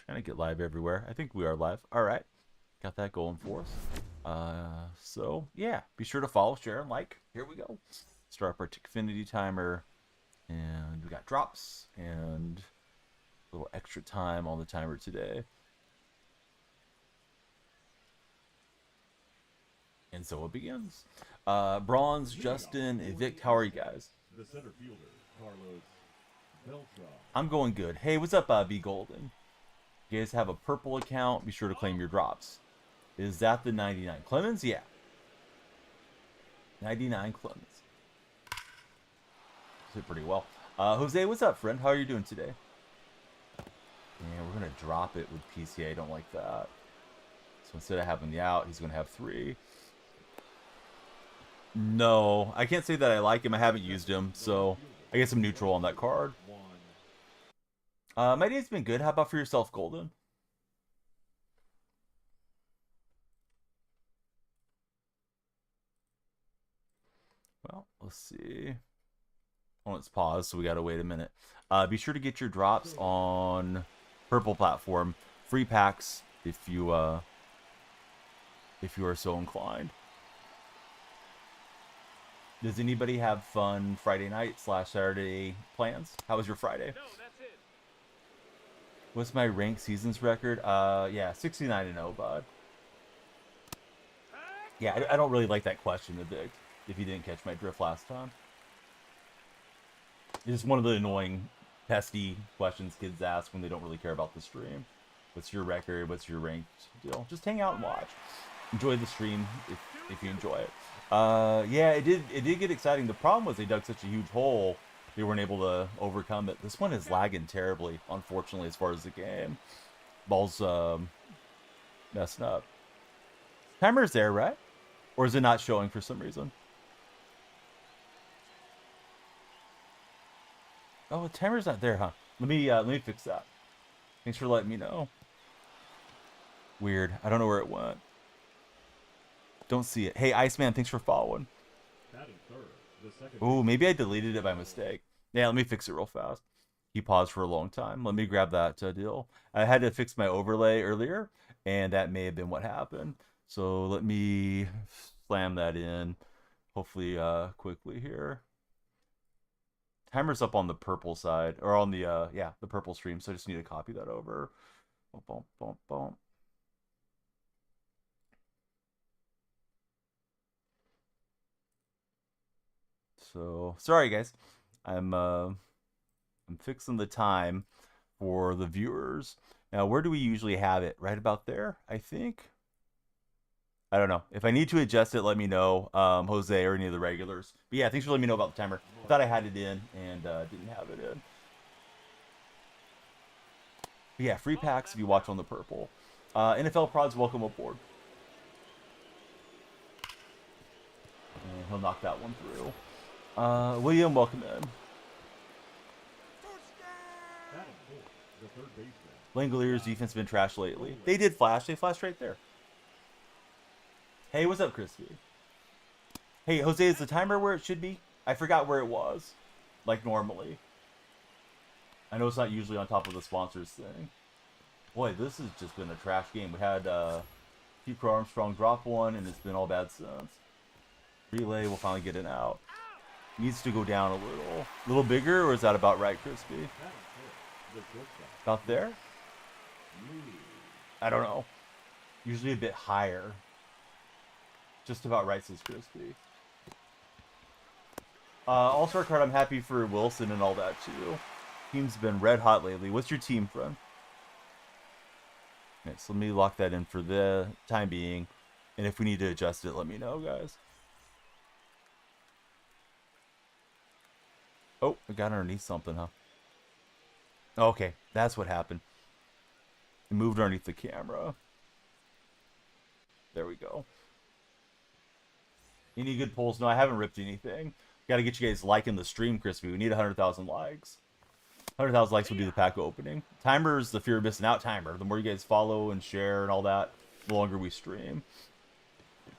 Trying to get live everywhere. I think we are live. All right. Got that going for us. So, yeah. Be sure to follow, share, and like. Here we go. Start our affinity timer. And we got drops and a little extra time on the timer today. And so it begins. Bronze, Justin, Evict, how are you guys? The center fielder, Carlos Beltran. I'm going good. Hey, what's up, B Golden? You guys have a purple account. Be sure to claim your drops. Is that the 99 Clemens? Yeah. 99 Clemens. Did pretty well. Jose, what's up, friend? How are you doing today? Yeah, we're going to drop it with PCA. I don't like that. So instead of having the out, he's going to have 3. No, I can't say that I like him. I haven't used him, so I guess I'm neutral on that card. My day's been good. How about for yourself, Golden? Well, let's see. Oh, it's paused, so we gotta wait a minute. Be sure to get your drops on purple platform. Free packs if you are so inclined. Does anybody have fun Friday night / Saturday plans? How was your Friday? What's my rank seasons record? Yeah, 69-0, bud. Yeah, I don't really like that question, Evict, if you didn't catch my drift last time. It's one of the annoying, pesky questions kids ask when they don't really care about the stream. What's your record? What's your ranked deal? Just hang out and watch. Enjoy the stream if you enjoy it. Yeah, it did get exciting. The problem was they dug such a huge hole, they weren't able to overcome it. This one is lagging terribly, unfortunately, as far as the game. Ball's messing up. Timer's there, right? Or is it not showing for some reason? Oh, the timer's not there, huh? Let me fix that. Thanks for letting me know. Weird. I don't know where it went. Don't see it. Hey, Iceman, thanks for following. Oh, maybe I deleted it by mistake. Yeah, let me fix it real fast. He paused for a long time. Let me grab that deal. I had to fix my overlay earlier, and that may have been what happened. So let me slam that in, hopefully quickly here. Timer's up on the purple side, or on the yeah, the purple stream. So I just need to copy that over. Boom, boom, boom. So sorry, guys. I'm fixing the time for the viewers. Now, where do we usually have it? Right about there, I think. I don't know. If I need to adjust it, let me know, Jose or any of the regulars. But yeah, thanks for letting me know about the timer. I thought I had it in and didn't have it in. But yeah, free packs if you watch on the purple. NFL prods, welcome aboard. And he'll knock that one through. William, welcome in. Langlier's defense has been trash lately. They did flash. They flashed right there. Hey, what's up, Crispy? Hey, Jose, is the timer where it should be? I forgot where it was. Like normally. I know it's not usually on top of the sponsors thing. Boy, this has just been a trash game. We had Keeper Armstrong drop one, and it's been all bad since. Relay will finally get it out. Needs to go down a little bigger, or is that about right, Crispy? About there? I don't know. Usually a bit higher. Just about right, says Crispy. All-star card, I'm happy for Wilson and all that, too. Team's been red hot lately. What's your team, friend? Okay, so let me lock that in for the time being. And if we need to adjust it, let me know, guys. Oh, I got underneath something, huh? Okay, that's what happened. It moved underneath the camera. There we go. Any good polls? No, I haven't ripped anything. Got to get you guys liking the stream, Crispy. We need 100,000 likes. 100,000 likes will do the pack opening. Timer's the fear of missing out timer. The more you guys follow and share and all that, the longer we stream.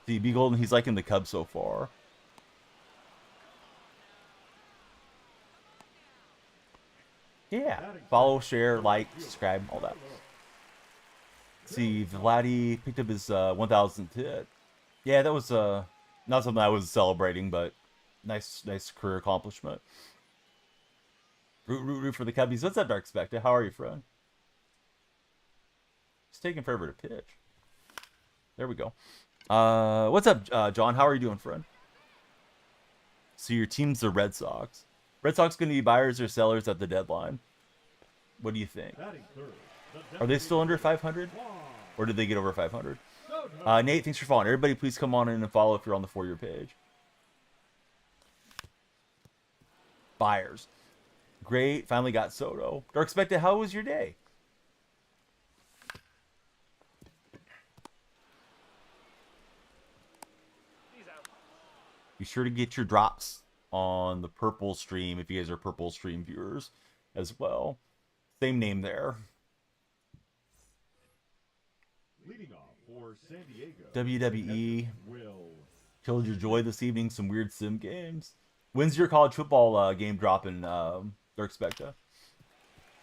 See, B Golden, he's liking the Cubs so far. Yeah. Follow, share, like, subscribe, all that. Let's see, Vladdy picked up his 1,000th hit. Yeah, that was not something I was celebrating, but nice career accomplishment. Root for the Cubbies. What's up, Dark Spectre? How are you, friend? It's taking forever to pitch. There we go. What's up, John? How are you doing, friend? So your team's the Red Sox. Red Sox going to be buyers or sellers at the deadline? What do you think? Are they still under 500? Or did they get over 500? Nate, thanks for following. Everybody, please come on in and follow if you're on the For Your page. Buyers. Great. Finally got Soto. Dark Spectre, how was your day? Be sure to get your drops on the Purple stream if you guys are Purple stream viewers as well. Same name there. Leading off for San Diego, WWE. Will. Killed your joy this evening. Some weird sim games. When's your college football game dropping, Dark Spectre?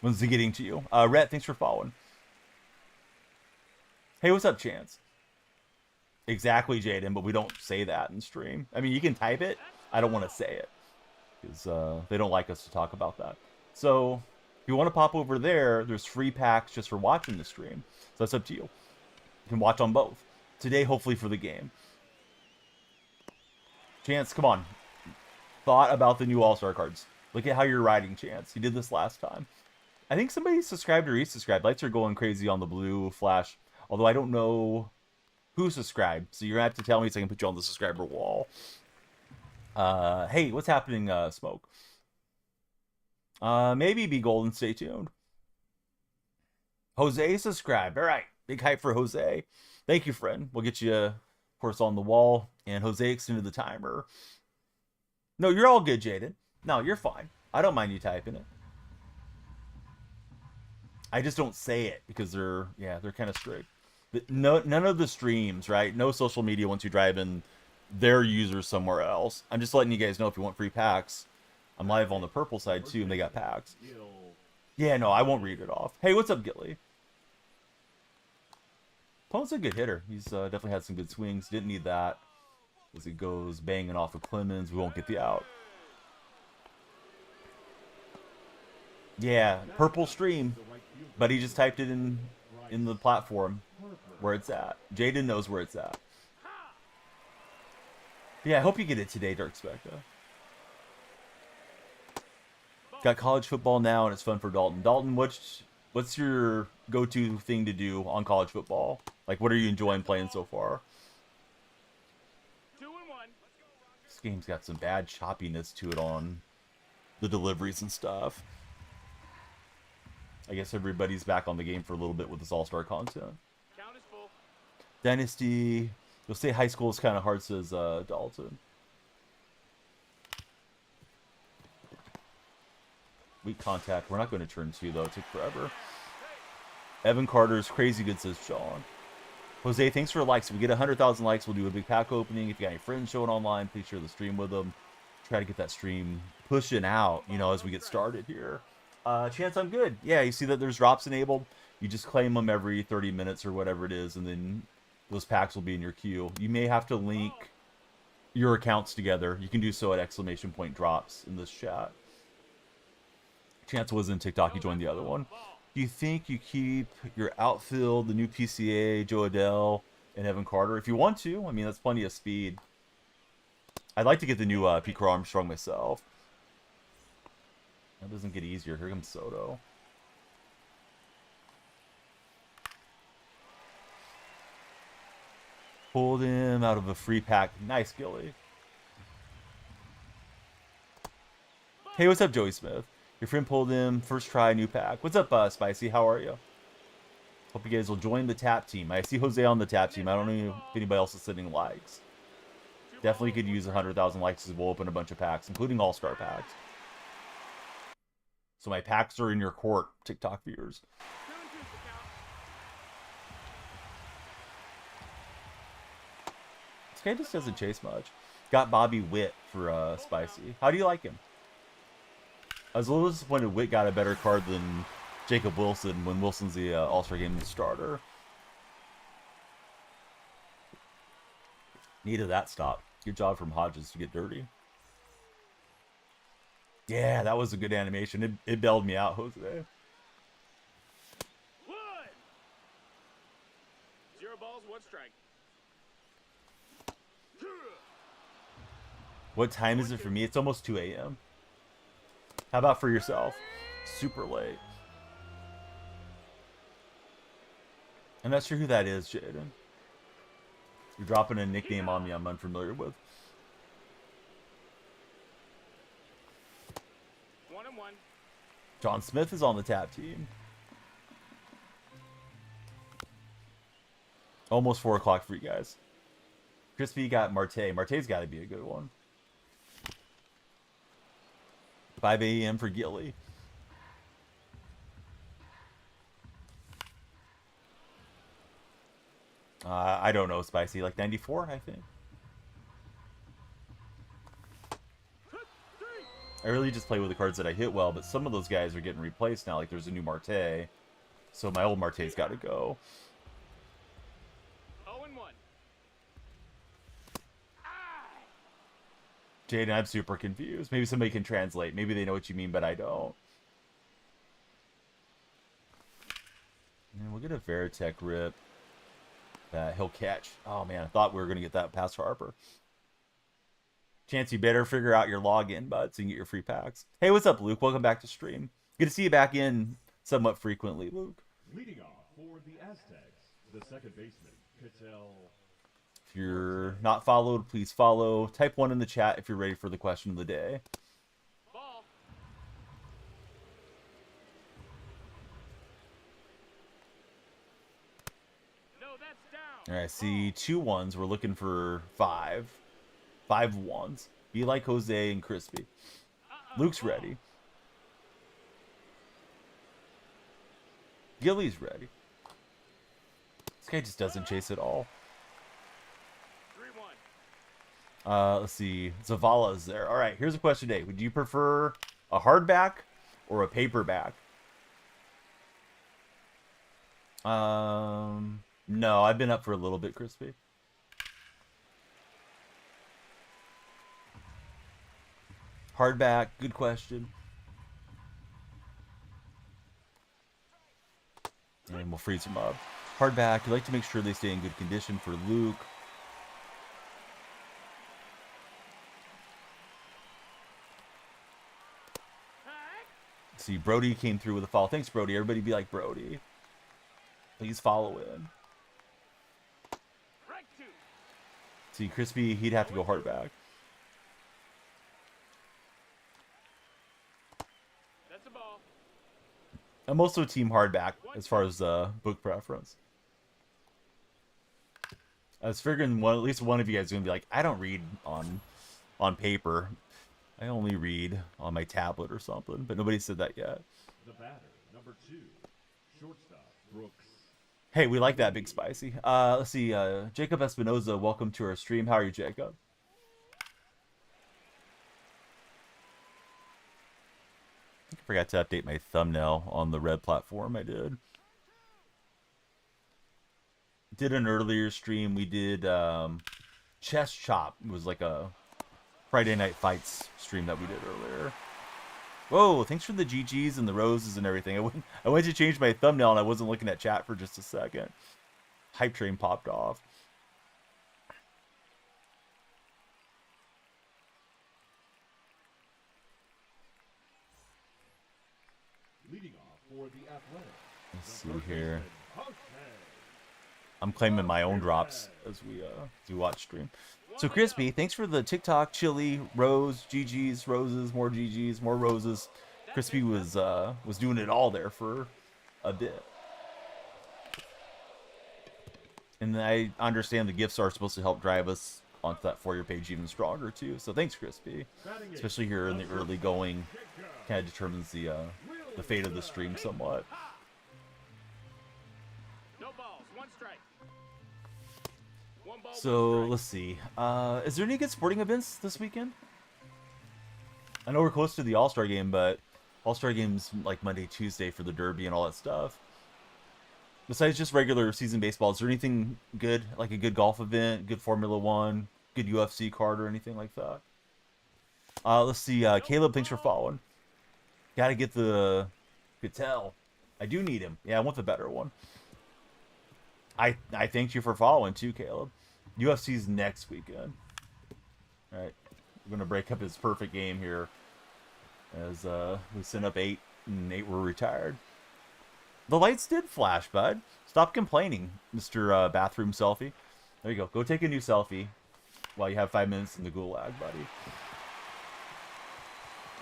When's it getting to you? Rhett, thanks for following. Hey, what's up, Chance? Exactly, Jaden, but we don't say that in stream. I mean, you can type it. I don't want to say it because they don't like us to talk about that. So if you want to pop over there, there's free packs just for watching the stream. So that's up to you. You can watch on both. Today, hopefully, for the game. Chance, come on. Thought about the new All-Star cards. Look at how you're riding, Chance. You did this last time. I think somebody subscribed or resubscribed. Lights are going crazy on the blue flash. Although I don't know who subscribed. So you're going to have to tell me so I can put you on the subscriber wall. Hey, what's happening, Smoke? Maybe be golden. Stay tuned. Jose subscribed. All right. Big hype for Jose. Thank you, friend. We'll get you, of course, on the wall. And Jose extended the timer. No, you're all good, Jaden. No, you're fine. I don't mind you typing it. I just don't say it because they're kind of strict. But none of the streams, right? No social media once you drive in their users somewhere else. I'm just letting you guys know if you want free packs. I'm live on the purple side too, and they got packs. Yeah, no, I won't read it off. Hey, what's up, Gilly? Pone's a good hitter. He's definitely had some good swings. Didn't need that. As he goes banging off of Clemens, we won't get the out. Yeah, purple stream. But he just typed it in the platform where it's at. Jaden knows where it's at. Yeah, I hope you get it today, Dark Spectre. Got college football now, and it's fun for Dalton. Dalton, what's your go-to thing to do on college football? Like, what are you enjoying playing so far? This game's got some bad choppiness to it on the deliveries and stuff. I guess everybody's back on the game for a little bit with this All-Star content. Dynasty. You'll say high school is kind of hard, says Dalton. Weak contact. We're not going to turn 2, though. It took forever. Evan Carter's crazy good, says Sean. Jose, thanks for likes. If we get 100,000 likes, we'll do a big pack opening. If you got any friends showing online, please share the stream with them. Try to get that stream pushing out, as we get started here. Chance, I'm good. Yeah, you see that there's drops enabled. You just claim them every 30 minutes or whatever it is, and then those packs will be in your queue. You may have to link your accounts together. You can do so at !drops in this chat. Chance was in TikTok. He joined the other one. Do you think you keep your outfield, the new PCA, Joe Adele, and Evan Carter? If you want to, I mean, that's plenty of speed. I'd like to get the new Pete Armstrong myself. That doesn't get easier. Here comes Soto. Pulled him out of a free pack. Nice, Gilly. Hey, what's up, Joey Smith? Your friend pulled him. First try, new pack. What's up, Spicy? How are you? Hope you guys will join the tap team. I see Jose on the tap team. I don't know if anybody else is sending likes. Definitely could use 100,000 likes as we'll open a bunch of packs, including all-star packs. So my packs are in your court, TikTok viewers. This guy just doesn't chase much. Got Bobby Witt for Spicy. How do you like him? I was a little disappointed Witt got a better card than Jacob Wilson when Wilson's the All-Star Game starter. Needed that stop. Good job from Hodges to get dirty. Yeah, that was a good animation. It bailed me out, Jose. 1. 0 balls, 1 strike. What time is it for me? It's almost 2 a.m. How about for yourself? Super late. I'm not sure who that is, Jaden. You're dropping a nickname on me I'm unfamiliar with. 1 and 1. John Smith is on the tap team. Almost 4 o'clock for you guys. Crispy got Marte. Marte's got to be a good one. 5 a.m. for Gilly. I don't know, Spicy. Like 94, I think. I really just play with the cards that I hit well, but some of those guys are getting replaced now. Like there's a new Marte. So my old Marte's got to go. 0 and 1. Jaden, I'm super confused. Maybe somebody can translate. Maybe they know what you mean, but I don't. And we'll get a Veritech rip that he'll catch. Oh, man, I thought we were going to get that past Harper. Chance, you better figure out your login, bud, so you can get your free packs. Hey, what's up, Luke? Welcome back to stream. Good to see you back in somewhat frequently, Luke. Leading off for the Aztecs, the second baseman, Cattell. If you're not followed, please follow. Type 1 in the chat if you're ready for the question of the day. Ball. No, that's down. All right, I see 2 ones. We're looking for 5. 5 ones. Be like Jose and Crispy. Luke's ready. Gilly's ready. This guy just doesn't chase at all. 3-1. Let's see. Zavala's there. All right, here's a question today. Would you prefer a hardback or a paperback? No, I've been up for a little bit, Crispy. Hardback, good question. And we'll freeze them up. Hardback, you like to make sure they stay in good condition for Luke. See, Brody came through with a follow. Thanks, Brody. Everybody be like Brody. Please follow in. Strike 2. See, Crispy, he'd have to go hardback. That's a ball. I'm also team hardback as far as book preference. I was figuring at least one of you guys is gonna be like, I don't read on paper. I only read on my tablet or something, but nobody said that yet. The batter, number 2, shortstop, Brooks. Hey, we like that, Big Spicy. Let's see. Jacob Espinoza, welcome to our stream. How are you, Jacob? I think I forgot to update my thumbnail on the red platform. I did an earlier stream. We did Chess Chop. It was like a Friday Night Fights stream that we did earlier. Whoa, thanks for the GGs and the roses and everything. I went to change my thumbnail and I wasn't looking at chat for just a second. Hype train popped off. Leading off for the Athletics. Let's see here. I'm claiming my own drops as we watch stream. So Crispy, thanks for the TikTok, chili, rose, GGs, roses, more GGs, more roses. Crispy was doing it all there for a bit. And I understand the gifts are supposed to help drive us onto that For Your page even stronger too. So thanks, Crispy. Especially here in the early going, kind of determines the fate of the stream somewhat. No balls, 1 strike. 1 ball, 1 So strike. let's see. Is there any good sporting events this weekend? I know we're close to the All-Star game, but All-Star game's like Monday, Tuesday for the Derby and all that stuff. besides just regular season baseball, is there anything good, like a good golf event, good Formula One, good UFC card, or anything like that? Let's see. Caleb, thanks for following. Gotta get the Cattell. I do need him. Yeah, I want the better one. I thank you for following too, Caleb. UFC's next weekend. All right, we're gonna break up his perfect game here, as we sent up 8 and 8 were retired. The lights did flash, bud. Stop complaining, Mr. Bathroom Selfie. There you go. Go take a new selfie while you have 5 minutes in the gulag, buddy.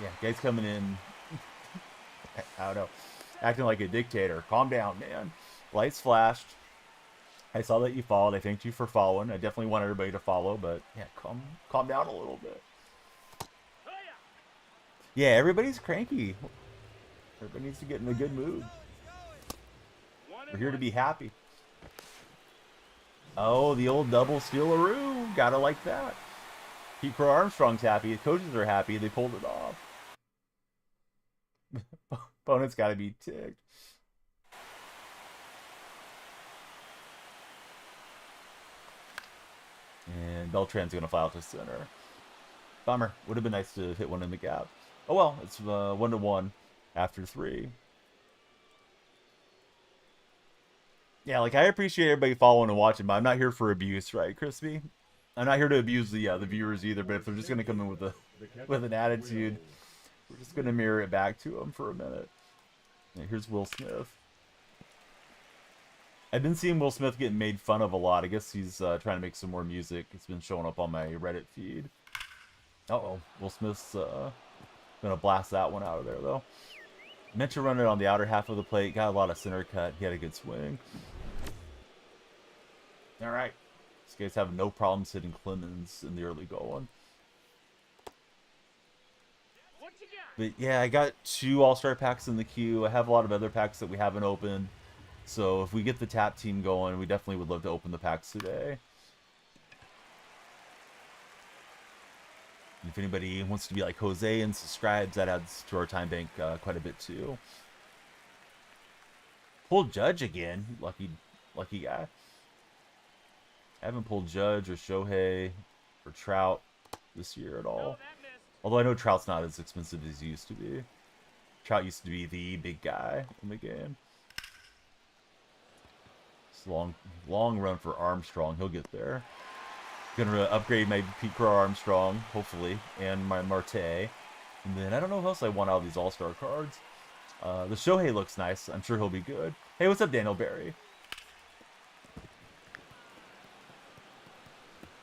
Yeah, guys coming in. I don't know. Acting like a dictator. Calm down, man. Lights flashed. I saw that you followed. I thanked you for following. I definitely want everybody to follow, but yeah, calm down a little bit. Yeah, everybody's cranky. Everybody needs to get in a good mood. We're here to be happy. Oh, the old double steal-a-roo. Gotta like that. Pete Crow Armstrong's happy. The coaches are happy. They pulled it off. Opponent's gotta be ticked. And Beltran's gonna fly out to center. Bummer. Would have been nice to hit one in the gap. Oh well, it's 1-1 after 3. Yeah, like I appreciate everybody following and watching, but I'm not here for abuse, right, Crispy? I'm not here to abuse the viewers either. But if they're just gonna come in with an attitude, we're just gonna mirror it back to them for a minute. Yeah, here's Will Smith. I've been seeing Will Smith getting made fun of a lot. I guess he's trying to make some more music. It's been showing up on my Reddit feed. Uh-oh. Will Smith's gonna blast that one out of there, though. Meant to run it on the outer half of the plate. Got a lot of center cut. He had a good swing. All right. These guys have no problems hitting Clemens in the early going. But yeah, I got 2 All-Star packs in the queue. I have a lot of other packs that we haven't opened. So if we get the tap team going, we definitely would love to open the packs today. And if anybody wants to be like Jose and subscribes, that adds to our time bank quite a bit too. Pulled Judge again. Lucky guy. I haven't pulled Judge or Shohei or Trout this year at all. Although I know Trout's not as expensive as he used to be. Trout used to be the big guy in the game. It's a long run for Armstrong. He'll get there. Gonna upgrade my Pete Crow Armstrong, hopefully, and my Marte. And then I don't know who else I want out of these All-Star cards. The Shohei looks nice. I'm sure he'll be good. Hey, what's up, Daniel Barry?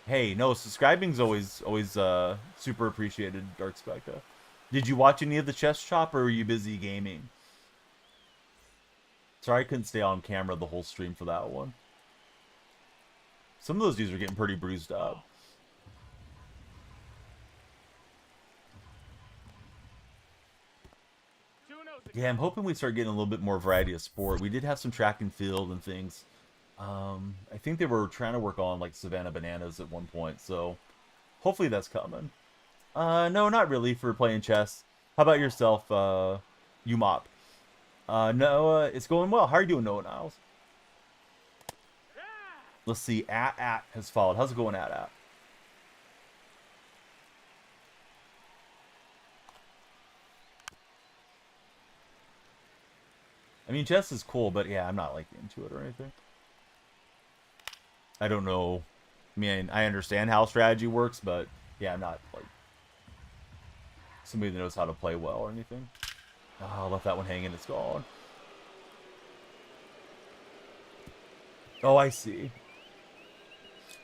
Hey, no, subscribing's always super appreciated, Dark Specta. Did you watch any of the chess chop, or were you busy gaming? Sorry I couldn't stay on camera the whole stream for that one. Some of those dudes are getting pretty bruised up. Yeah, I'm hoping we start getting a little bit more variety of sport. We did have some track and field and things. I think they were trying to work on like Savannah Bananas at one point, so hopefully that's coming. No, not really for playing chess. How about yourself, UMOP? Noah, it's going well. How are you doing, Noah Niles? Let's see, at has followed. How's it going, at? I mean, chess is cool, but yeah, I'm not like into it or anything. I don't know. I mean, I understand how strategy works, but yeah, I'm not like somebody that knows how to play well or anything. Oh, I left that one hanging. It's gone. Oh, I see.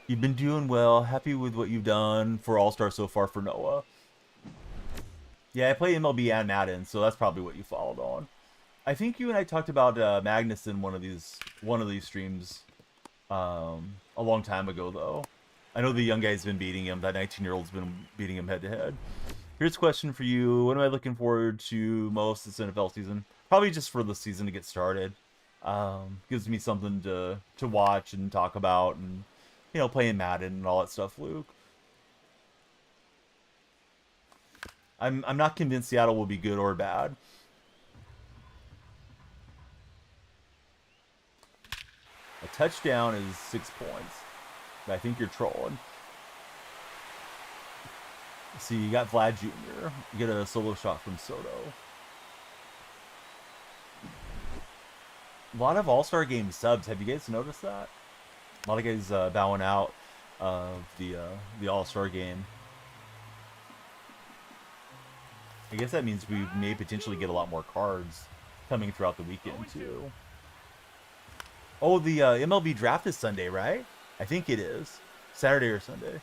You've been doing well. Happy with what you've done for All-Star so far for Noah. Yeah, I play MLB and Madden, so that's probably what you followed on. I think you and I talked about Magnus in one of these streams a long time ago, though. I know the young guy's been beating him. That 19-year-old's been beating him head-to-head. Here's a question for you. What am I looking forward to most this NFL season? Probably just for the season to get started. Gives me something to watch and talk about, and you know, playing Madden and all that stuff, Luke. I'm not convinced Seattle will be good or bad. A touchdown is 6 points. But I think you're trolling. See, you got Vlad Jr. You get a solo shot from Soto. A lot of All-Star Game subs. Have you guys noticed that? A lot of guys bowing out of the All-Star Game. I guess that means we may potentially get a lot more cards coming throughout the weekend too. Oh, the MLB draft is Sunday, right? I think it is. Saturday or Sunday.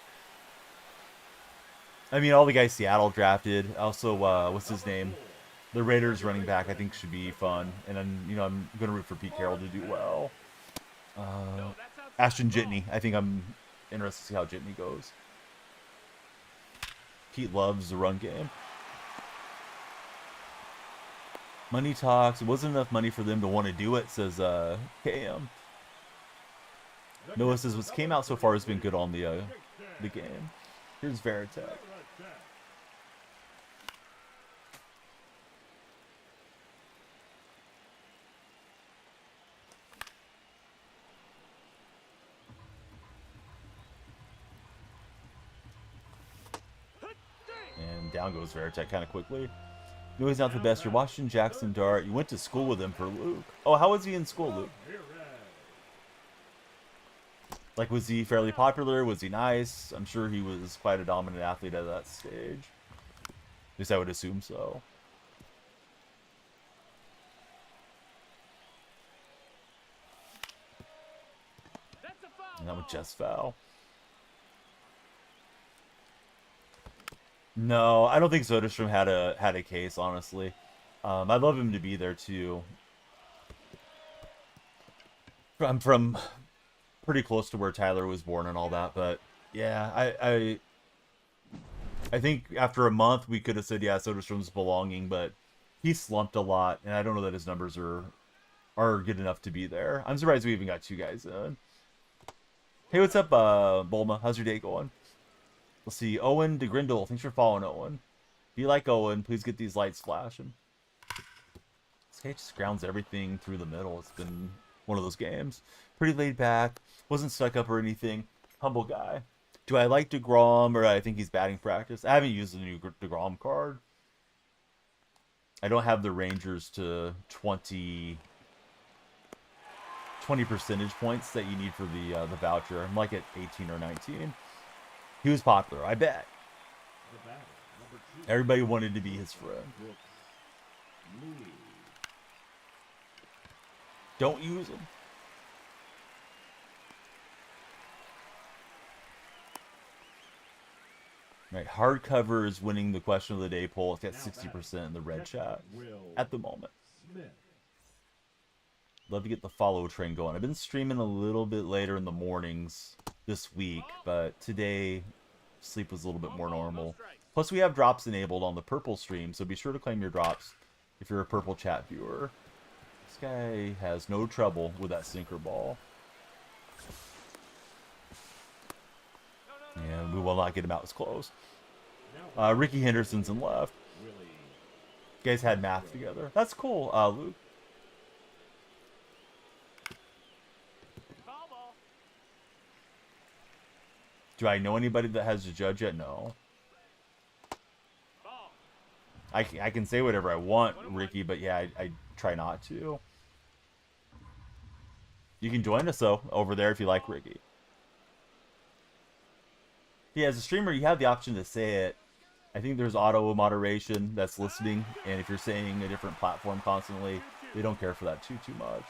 I mean, all the guys Seattle drafted. Also, what's his name? The Raiders running back, I think, should be fun. And then, you know, I'm going to root for Pete Carroll to do well. Ashton Jitney. I think I'm interested to see how Jitney goes. Pete loves the run game. Money talks. It wasn't enough money for them to want to do it, says KM. Noah says what's came out so far has been good on the game. Here's Veritek. And down goes Veritek kind of quickly. No, he's not the best. You're Washington Jackson Dart. You went to school with him for Luke. Oh, how was he in school, Luke? Like, was he fairly popular? Was he nice? I'm sure he was quite a dominant athlete at that stage. At least I would assume so. And that was just foul. No, I don't think Soderstrom had a case, honestly. I'd love him to be there too. I'm from pretty close to where Tyler was born and all that, but yeah, I think after a month we could have said, yeah, Soderstrom's belonging, but he slumped a lot, and I don't know that his numbers are good enough to be there. I'm surprised we even got 2 guys in. Hey, what's up, Bulma? How's your day going? Let's see, Owen DeGrindle. Thanks for following, Owen. If you like Owen, please get these lights flashing. This guy just grounds everything through the middle. It's been one of those games. Pretty laid back. Wasn't stuck up or anything. Humble guy. Do I like DeGrom, or I think he's batting practice? I haven't used the new DeGrom card. I don't have the Rangers to 20 percentage points that you need for the voucher. I'm like at 18 or 19. He was popular, I bet. Everybody wanted to be his friend. Don't use him. Right, hardcover is winning the question of the day poll. It's got 60% in the red chat at the moment. Love to get the follow train going. I've been streaming a little bit later in the mornings this week, but today sleep was a little bit more normal. Plus we have drops enabled on the purple stream, so be sure to claim your drops if you're a purple chat viewer. This guy has no trouble with that sinker ball. And we will not get him out as close. Ricky Henderson's in left. You guys had math together. That's cool, Luke. Do I know anybody that has a judge yet? No. I can say whatever I want, Ricky, but yeah, I try not to. You can join us, though, over there if you like Ricky. Yeah, as a streamer, you have the option to say it. I think there's auto moderation that's listening, and if you're saying a different platform constantly, they don't care for that too much.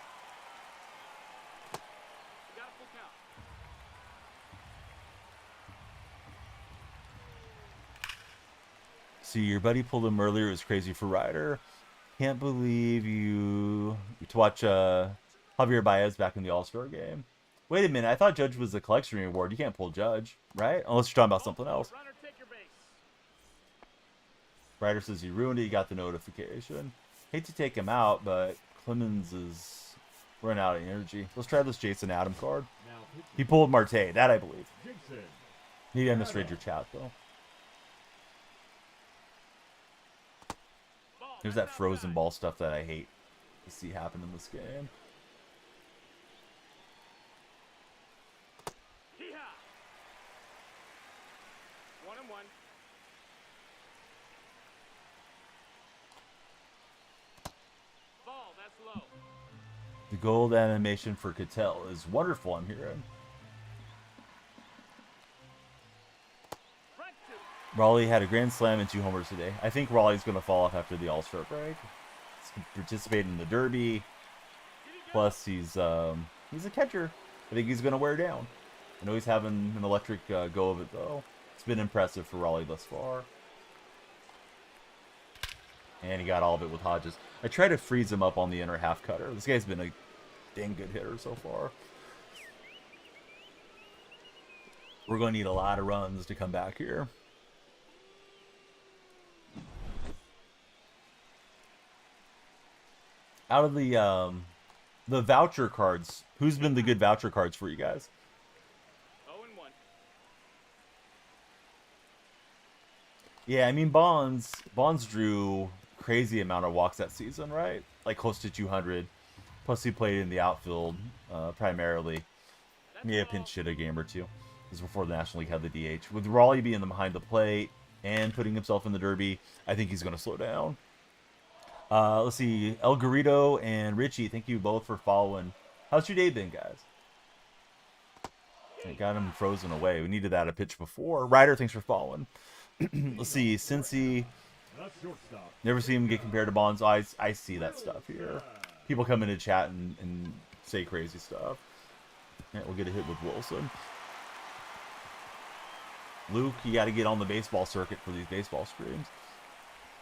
See, your buddy pulled him earlier. It was crazy for Ryder. Can't believe you to watch Javier Baez back in the All-Star game. Wait a minute, I thought Judge was a collection reward. You can't pull Judge, right? Unless you're talking about something else. Ryder says he ruined it. You got the notification. Hate to take him out, but Clemens is running out of energy. Let's try this Jason Adam card. He pulled Marte. That I believe. Need to demonstrate your chat, though. There's that frozen ball stuff that I hate to see happen in this game. slow. The gold animation for Cattell is wonderful, I'm hearing. Front two. Raleigh had a grand slam and 2 homers today. I think Raleigh's going to fall off after the All-Star break. He's participating in the Derby. Plus, he's a catcher. I think he's going to wear down. I know he's having an electric go of it, though. It's been impressive for Raleigh thus far. And he got all of it with Hodges. I tried to freeze him up on the inner half cutter. This guy's been a dang good hitter so far. We're going to need a lot of runs to come back here. Out of the voucher cards, who's been the good voucher cards for you guys? 0-1. Yeah, I mean Bonds drew crazy amount of walks that season, right? Like close to 200. Plus he played in the outfield primarily. He had a pinch hit a game or two. This was before the National League had the DH. With Raleigh being behind the plate and putting himself in the Derby, I think he's going to slow down. Let's see. El Garrido and Richie, thank you both for following. How's your day been, guys? I got him frozen away. We needed that a pitch before. Ryder, thanks for following. Let's see. Cincy. Never see him get compared to Bonds. I see that stuff here. People come into chat and say crazy stuff. Yeah, we'll get a hit with Wilson. Luke, you got to get on the baseball circuit for these baseball screens.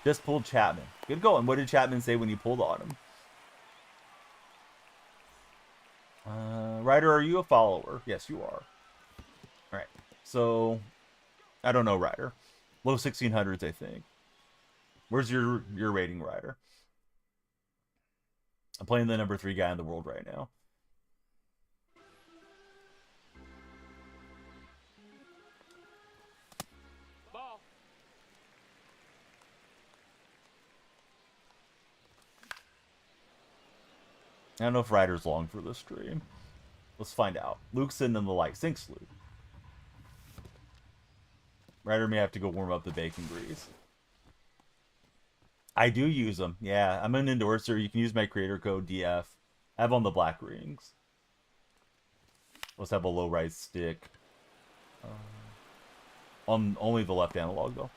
Just pulled Chapman. Good going. What did Chapman say when you pulled on him? Ryder, are you a follower? Yes, you are. All right. So, I don't know, Ryder. Low 1600s, I think. Where's your rating, Ryder? I'm playing the number 3 guy in the world right now. Ball. I don't know if Ryder's long for this stream. Let's find out. Luke's sitting in the light. Thanks, Luke. Ryder may have to go warm up the bacon grease. I do use them. Yeah, I'm an endorser. You can use my creator code DF. I have on the black rings. Let's have a low right stick. On only the left analog, though.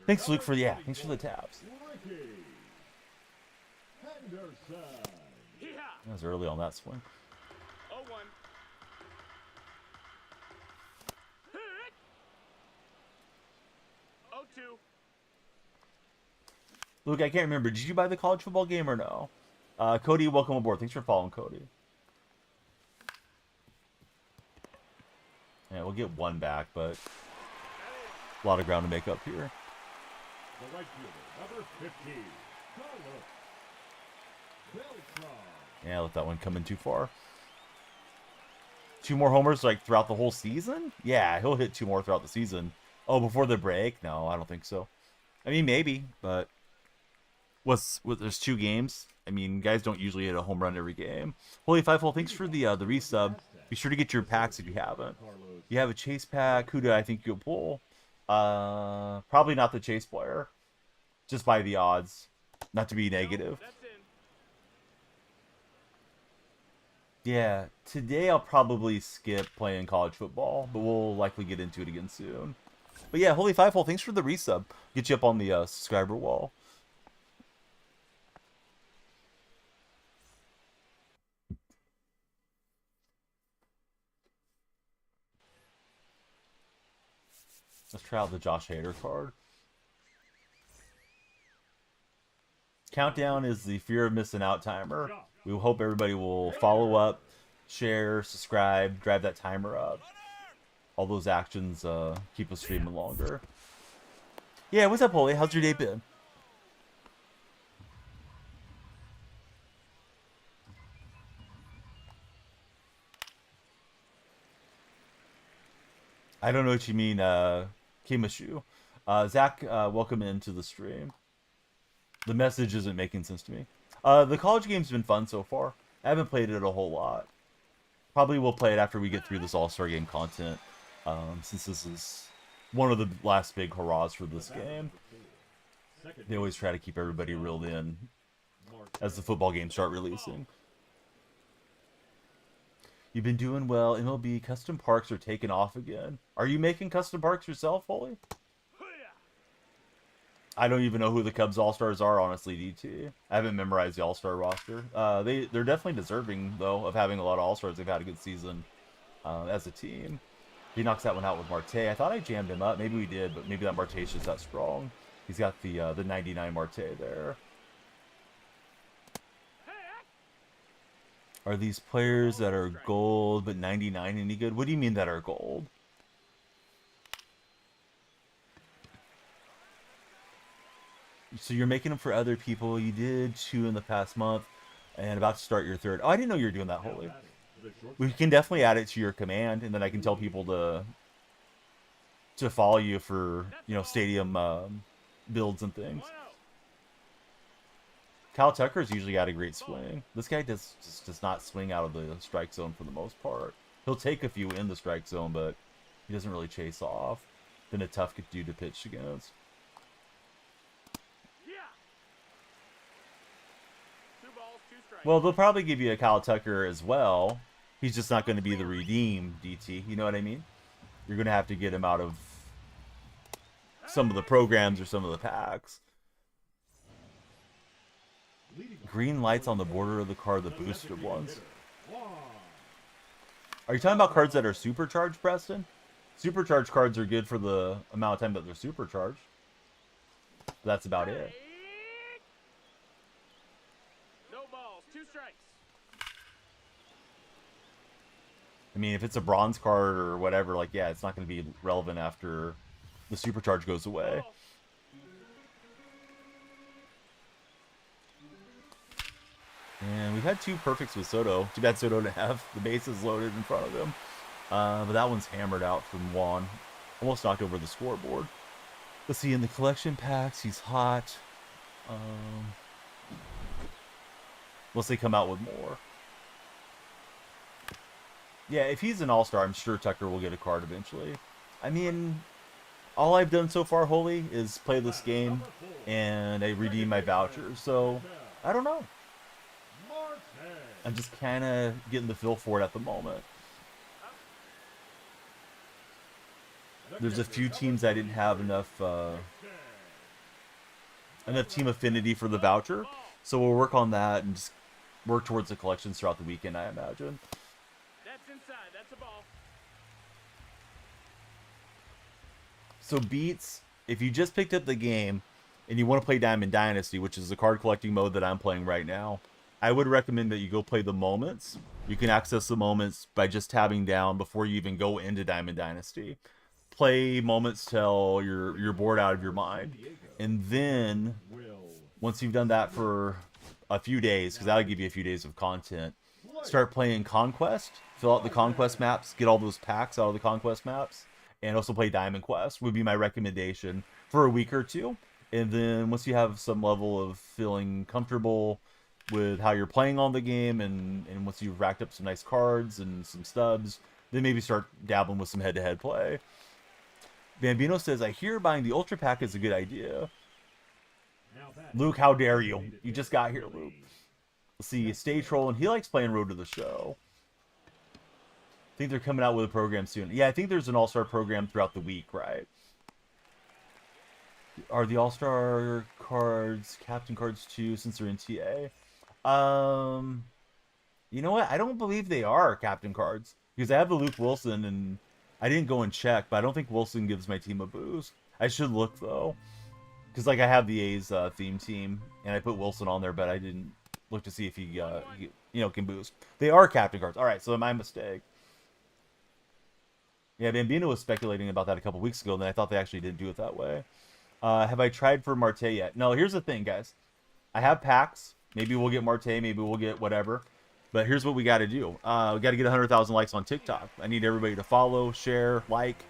Thanks, Luke, for thanks for the tabs. That was early on that swing. 0-1. Hit. 0-2. Luke, I can't remember. Did you buy the college football game or no? Cody, welcome aboard. Thanks for following, Cody. Yeah, we'll get one back, but a lot of ground to make up here. The right fielder, number 15, Beltran. Yeah, let that one come in too far. 2 more homers like throughout the whole season? Yeah, he'll hit 2 more throughout the season. Oh, before the break? No, I don't think so. I mean, maybe, but there's 2 games. I mean, guys don't usually hit a home run every game. Holy Fifehole, thanks for the resub. Be sure to get your packs if you haven't. You have a chase pack. Who do I think you'll pull? Probably not the chase player. Just by the odds. Not to be negative. That's in. Yeah, today I'll probably skip playing college football, but we'll likely get into it again soon. But yeah, Holy Fifehole, thanks for the resub. Get you up on the subscriber wall. Let's try out the Josh Hader card. Countdown is the fear of missing out timer. We hope everybody will follow up, share, subscribe, drive that timer up. All those actions keep us streaming longer. Yeah, what's up, Holy? How's your day been? I don't know what you mean, Kimashu. Zach, welcome into the stream. The message isn't making sense to me. The college game's been fun so far. I haven't played it a whole lot. Probably will play it after we get through this All-Star Game content, since this is one of the last big hurrahs for this game. They always try to keep everybody reeled in as the football games start releasing. You've been doing well. MLB custom parks are taking off again. Are you making custom parks yourself, Foley? I don't even know who the Cubs All-Stars are, honestly, DT. I haven't memorized the All-Star roster. They're definitely deserving, though, of having a lot of All-Stars. They've had a good season as a team. He knocks that one out with Marte. I thought I jammed him up. Maybe we did, but maybe that Marte's just that strong. He's got the 99 Marte there. Are these players that are gold but 99 any good? What do you mean that are gold? So you're making them for other people. You did 2 in the past month and about to start your 3rd. Oh, I didn't know you were doing that, Holy. We can definitely add it to your command, and then I can tell people to follow you for, you know, stadium builds and things. Kyle Tucker's usually got a great swing. This guy just does not swing out of the strike zone for the most part. He'll take a few in the strike zone, but he doesn't really chase off. Been a tough dude to pitch against. Well, they'll probably give you a Kyle Tucker as well. He's just not going to be the redeem DT. You know what I mean? You're going to have to get him out of some of the programs or some of the packs. Green lights on the border of the card, the boosted ones. Are you talking about cards that are supercharged, Preston? Supercharged cards are good for the amount of time that they're supercharged. That's about it. No balls, 2 strikes. I mean, if it's a bronze card or whatever, like, yeah, it's not going to be relevant after the supercharge goes away. And we've had 2 perfects with Soto. Too bad Soto didn't have the bases loaded in front of him. But that one's hammered out from Juan. Almost knocked over the scoreboard. Let's see, in the collection packs, he's hot. Unless they come out with more. Yeah, if he's an all-star, I'm sure Tucker will get a card eventually. I mean, all I've done so far, Holy, is play this game, and I redeem my vouchers. So, I don't know. I'm just kind of getting the feel for it at the moment. There's a few teams I didn't have enough team affinity for the voucher, so we'll work on that and just work towards the collections throughout the weekend, I imagine. That's inside. That's a ball. So Beats, if you just picked up the game and you want to play Diamond Dynasty, which is the card collecting mode that I'm playing right now, I would recommend that you go play the moments. You can access the moments by just tabbing down before you even go into Diamond Dynasty. Play moments till you're bored out of your mind. And then, once you've done that for a few days, because that'll give you a few days of content, start playing Conquest. Fill out the Conquest maps, get all those packs out of the Conquest maps, and also play Diamond Quest would be my recommendation for a week or 2. And then once you have some level of feeling comfortable with how you're playing on the game, and once you've racked up some nice cards and some stubs, then maybe start dabbling with some head-to-head play. Bambino says, I hear buying the Ultra Pack is a good idea. Luke, how dare you? You just got here, Luke. Let's see, Stay Trolling. He likes playing Road to the Show. I think they're coming out with a program soon. Yeah, I think there's an All-Star program throughout the week, right? Are the All-Star cards Captain cards too, since they're in TA? You know what? I don't believe they are Captain cards, because I have the Luke Wilson, and I didn't go and check, but I don't think Wilson gives my team a boost. I should look, though, because like I have the A's theme team, and I put Wilson on there, but I didn't look to see if he can boost. They are Captain cards. All right, so my mistake. Yeah, Bambino was speculating about that a couple weeks ago, and I thought they actually didn't do it that way. Have I tried for Marte yet? No, here's the thing, guys. I have packs. Maybe we'll get Marte. Maybe we'll get whatever. But here's what we got to do. We got to get 100,000 likes on TikTok. I need everybody to follow, share, like,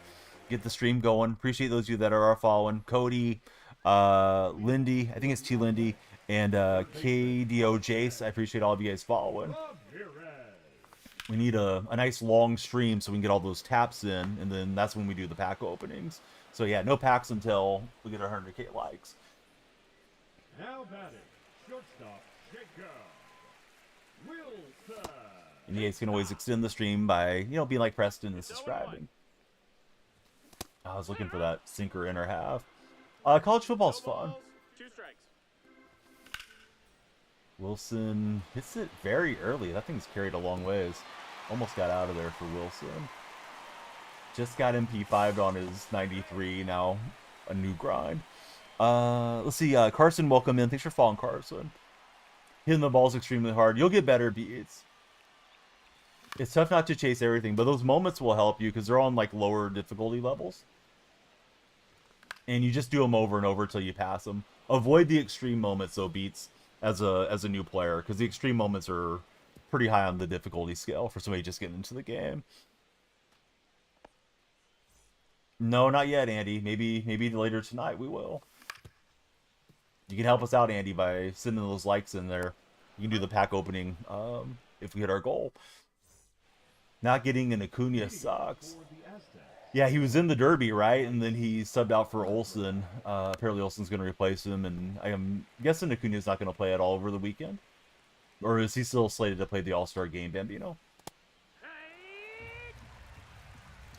get the stream going. Appreciate those of you that are following. Cody, Lindy, I think it's T. Lindy, and KDO Jace. I appreciate all of you guys following. We need a nice long stream so we can get all those taps in, and then that's when we do the pack openings. So yeah, no packs until we get 100K likes. Now batting, shortstop, Jacob Wilson. And you guys can always extend the stream by, you know, being like Preston and subscribing. I was looking for that sinker inner half. College football's fun. 2 strikes. Wilson hits it very early. That thing's carried a long ways. Almost got out of there for Wilson. Just got MP5'd on his 93. Now a new grind. Let's see. Carson, welcome in. Thanks for following, Carson. Hitting the balls extremely hard. You'll get better beats. It's tough not to chase everything, but those moments will help you because they're on like lower difficulty levels. And you just do them over and over until you pass them. Avoid the extreme moments, though, beats as a new player, because the extreme moments are pretty high on the difficulty scale for somebody just getting into the game. No, not yet, Andy. Maybe later tonight we will. You can help us out, Andy, by sending those likes in there. You can do the pack opening if we hit our goal. Not getting an Acuna sucks. Yeah, he was in the Derby, right? And then he subbed out for Olsen. Apparently Olsen's going to replace him, and I'm guessing Acuna's not going to play at all over the weekend. Or is he still slated to play the All-Star game, Bambino?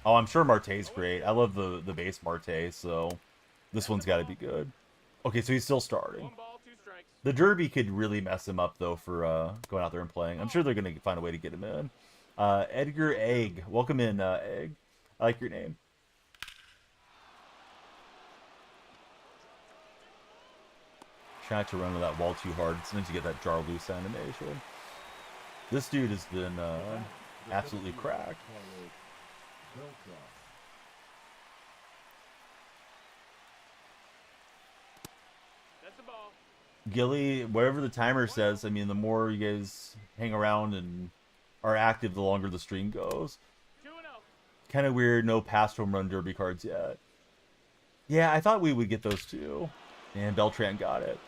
Oh, I'm sure Marte's great. I love the base Marte, so this one's got to be good. Okay, so he's still starting. 1 ball, 2 strikes. The Derby could really mess him up, though, for going out there and playing. I'm sure they're going to find a way to get him in. Edgar Egg. Welcome in, Egg. I like your name. Try not to run to that wall too hard. Sometimes you get that jar loose animation. This dude has been absolutely cracked. That's the ball. Gilly, whatever the timer says, I mean, the more you guys hang around and are active, the longer the stream goes. 2-0. Kind of weird, no past home run derby cards yet. Yeah, I thought we would get those too. And Beltran got it.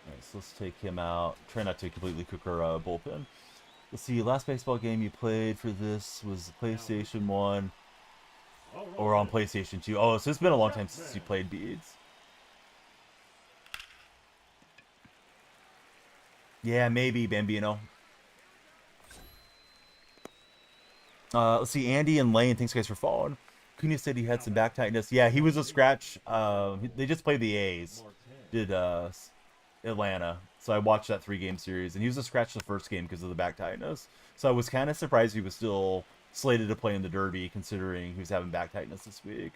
Alright, so let's take him out. Try not to completely cook our bullpen. Let's see, last baseball game you played for this was PlayStation 1 or on PlayStation 2. Oh, so it's been a long time since you played Beads. Yeah, maybe, Bambino. Let's see, Andy and Lane, thanks guys for following. Cunha said he had some back tightness. Yeah, he was a scratch. They just played the A's. Did Atlanta. So I watched that 3-game series, and he was a scratch the first game because of the back tightness. So I was kind of surprised he was still slated to play in the Derby, considering he was having back tightness this week.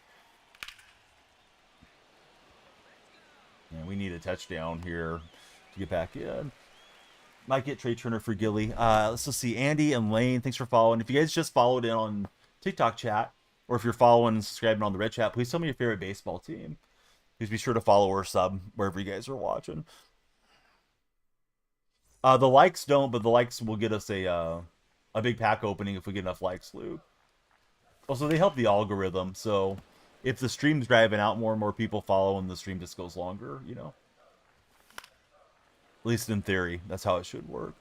And we need a touchdown here to get back in. Might get Trey Turner for Gilly. Let's just see. Andy and Lane, thanks for following. If you guys just followed in on TikTok chat, or if you're following and subscribing on the Red Chat, please tell me your favorite baseball team. Please be sure to follow or sub wherever you guys are watching. The likes don't, but the likes will get us a big pack opening if we get enough likes, Luke. Also, they help the algorithm, so if the stream's driving out, more and more people follow, and the stream just goes longer, you know? At least in theory, that's how it should work.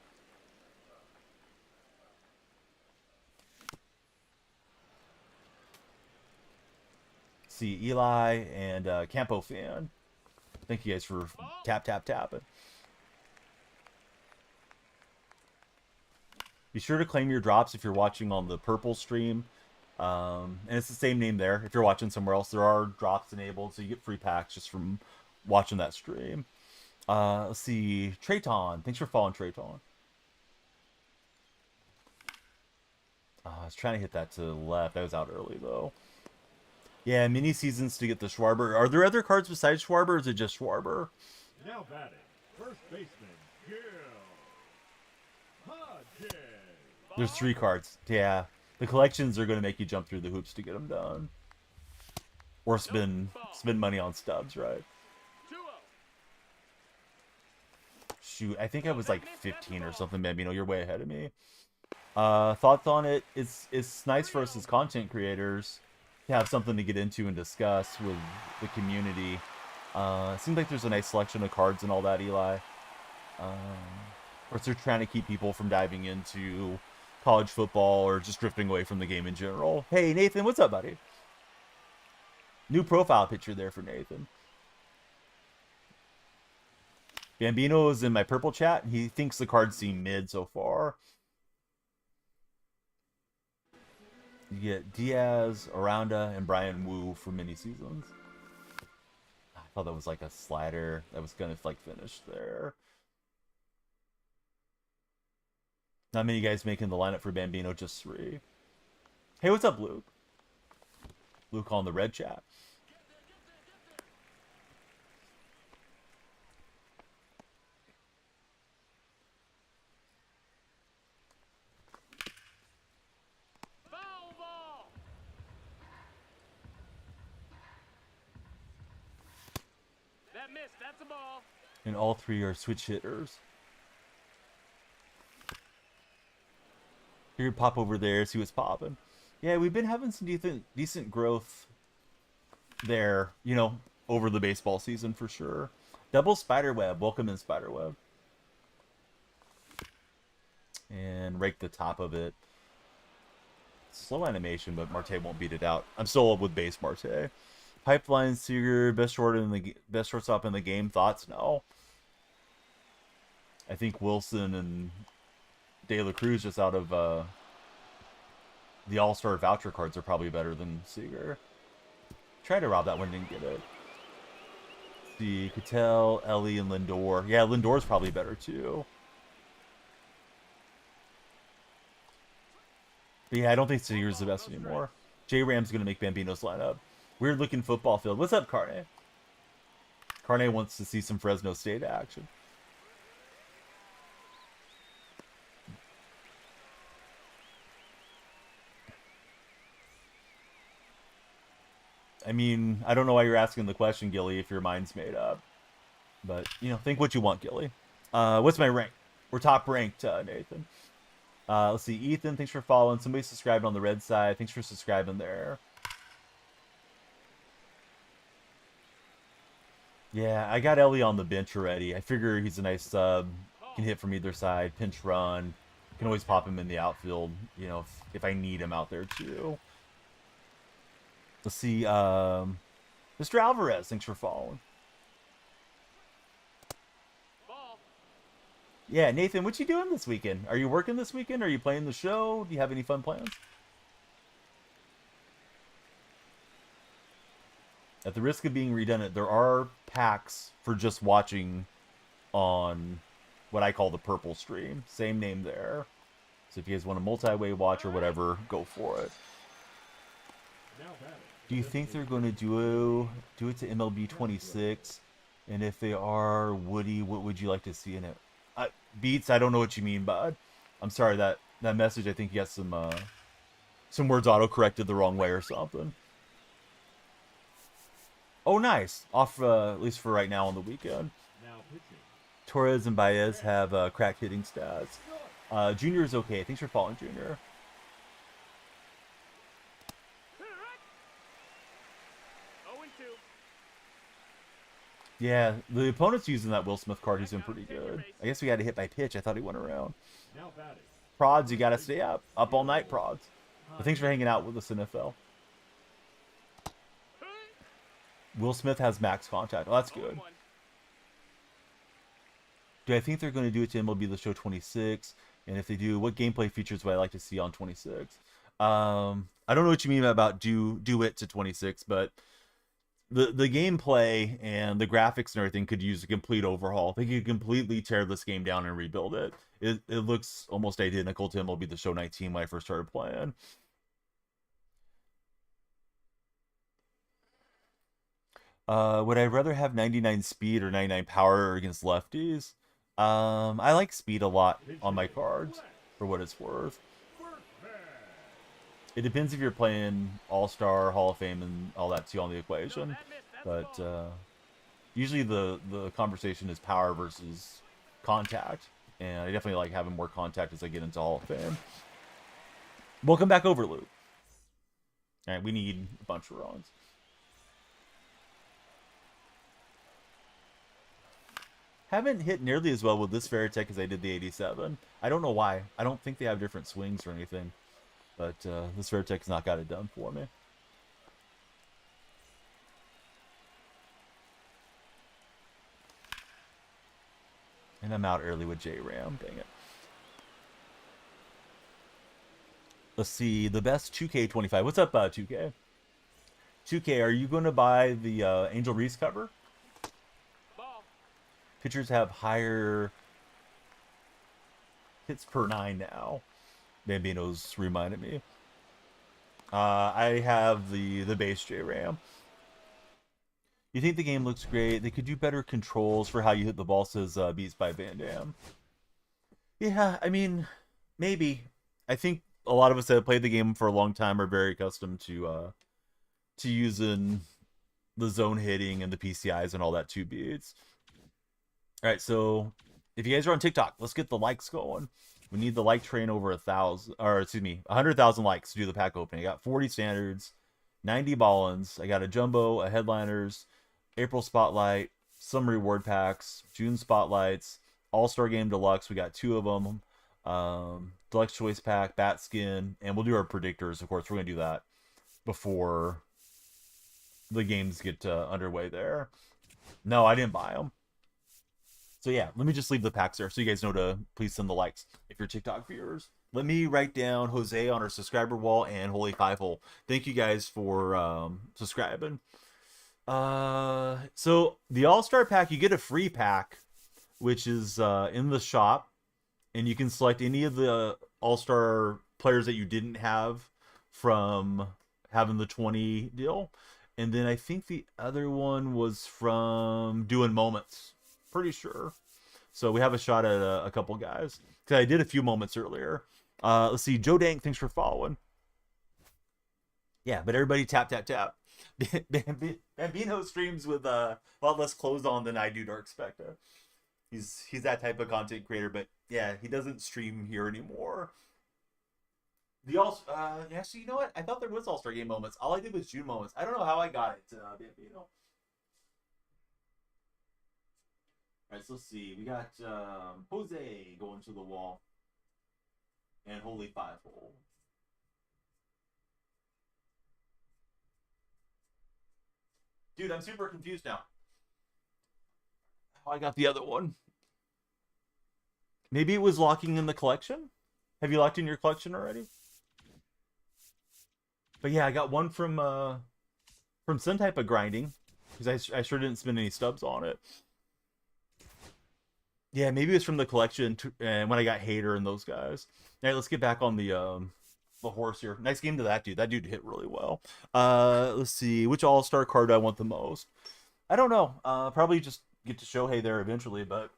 See, Eli and Campo fan. Thank you guys for tapping. Be sure to claim your drops if you're watching on the purple stream. And it's the same name there. If you're watching somewhere else, there are drops enabled, so you get free packs just from watching that stream. Let's see. Trayton. Thanks for following, Trayton. I was trying to hit that to the left. I was out early, though. Yeah, mini seasons to get the Schwarber. Are there other cards besides Schwarber, or is it just Schwarber? Now batting, first baseman, Gil Hodges. There's 3 cards. Yeah. The collections are going to make you jump through the hoops to get them done. Or spend money on stubs, right? 2-0. Shoot, I think I was like 15 or something, man. You know, you're way ahead of me. Thoughts on it? It's nice for us as content creators to have something to get into and discuss with the community. It seems like there's a nice selection of cards and all that, Eli. Of course, they're trying to keep people from diving into college football or just drifting away from the game in general. Hey, Nathan, what's up, buddy? New profile picture there for Nathan. Bambino is in my purple chat. He thinks the cards seem mid so far. You get Diaz, Aranda, and Brian Wu for mini seasons. I thought that was like a slider that was gonna like finish there. Not many guys making the lineup for Bambino, just 3. Hey, what's up, Luke? Luke on the red chat. Foul ball. That missed. That's a ball. And all 3 are switch hitters. Here, pop over there, see what's popping. Yeah, we've been having some decent growth there, you know, over the baseball season for sure. Double spiderweb, welcome in spiderweb. And rake the top of it. Slow animation, but Marte won't beat it out. I'm still with base Marte. Pipeline Seager, best shortstop in the game. Thoughts? No. I think Wilson and De La Cruz just out of the All-Star voucher cards are probably better than Seager. Tried to rob that one, didn't get it. See, Cattell, Ellie, and Lindor. Yeah, Lindor's probably better too. But yeah, I don't think Seager's the best anymore. J-Ram's going to make Bambino's lineup. Weird looking football field. What's up, Carne? Carne wants to see some Fresno State action. I mean, I don't know why you're asking the question, Gilly, if your mind's made up. But, you know, think what you want, Gilly. What's my rank? We're top ranked, Nathan. Let's see. Ethan, thanks for following. Somebody subscribed on the red side. Thanks for subscribing there. Yeah, I got Ellie on the bench already. I figure he's a nice sub. Can hit from either side. Pinch run. Can always pop him in the outfield, you know, if I need him out there too. Let's see. Mr. Alvarez, thanks for following. Ball. Yeah, Nathan, what you doing this weekend? Are you working this weekend? Are you playing the show? Do you have any fun plans? At the risk of being redundant, there are packs for just watching on what I call the purple stream. Same name there. So if you guys want a multi-way watch or whatever, go for it. Do you think they're going to do it to MLB 26? And if they are, Woody, what would you like to see in it? Beats, I don't know what you mean, bud. I'm sorry, that message, I think you got some words auto-corrected the wrong way or something. Oh, nice. Off, at least for right now on the weekend. Torres and Baez have crack hitting stats. Junior is okay. Thanks for following, Junior. Yeah, the opponent's using that Will Smith card. He's been pretty good. I guess we got to hit by pitch. I thought he went around. Prods, you got to stay up. Up all night, Prods. But thanks for hanging out with us, NFL. Will Smith has max contact. Oh, that's good. Do I think they're going to do it to MLB The Show 26? And if they do, what gameplay features would I like to see on 26? I don't know what you mean about do it to 26, but the gameplay and the graphics and everything could use a complete overhaul. They could completely tear this game down and rebuild it. It looks almost identical to MLB The Show 19 when I first started playing. Would I rather have 99 speed or 99 power against lefties? I like speed a lot on my cards, for what it's worth. It depends if you're playing All-Star, Hall of Fame, and all that too on the equation. But usually the conversation is power versus contact. And I definitely like having more contact as I get into Hall of Fame. Welcome back over, Luke. All right, we need a bunch of runs. Haven't hit nearly as well with this Veritech as I did the 87. I don't know why. I don't think they have different swings or anything. But this Veritech's not got it done for me. And I'm out early with J-Ram. Dang it. Let's see. The best 2K25. What's up, 2K? 2K, are you going to buy the Angel Reese cover? Ball. Pitchers have higher hits per 9 now. Bambino's reminded me. I have the base J-Ram. You think the game looks great? They could do better controls for how you hit the ball, says Beats by Van Dam. Yeah, I mean, maybe. I think a lot of us that have played the game for a long time are very accustomed to using the zone hitting and the PCIs and all that 2 beats. All right, so if you guys are on TikTok, let's get the likes going. We need the like train over 1,000, or excuse me, 100,000 likes to do the pack opening. I got 40 standards, 90 ball-ins. I got a jumbo, a headliners, April spotlight, some reward packs, June spotlights, All-Star Game Deluxe. We got 2 of them. Deluxe Choice Pack, Bat Skin, and we'll do our predictors. Of course, we're going to do that before the games get underway there. No, I didn't buy them. So yeah, let me just leave the packs there so you guys know to please send the likes if you're TikTok viewers. Let me write down Jose on our subscriber wall and Holy Five Hole. Thank you guys for subscribing. So the All-Star pack, you get a free pack, which is in the shop, and you can select any of the All-Star players that you didn't have from having the 20 deal. And then I think the other one was from doing moments. Pretty sure. So we have a shot at a couple guys. Because I did a few moments earlier. Let's see. Joe Dank, thanks for following. Yeah, but everybody tap, tap, tap. Bambino streams with a lot less clothes on than I do, Dark Spectre. He's that type of content creator, but yeah, he doesn't stream here anymore. Actually, you know what? I thought there was All-Star Game moments. All I did was June moments. I don't know how I got it, Bambino. All right, so let's see. We got Jose going to the wall. And Holy Five Hole. Dude, I'm super confused now. Oh, I got the other one. Maybe it was locking in the collection? Have you locked in your collection already? But yeah, I got one from some type of grinding. Because I sure didn't spend any stubs on it. Yeah, maybe it's from the collection and when I got Hater and those guys. All right, let's get back on the horse here. Nice game to that dude. That dude hit really well. Let's see. Which All-Star card do I want the most? I don't know. Probably just get to Shohei there eventually, but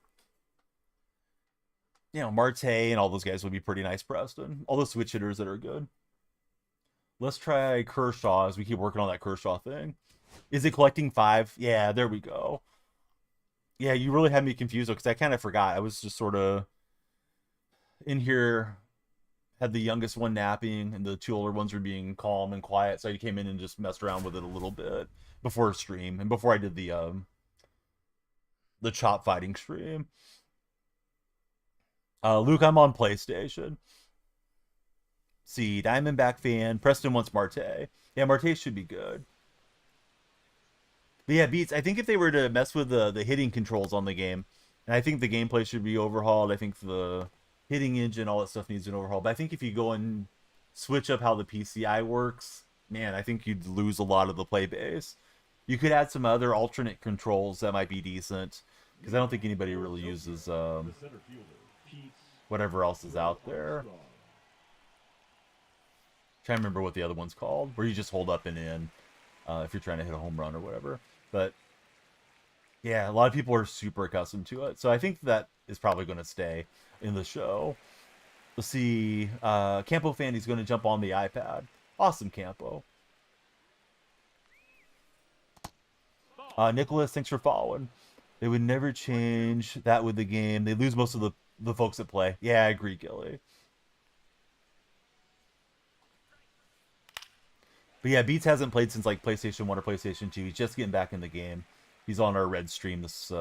you know, Marte and all those guys would be pretty nice, Preston. All the switch hitters that are good. Let's try Kershaw as we keep working on that Kershaw thing. Is it collecting 5? Yeah, there we go. Yeah, you really had me confused because I kind of forgot. I was just sort of in here, had the youngest one napping, and the 2 older ones were being calm and quiet. So I came in and just messed around with it a little bit before stream and before I did the chop fighting stream. Luke, I'm on PlayStation. See, Diamondback fan. Preston wants Marte. Yeah, Marte should be good. But yeah, Beats, I think if they were to mess with the hitting controls on the game, and I think the gameplay should be overhauled. I think the hitting engine, all that stuff needs an overhaul. But I think if you go and switch up how the PCI works, man, I think you'd lose a lot of the play base. You could add some other alternate controls that might be decent, because I don't think anybody really uses whatever else is out there. Trying to remember what the other one's called, where you just hold up and in if you're trying to hit a home run or whatever. But yeah, a lot of people are super accustomed to it, so I think that is probably going to stay in the show. Let's see. Campo fan, he's going to jump on the iPad. Awesome, Campo. Nicholas, thanks for following. They would never change that with the game. They lose most of the folks that play. Yeah, I agree, Gilly. But yeah, Beats hasn't played since like PlayStation 1 or PlayStation 2. He's just getting back in the game. He's on our red stream this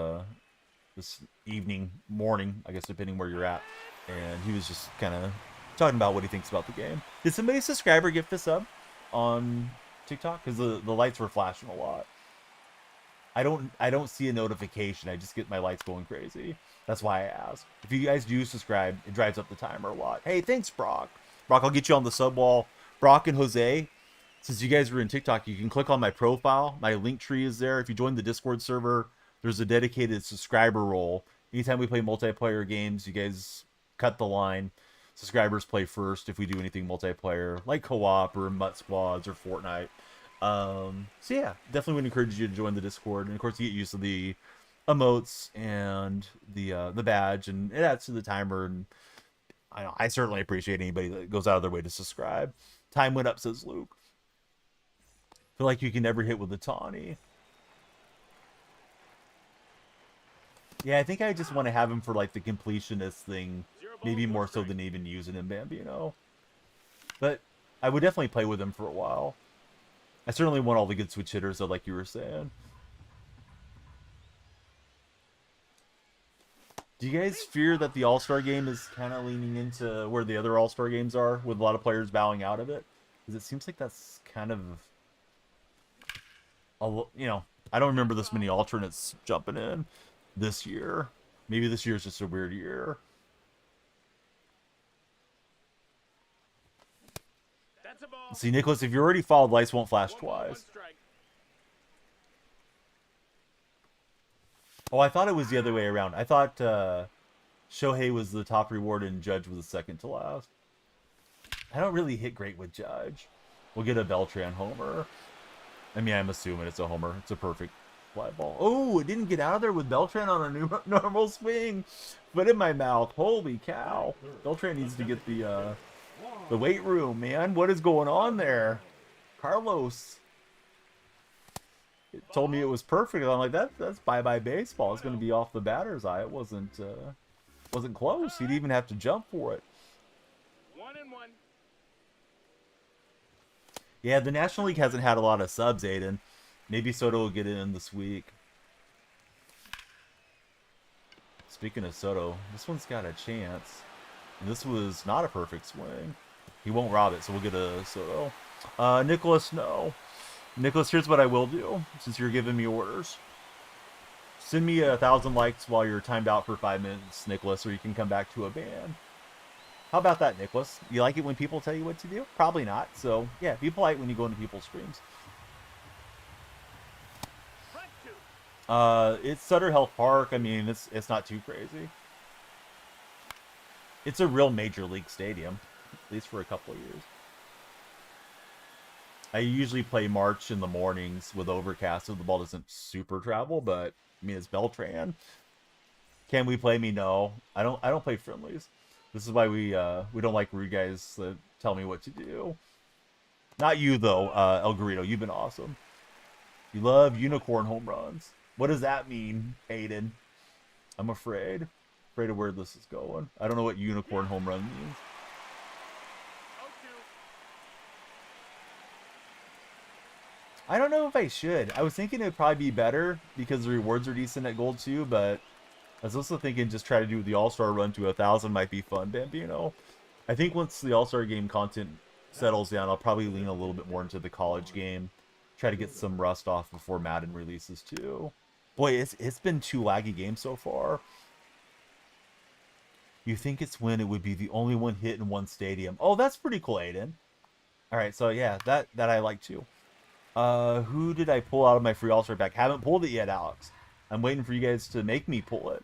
evening, morning, I guess, depending where you're at. And he was just kind of talking about what he thinks about the game. Did somebody subscribe or gift a sub on TikTok? Because the lights were flashing a lot. I don't see a notification. I just get my lights going crazy. That's why I asked. If you guys do subscribe, it drives up the timer a lot. Hey, thanks, Brock. Brock, I'll get you on the sub wall. Brock and Jose, since you guys were in TikTok, you can click on my profile. My link tree is there. If you join the Discord server, there's a dedicated subscriber role. Anytime we play multiplayer games, you guys cut the line. Subscribers play first if we do anything multiplayer, like co-op or Mutt Squads or Fortnite. So yeah, definitely would encourage you to join the Discord, and of course you get used to the emotes and the badge, and it adds to the timer. And I certainly appreciate anybody that goes out of their way to subscribe. Time went up, says Luke. Feel like you can never hit with a Tawny. Yeah, I think I just want to have him for like the completionist thing, maybe more so than even using him Bambino. But I would definitely play with him for a while. I certainly want all the good switch hitters, though, like you were saying. Do you guys fear that the All-Star game is kind of leaning into where the other All-Star games are, with a lot of players bowing out of it? Because it seems like that's kind of... You know, I don't remember this many alternates jumping in this year. Maybe this year is just a weird year. See, Nicholas, if you already followed, lights won't flash twice. Oh, I thought it was the other way around. I thought Shohei was the top reward and Judge was the second to last. I don't really hit great with Judge. We'll get a Beltran homer. I mean, I'm assuming it's a homer. It's a perfect fly ball. Oh, it didn't get out of there with Beltran on a new normal swing. Foot in my mouth. Holy cow. Beltran needs to get the weight room, man. What is going on there? Carlos told me it was perfect. I'm like, that's bye-bye baseball. It's going to be off the batter's eye. It wasn't close. He'd even have to jump for it. 1-1. Yeah, the National League hasn't had a lot of subs, Aiden. Maybe Soto will get it in this week. Speaking of Soto, this one's got a chance. And this was not a perfect swing. He won't rob it, so we'll get a Soto. Nicholas, no. Nicholas, here's what I will do, since you're giving me orders. Send me 1,000 likes while you're timed out for 5 minutes, Nicholas, or you can come back to a ban. How about that, Nicholas? You like it when people tell you what to do? Probably not. So, yeah, be polite when you go into people's streams. It's Sutter Health Park. I mean, it's not too crazy. It's a real major league stadium, at least for a couple of years. I usually play March in the mornings with overcast, so the ball doesn't super travel. But I mean, it's Beltran. Can we play me? No, I don't play friendlies. This is why we don't like rude guys that tell me what to do. Not you though, El Garrido. You've been awesome. You love unicorn home runs. What does that mean, Aiden? I'm afraid of where this is going. I don't know what unicorn home run means. I don't know if I should. I was thinking it'd probably be better because the rewards are decent at gold too, but I was also thinking just try to do the All-Star run to 1,000 might be fun, Bambino. I think once the All-Star game content settles down, I'll probably lean a little bit more into the college game. Try to get some rust off before Madden releases too. Boy, it's been 2 laggy games so far. You think it's when it would be the only one hit in one stadium. Oh, that's pretty cool, Aiden. Alright, so yeah, that I like too. Who did I pull out of my free All-Star pack? Haven't pulled it yet, Alex. I'm waiting for you guys to make me pull it.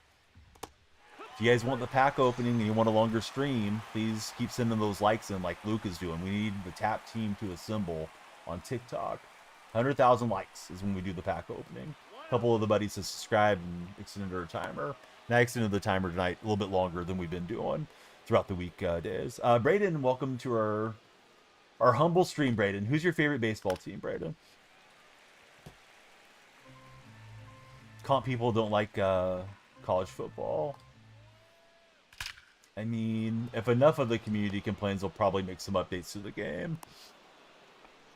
If you guys want the pack opening and you want a longer stream, please keep sending those likes in like Luke is doing. We need the tap team to assemble on TikTok. 100,000 likes is when we do the pack opening. A couple of the buddies have subscribed and extended our timer. And I extended the timer tonight a little bit longer than we've been doing throughout the week days. Braden, welcome to our humble stream, Braden. Who's your favorite baseball team, Braden? Comp people don't like college football. I mean, if enough of the community complains, they'll probably make some updates to the game.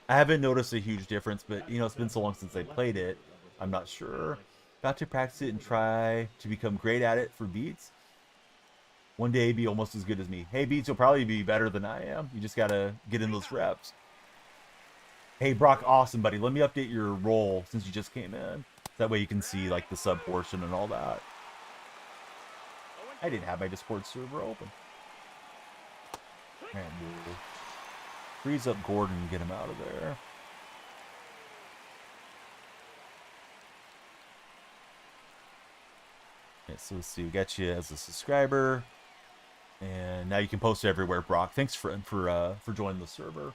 I haven't noticed a huge difference, but you know, it's been so long since I played it. I'm not sure. Got to practice it and try to become great at it for Beats. One day be almost as good as me. Hey Beats, you'll probably be better than I am. You just gotta get in those reps. Hey Brock, awesome buddy. Let me update your role since you just came in. That way you can see like the sub portion and all that. I didn't have my Discord server open. Alright, we'll freeze up Gordon and get him out of there. Okay, so let's see, we got you as a subscriber. And now you can post everywhere, Brock. Thanks for joining the server.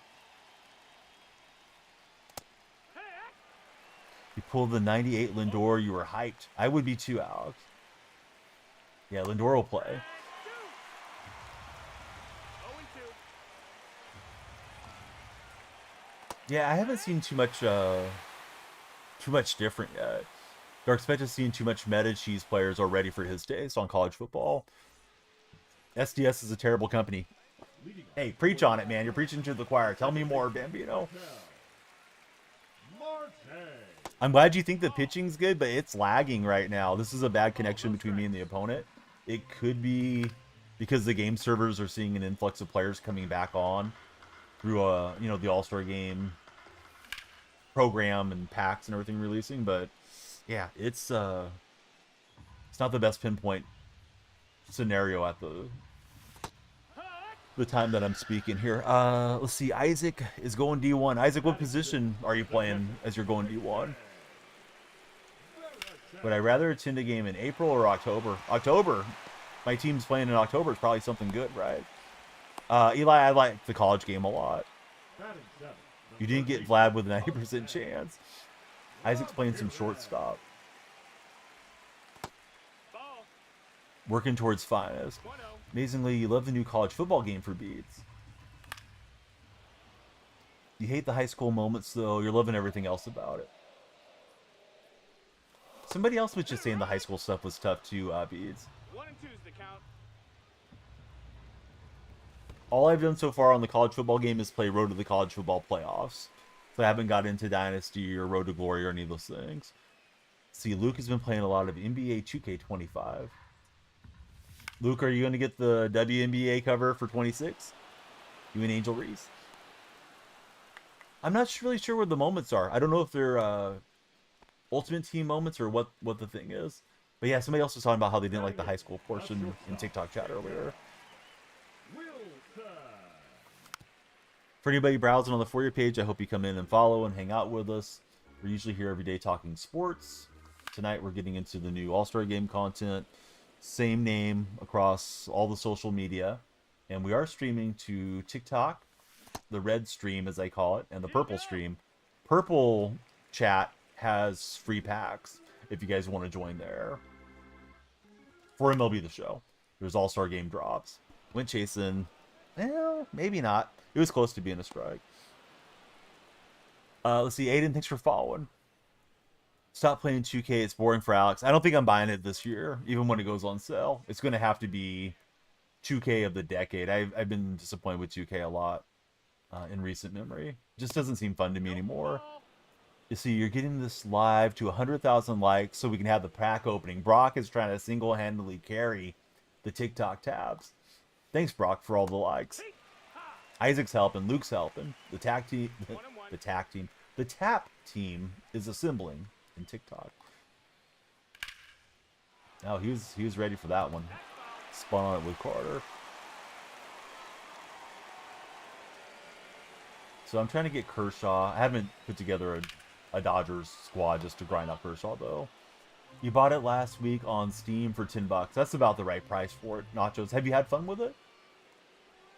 You pulled the 98 Lindor, you were hyped. I would be too, Alex. Yeah, Lindor will play. Yeah, I haven't seen too much different yet. Dark Spectre has seen too much meta cheese players already for his taste on college football. SDS is a terrible company. Hey, preach on it, man. You're preaching to the choir. Tell me more, Bambino. I'm glad you think the pitching's good, but it's lagging right now. This is a bad connection between me and the opponent. It could be because the game servers are seeing an influx of players coming back on through the All-Star game program and packs and everything releasing, but yeah, it's not the best pinpoint scenario at the time that I'm speaking here. Let's see. Isaac is going D1. Isaac, what position are you playing as you're going D1? Would I rather attend a game in April or October? October. My team's playing in October. It's probably something good, right? Eli, I like the college game a lot. You didn't get Vlad with a 90% chance. Isaac's playing some shortstop. Working towards finest. Amazingly, you love the new college football game for Beats. You hate the high school moments, though. You're loving everything else about it. Somebody else was just saying the high school stuff was tough too, Beats. 1 and 2's the count. All I've done so far on the college football game is play Road to the College Football Playoffs. So I haven't got into Dynasty or Road to Glory or any of those things. See, Luke has been playing a lot of NBA 2K25. Luke, are you going to get the WNBA cover for 26? You and Angel Reese? I'm not really sure where the moments are. I don't know if they're Ultimate Team moments or what the thing is. But yeah, somebody else was talking about how they didn't like the high school portion in TikTok chat earlier. For anybody browsing on the For You page, I hope you come in and follow and hang out with us. We're usually here every day talking sports. Tonight we're getting into the new All-Star Game content. Same name across all the social media. And we are streaming to TikTok, the red stream as I call it, and the purple stream. Purple chat has free packs if you guys want to join there. For MLB The Show. There's All-Star Game drops. Went chasing. Well, maybe not. It was close to being a strike. Let's see. Aiden, thanks for following. Stop playing 2K. It's boring for Alex. I don't think I'm buying it this year, even when it goes on sale. It's going to have to be 2K of the decade. I've been disappointed with 2K a lot in recent memory. Just doesn't seem fun to me anymore. You see, you're getting this live to 100,000 likes so we can have the pack opening. Brock is trying to single-handedly carry the TikTok tabs. Thanks, Brock, for all the likes. Isaac's helping. Luke's helping. The tap team is assembling in TikTok. Oh, he was ready for that one. Spun on it with Carter. So I'm trying to get Kershaw. I haven't put together a Dodgers squad just to grind out Kershaw, though. You bought it last week on Steam for $10. That's about the right price for it. Nachos. Have you had fun with it?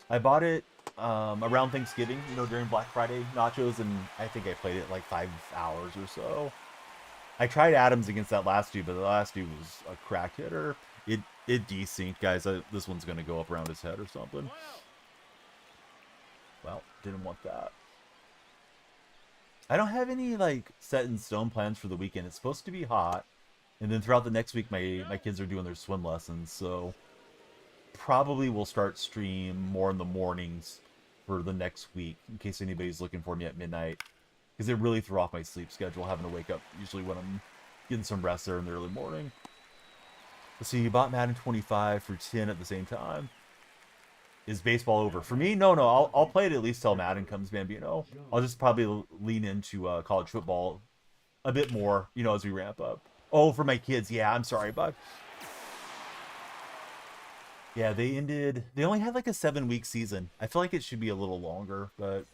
I bought it around Thanksgiving, during Black Friday nachos, and I think I played it like 5 hours or so. I tried Adams against that last dude, but the last dude was a crack hitter. It desynced, guys. This one's going to go up around his head or something. Well, didn't want that. I don't have any, set in stone plans for the weekend. It's supposed to be hot. And then throughout the next week, my kids are doing their swim lessons, so probably we'll start stream more in the mornings for the next week, in case anybody's looking for me at midnight. Because it really threw off my sleep schedule, having to wake up usually when I'm getting some rest there in the early morning. Let's see, you bought Madden 25 for 10 at the same time. Is baseball over? For me, no. I'll play it at least till Madden comes, Bambino. I'll just probably lean into college football a bit more, as we ramp up. Oh, for my kids, yeah. I'm sorry, Buck. Yeah, they only had like a 7-week season. I feel like it should be a little longer, but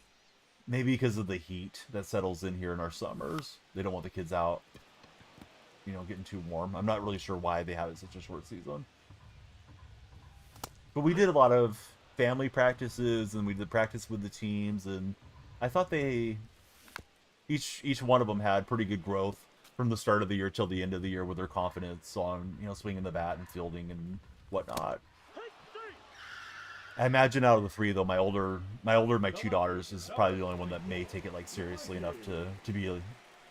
maybe because of the heat that settles in here in our summers, they don't want the kids out, getting too warm. I'm not really sure why they have it such a short season. But we did a lot of family practices, and we did practice with the teams, and I thought each one of them had pretty good growth from the start of the year till the end of the year with their confidence on, swinging the bat and fielding and whatnot. I imagine out of the three, though, my older, my two daughters is probably the only one that may take it like seriously enough to be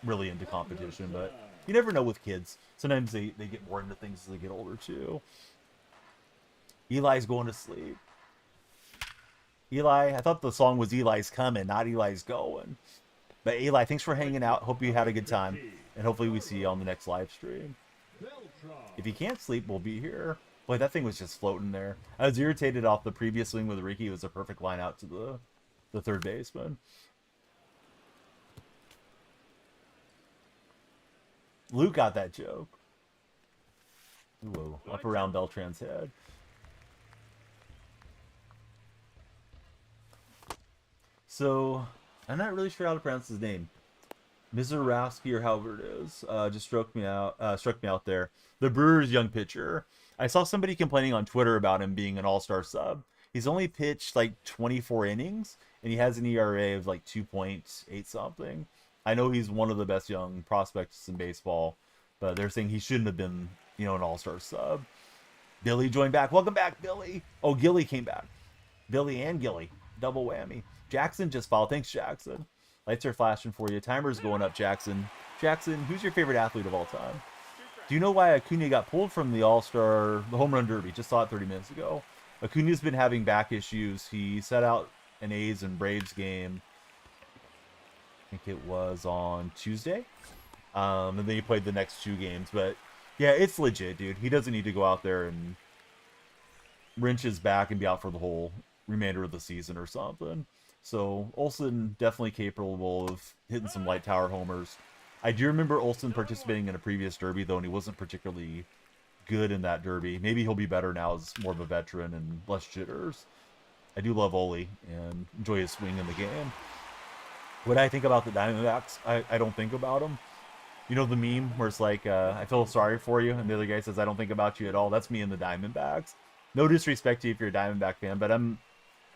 really into competition. But you never know with kids. Sometimes they get more into things as they get older too. Eli's going to sleep. Eli, I thought the song was Eli's coming, not Eli's going. But Eli, thanks for hanging out. Hope you had a good time, and hopefully we see you on the next live stream. If you can't sleep, we'll be here. Boy, that thing was just floating there. I was irritated off the previous swing with Ricky. It was a perfect line out to the third baseman. Luke got that joke. Whoa, up around Beltran's head. So, I'm not really sure how to pronounce his name. Mizorowski or however it is, just struck me out there. The Brewers' young pitcher. I saw somebody complaining on Twitter about him being an all-star sub. He's only pitched like 24 innings, and he has an ERA of like 2.8 something. I know he's one of the best young prospects in baseball, but they're saying he shouldn't have been, an all-star sub. Billy joined back. Welcome back, Billy. Oh, Gilly came back. Billy and Gilly. Double whammy. Jackson just followed. Thanks, Jackson. Lights are flashing for you. Timer's going up, Jackson. Jackson, who's your favorite athlete of all time? Do you know why Acuna got pulled from the the home run derby? Just saw it 30 minutes ago. Acuna's been having back issues. He set out an A's and Braves game. I think it was on Tuesday. And then he played the next 2 games. But yeah, it's legit, dude. He doesn't need to go out there and wrench his back and be out for the whole remainder of the season or something. So Olsen definitely capable of hitting some light tower homers. I do remember Olsen participating in a previous derby, though, and he wasn't particularly good in that derby. Maybe he'll be better now as more of a veteran and less jitters. I do love Ole and enjoy his swing in the game. What I think about the Diamondbacks, I don't think about them. You know the meme where it's like, I feel sorry for you, and the other guy says, I don't think about you at all. That's me and the Diamondbacks. No disrespect to you if you're a Diamondback fan, but I'm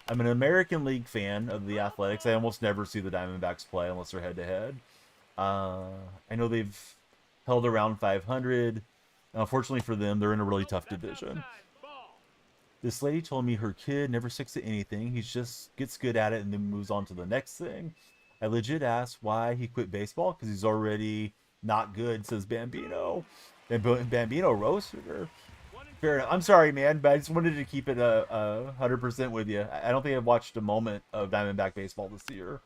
an American League fan of the Athletics. I almost never see the Diamondbacks play unless they're head-to-head. I know they've held around 500. Unfortunately for them, they're in a really tough division. This lady told me her kid never sticks at anything. He just gets good at it and then moves on to the next thing. I legit asked why he quit baseball because he's already not good, says Bambino. And Bambino roasted her. Fair enough. I'm sorry, man, but I just wanted to keep it 100% with you. I don't think I've watched a moment of Diamondback baseball this year.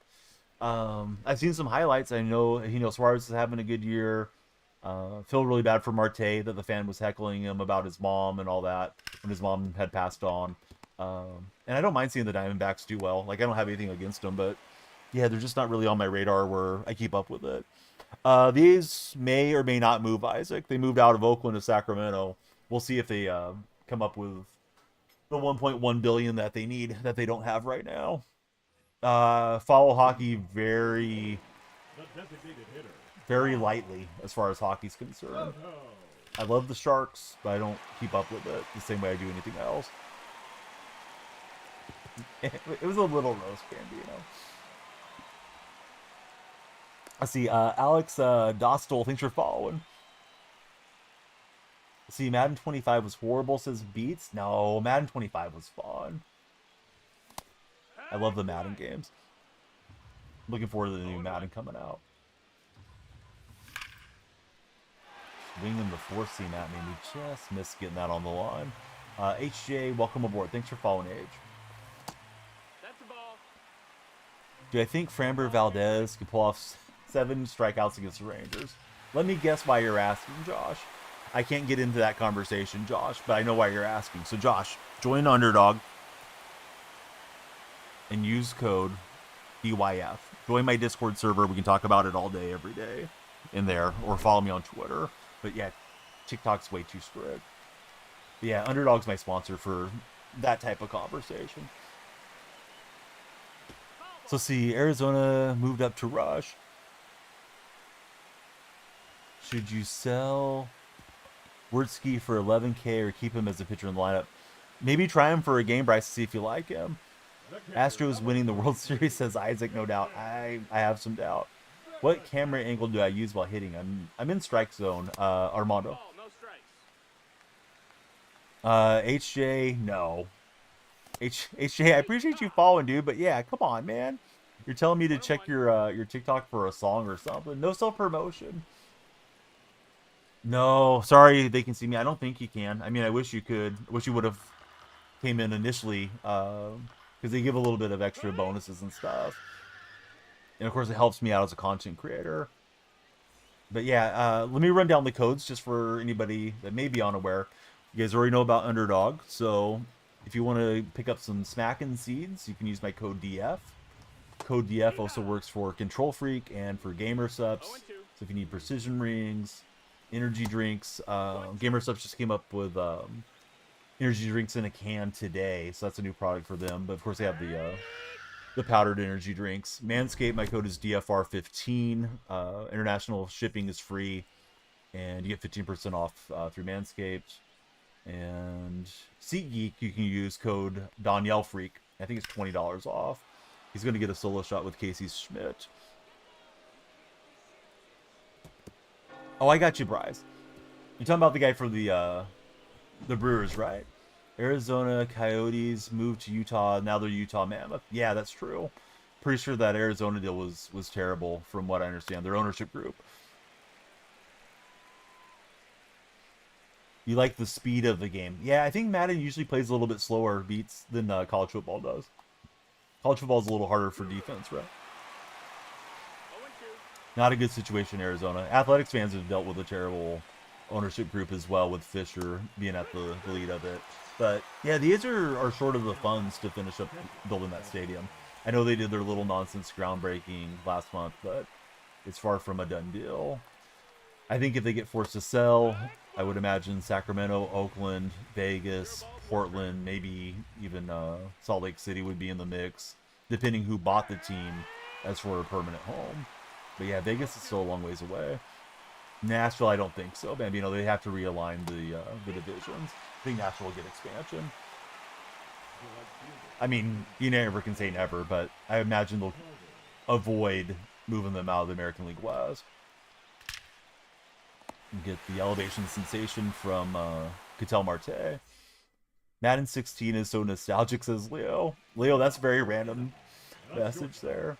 I've seen some highlights. I know Suarez is having a good year. Feel really bad for Marte that the fan was heckling him about his mom and all that when his mom had passed on. And I don't mind seeing the Diamondbacks do well. Like, I don't have anything against them, but yeah, they're just not really on my radar where I keep up with it. These may or may not move Isaac. They moved out of Oakland to Sacramento. We'll see if they come up with the 1.1 billion that they need that they don't have right now. Follow hockey very lightly as far as hockey's concerned. I love the Sharks, but I don't keep up with it the same way I do anything else. It was a little roast, Bambino. Let's see, Alex Dostal, thanks for following. Let's see, Madden 25 was horrible, says Beats. No, Madden 25 was fun. I love the Madden games. Looking forward to the new Madden coming out. Swinging the 4-seam at me. We just missed getting that on the line. HJ, welcome aboard. Thanks for following, Age. That's the ball. Do I think Framber Valdez could pull off 7 strikeouts against the Rangers? Let me guess why you're asking, Josh. I can't get into that conversation, Josh, but I know why you're asking. So, Josh, join Underdog and use code DYF. Join my Discord server. We can talk about it all day, every day in there, or follow me on Twitter. But yeah, TikTok's way too strict. But yeah, Underdog's my sponsor for that type of conversation. So see, Arizona moved up to rush. Should you sell Wurtzky for 11K or keep him as a pitcher in the lineup? Maybe try him for a game, Bryce, to see if you like him. Astros winning the World Series, says Isaac, no doubt. I have some doubt. What camera angle do I use while hitting? I'm in strike zone, Armando. Ball, no strikes. HJ, no. HJ, I appreciate you following, dude, but yeah, come on, man. You're telling me to check your TikTok for a song or something. No self-promotion. No, sorry, they can see me. I don't think you can. I mean, I wish you could. I wish you would have came in initially, because they give a little bit of extra bonuses and stuff. And of course, it helps me out as a content creator. But yeah, let me run down the codes just for anybody that may be unaware. You guys already know about Underdog, so if you want to pick up some smacking seeds, you can use my code DF. Code DF also works for Control Freak and for Gamer Subs. So if you need precision rings, energy drinks, Gamer Subs just came up with energy drinks in a can today, so that's a new product for them. But of course, they have the powdered energy drinks. Manscaped, my code is DFR15. International shipping is free, and you get 15% off through Manscaped. And SeatGeek, you can use code Danielle Freak. I think it's $20 off. He's going to get a solo shot with Casey Schmidt. Oh, I got you, Bryce. You're talking about the guy for the Brewers, right? Arizona Coyotes moved to Utah. Now they're Utah Mammoth. Yeah, that's true. Pretty sure that Arizona deal was terrible, from what I understand. Their ownership group. You like the speed of the game. Yeah, I think Madden usually plays a little bit slower beats than college football does. College football is a little harder for defense, right? Not a good situation in Arizona. Athletics fans have dealt with a terrible ownership group as well, with Fisher being at the lead of it. But yeah, the A's are short of the funds to finish up building that stadium. I know they did their little nonsense groundbreaking last month, but it's far from a done deal. I think if they get forced to sell, I would imagine Sacramento, Oakland, Vegas, Portland, maybe even Salt Lake City would be in the mix, depending who bought the team as for a permanent home. But yeah, Vegas is still a long ways away. Nashville, I don't think so. But, you know, they have to realign the divisions. I think Nashville will get expansion. I mean, you never can say never, but I imagine they'll avoid moving them out of the American League West. Get the elevation sensation from Ketel Marte. Madden 16 is so nostalgic, says Leo. Leo, that's a very random message there.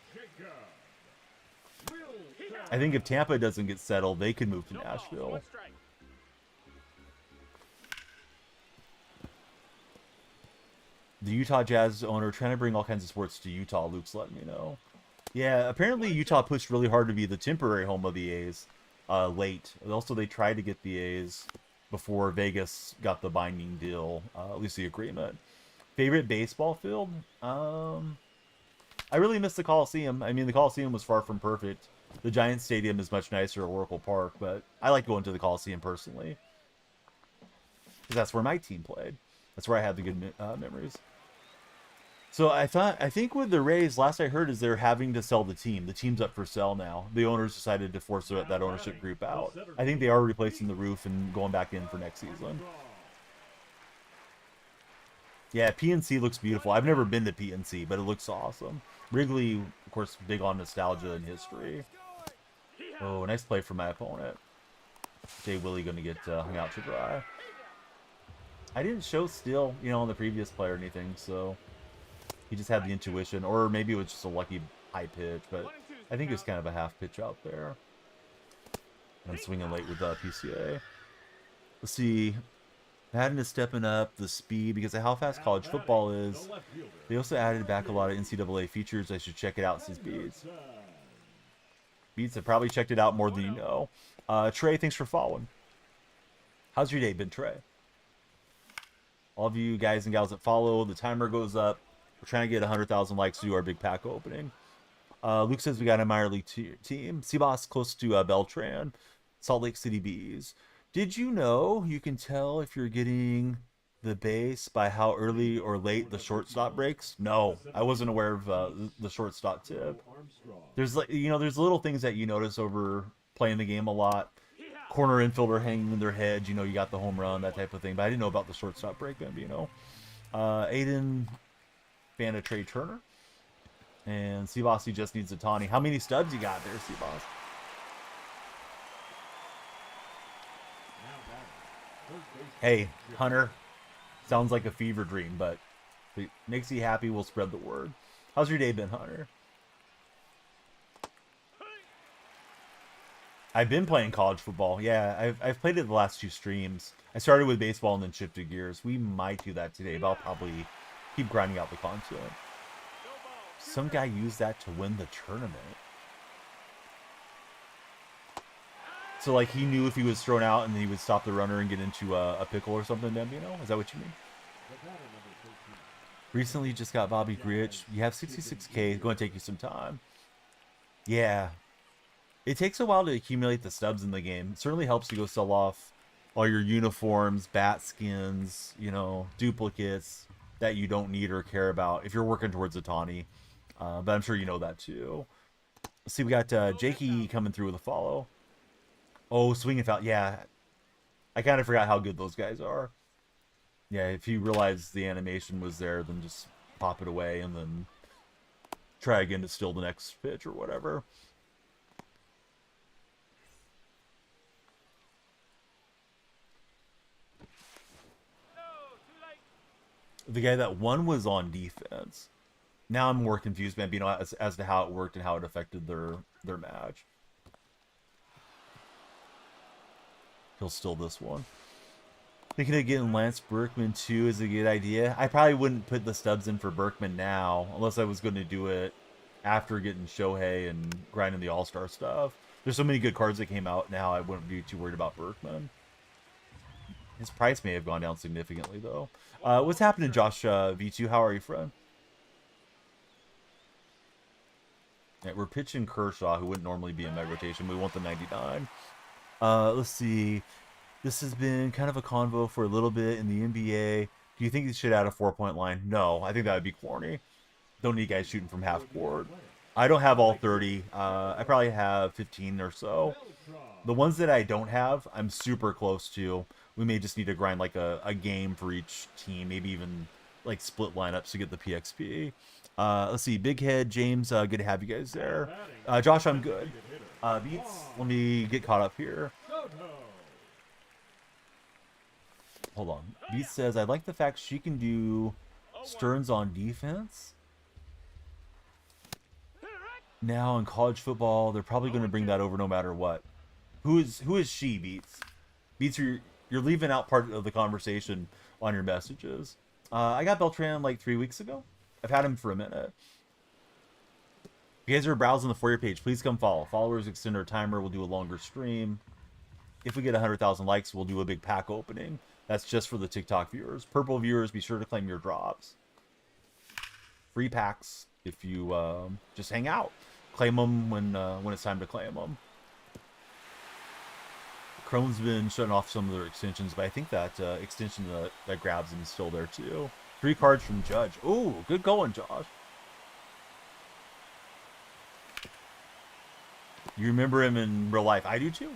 I think if Tampa doesn't get settled, they could move to Nashville. The Utah Jazz owner trying to bring all kinds of sports to Utah. Luke's letting me know. Yeah, apparently Utah pushed really hard to be the temporary home of the A's late. Also, they tried to get the A's before Vegas got the binding deal, at least the agreement. Favorite baseball field? I really miss the Coliseum. I mean, the Coliseum was far from perfect. The Giants Stadium is much nicer at Oracle Park, but I like going to the Coliseum personally, because that's where my team played. That's where I had the good memories. So I think with the Rays, last I heard is they're having to sell the team. The team's up for sale now. The owners decided to force that ownership group out. I think they are replacing the roof and going back in for next season. Yeah, PNC looks beautiful. I've never been to PNC, but it looks awesome. Wrigley, of course, big on nostalgia and history. Oh, nice play from my opponent. Jay Willie going to get hung out to dry. I didn't show still, you know, on the previous play or anything, so he just had the intuition, or maybe it was just a lucky high pitch, but I think it was kind of a half pitch out there. And I'm swinging late with PCA. Let's see. Madden is stepping up the speed because of how fast college football is. The left fielder. They also added back a lot of NCAA features. I should check it out, says Beats. Beats have probably checked it out more than you know. Trey, thanks for following. How's your day been, Trey? All of you guys and gals that follow, the timer goes up. We're trying to get 100,000 likes to do our big pack opening. Luke says we got a minor league team. Seaboss close to Beltran. Salt Lake City Bees. Did you know you can tell if you're getting the base by how early or late the shortstop breaks? No, I wasn't aware of the shortstop tip. There's there's little things that you notice over playing the game a lot. Corner infielder hanging in their head, you got the home run, that type of thing. But I didn't know about the shortstop break, Aiden, fan of Trey Turner. And Seabossy just needs a Tawny. How many stubs you got there, Seaboss? Hey, Hunter. Sounds like a fever dream, but if it makes you happy, we'll spread the word. How's your day been, Hunter? I've been playing college football. Yeah, I've played it the last 2 streams. I started with baseball and then shifted gears. We might do that today, but I'll probably keep grinding out the content. Some guy used that to win the tournament. So, like, he knew if he was thrown out and he would stop the runner and get into a pickle or something, then, Is that what you mean? Recently just got Bobby Grich. You have 66K. It's going to take you some time. Yeah. It takes a while to accumulate the stubs in the game. It certainly helps to go sell off all your uniforms, bat skins, duplicates that you don't need or care about if you're working towards a Tawny. But I'm sure you know that too. Let's see, we got Jakey coming through with a follow. Oh, swing and foul. Yeah. I kind of forgot how good those guys are. Yeah, if you realize the animation was there, then just pop it away and then try again to steal the next pitch or whatever. The guy that won was on defense. Now I'm more confused, Bambino, as to how it worked and how it affected their match. He'll steal this one. Thinking of getting Lance Berkman too is a good idea. I probably wouldn't put the stubs in for Berkman now, unless I was going to do it after getting Shohei and grinding the All-Star stuff. There's so many good cards that came out now, I wouldn't be too worried about Berkman. His price may have gone down significantly, though. What's happening, Josh V2? How are you, friend? Yeah, we're pitching Kershaw, who wouldn't normally be in my rotation. We want the 99. Let's see. This has been kind of a convo for a little bit in the NBA. Do you think they should add a 4-point line? No, I think that would be corny. Don't need guys shooting from half court. I don't have all 30. I probably have 15 or so. The ones that I don't have, I'm super close to. We may just need to grind like a game for each team, maybe even like split lineups to get the PXP. Let's see, Big Head, James, good to have you guys there. Josh, I'm good. Beats, let me get caught up here. Hold on. Beats says, I like the fact she can do Stearns on defense. Now in college football, they're probably going to bring that over no matter what. Who is she, Beats? Beats, you're leaving out part of the conversation on your messages. I got Beltran like 3 weeks ago. I've had him for a minute. If you guys are browsing the For You page, please come follow. Followers extend our timer. We'll do a longer stream. If we get 100,000 likes, we'll do a big pack opening. That's just for the TikTok viewers. Purple viewers, be sure to claim your drops. Free packs if you just hang out. Claim them when it's time to claim them. Chrome's been shutting off some of their extensions, but I think that extension that grabs them is still there too. 3 cards from Judge. Ooh, good going, Josh. You remember him in real life. I do too.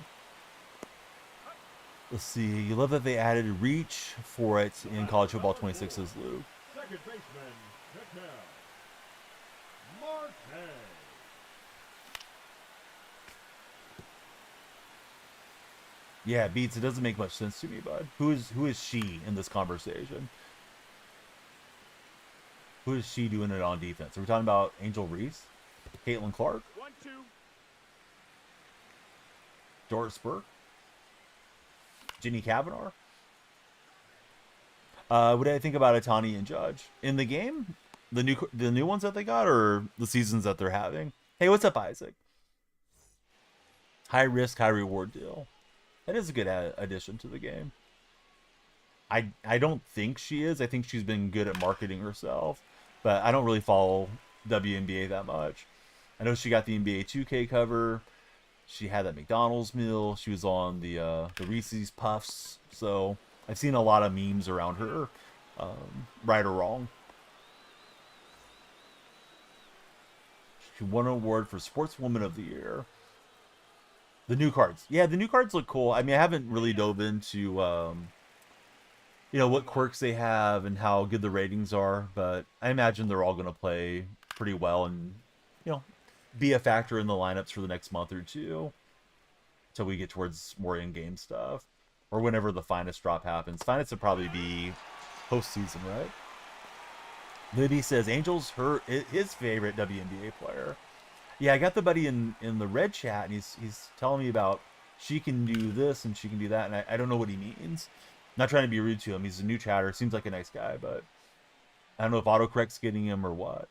Let's see. You love that they added reach for it in College Football 26, says Luke. Second baseman, Marte. Yeah, Beats, it doesn't make much sense to me, bud. Who is she in this conversation? Who is she doing it on defense? Are we talking about Angel Reese? Caitlin Clark? 1-2. Doris Burke? Ginny Kavanaugh? What do I think about Atani and Judge in the game? The new ones that they got, or the seasons that they're having? Hey, what's up, Isaac? High risk, high reward deal. That is a good addition to the game. I don't think she is. I think she's been good at marketing herself, but I don't really follow WNBA that much. I know she got the NBA 2K cover. She had that McDonald's meal. She was on the Reese's Puffs. So I've seen a lot of memes around her, right or wrong. She won an award for Sportswoman of the Year. The new cards, yeah, the new cards look cool. I mean, I haven't really dove into what quirks they have and how good the ratings are, but I imagine they're all going to play pretty well and be a factor in the lineups for the next month or two until we get towards more in-game stuff or whenever the finest drop happens. Finest would probably be postseason, right? Libby says Angel's his favorite WNBA player. Yeah, I got the buddy in the red chat, and he's telling me about she can do this and she can do that, and I don't know what he means. I'm not trying to be rude to him. He's a new chatter. Seems like a nice guy, but I don't know if autocorrect's getting him or what.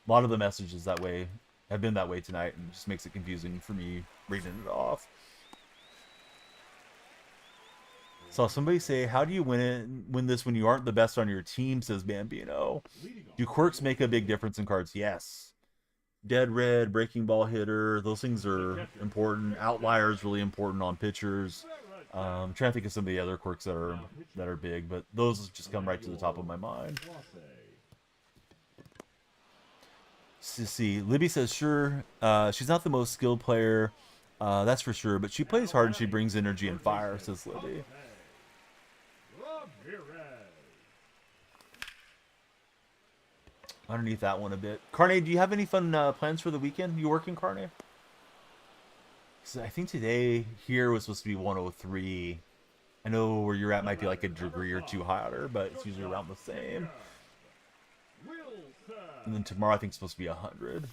A lot of the messages that way have been that way tonight, and it just makes it confusing for me reading it off. Saw somebody say, "How do you win this when you aren't the best on your team?" Says Bambino. Do quirks make a big difference in cards? Yes. Dead red, breaking ball hitter, those things are important. Outliers really important on pitchers. I'm trying to think of some of the other quirks that are big, but those just come right to the top of my mind. See, Libby says, sure, she's not the most skilled player, that's for sure, but she plays hard and she brings energy and fire, says Libby. Underneath that one a bit. Carne, do you have any fun plans for the weekend? You working, Carne? So I think today here was supposed to be 103. I know where you're at might be like a degree or two hotter, but it's usually around the same. And then tomorrow I think it's supposed to be 100.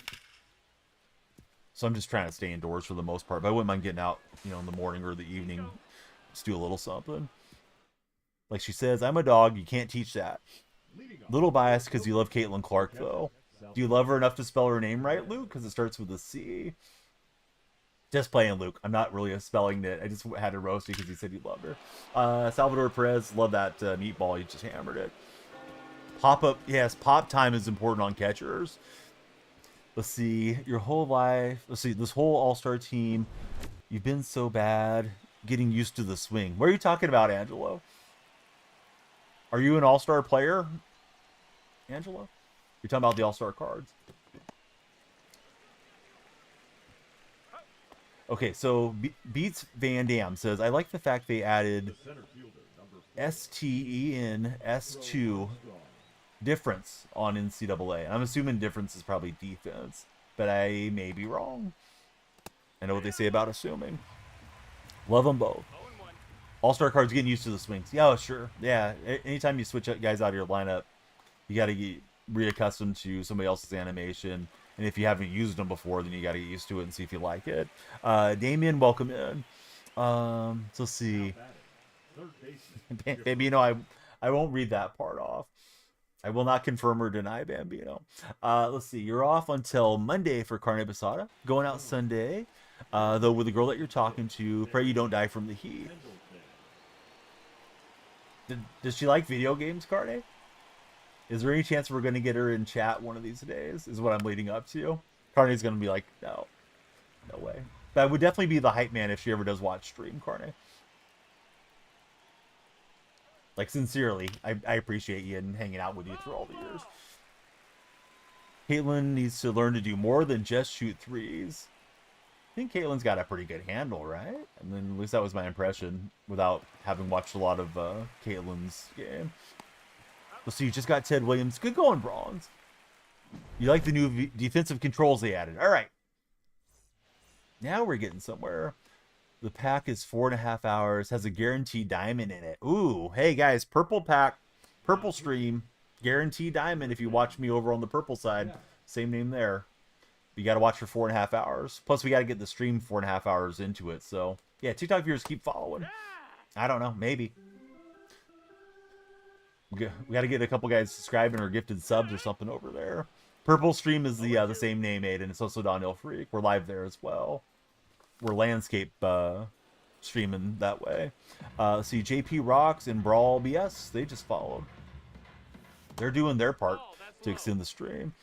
So I'm just trying to stay indoors for the most part, but I wouldn't mind getting out, in the morning or the evening. Just do a little something. Like she says, I'm a dog. You can't teach that. Little biased because you love Caitlin Clark, though. Do you love her enough to spell her name right, Luke? Because it starts with a C. Just playing, Luke. I'm not really spelling it. I just had to roast you because he said he loved her. Salvador Perez, love that meatball. He just hammered it. Pop-up, yes, pop time is important on catchers. Let's see, your whole life. Let's see, this whole all-star team. You've been so bad getting used to the swing. What are you talking about, Angelo? Are you an all-star player, Angelo? You're talking about the all-star cards. Okay, so Beats Van Dam says, I like the fact they added STEN S2 difference on NCAA. I'm assuming difference is probably defense, but I may be wrong. I know what they say about assuming. Love them both. All-star cards getting used to the swings. Yeah, sure. Yeah, anytime you switch guys out of your lineup, you got to get reaccustomed to somebody else's animation. And if you haven't used them before, then you got to get used to it and see if you like it. Damien, welcome in. So let's see. Bambino, I won't read that part off. I will not confirm or deny Bambino. Let's see. You're off until Monday for Carne Basada. Going out Sunday. Though with the girl that you're talking to, pray you don't die from the heat. Does she like video games, Carne? Is there any chance we're going to get her in chat one of these days? Is what I'm leading up to. Carne's going to be like, no way. But I would definitely be the hype man if she ever does watch stream, Carne. Like, sincerely, I appreciate you and hanging out with you through all the years. Caitlin needs to learn to do more than just shoot threes. I think Caitlin's got a pretty good handle, right? And then at least that was my impression without having watched a lot of Caitlin's game. Let's see, you just got Ted Williams. Good going, Bronze. You like the new defensive controls they added. All right. Now we're getting somewhere. The pack is 4.5 hours, has a guaranteed diamond in it. Ooh, hey guys, purple pack, purple stream, guaranteed diamond if you watch me over on the purple side. Same name there. You got to watch for 4.5 hours. Plus, we got to get the stream 4.5 hours into it. So, yeah, TikTok viewers keep following. I don't know, maybe. We got to get a couple guys subscribing or gifted subs or something over there. Purple Stream is the same name, Aiden. It's also Downhill Freak. We're live there as well. We're landscape streaming that way. See, JP Rocks and Brawl BS, they just followed. They're doing their part to extend the stream.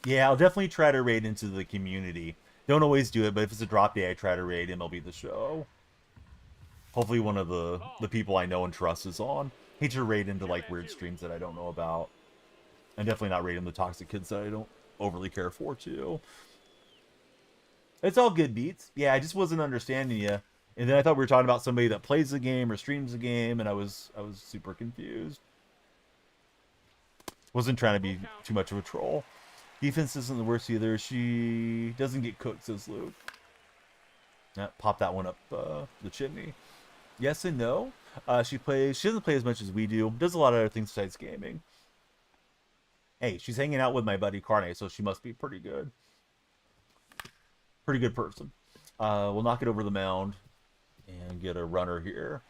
Yeah, I'll definitely try to raid into the community. Don't always do it, but if it's a drop day, I try to raid MLB The Show. Hopefully one of the people I know and trust is on. Hate to raid into like weird streams that I don't know about. And definitely not raid in the toxic kids that I don't overly care for too. It's all good, Beats. Yeah, I just wasn't understanding you. And then I thought we were talking about somebody that plays the game or streams the game, and I was super confused. Wasn't trying to be too much of a troll. Defense isn't the worst either. She doesn't get cooked, says Luke. Pop that one up the chimney. Yes and no. She doesn't play as much as we do. Does a lot of other things besides gaming. Hey, she's hanging out with my buddy Carne, so she must be pretty good. Pretty good person. We'll knock it over the mound and get a runner here.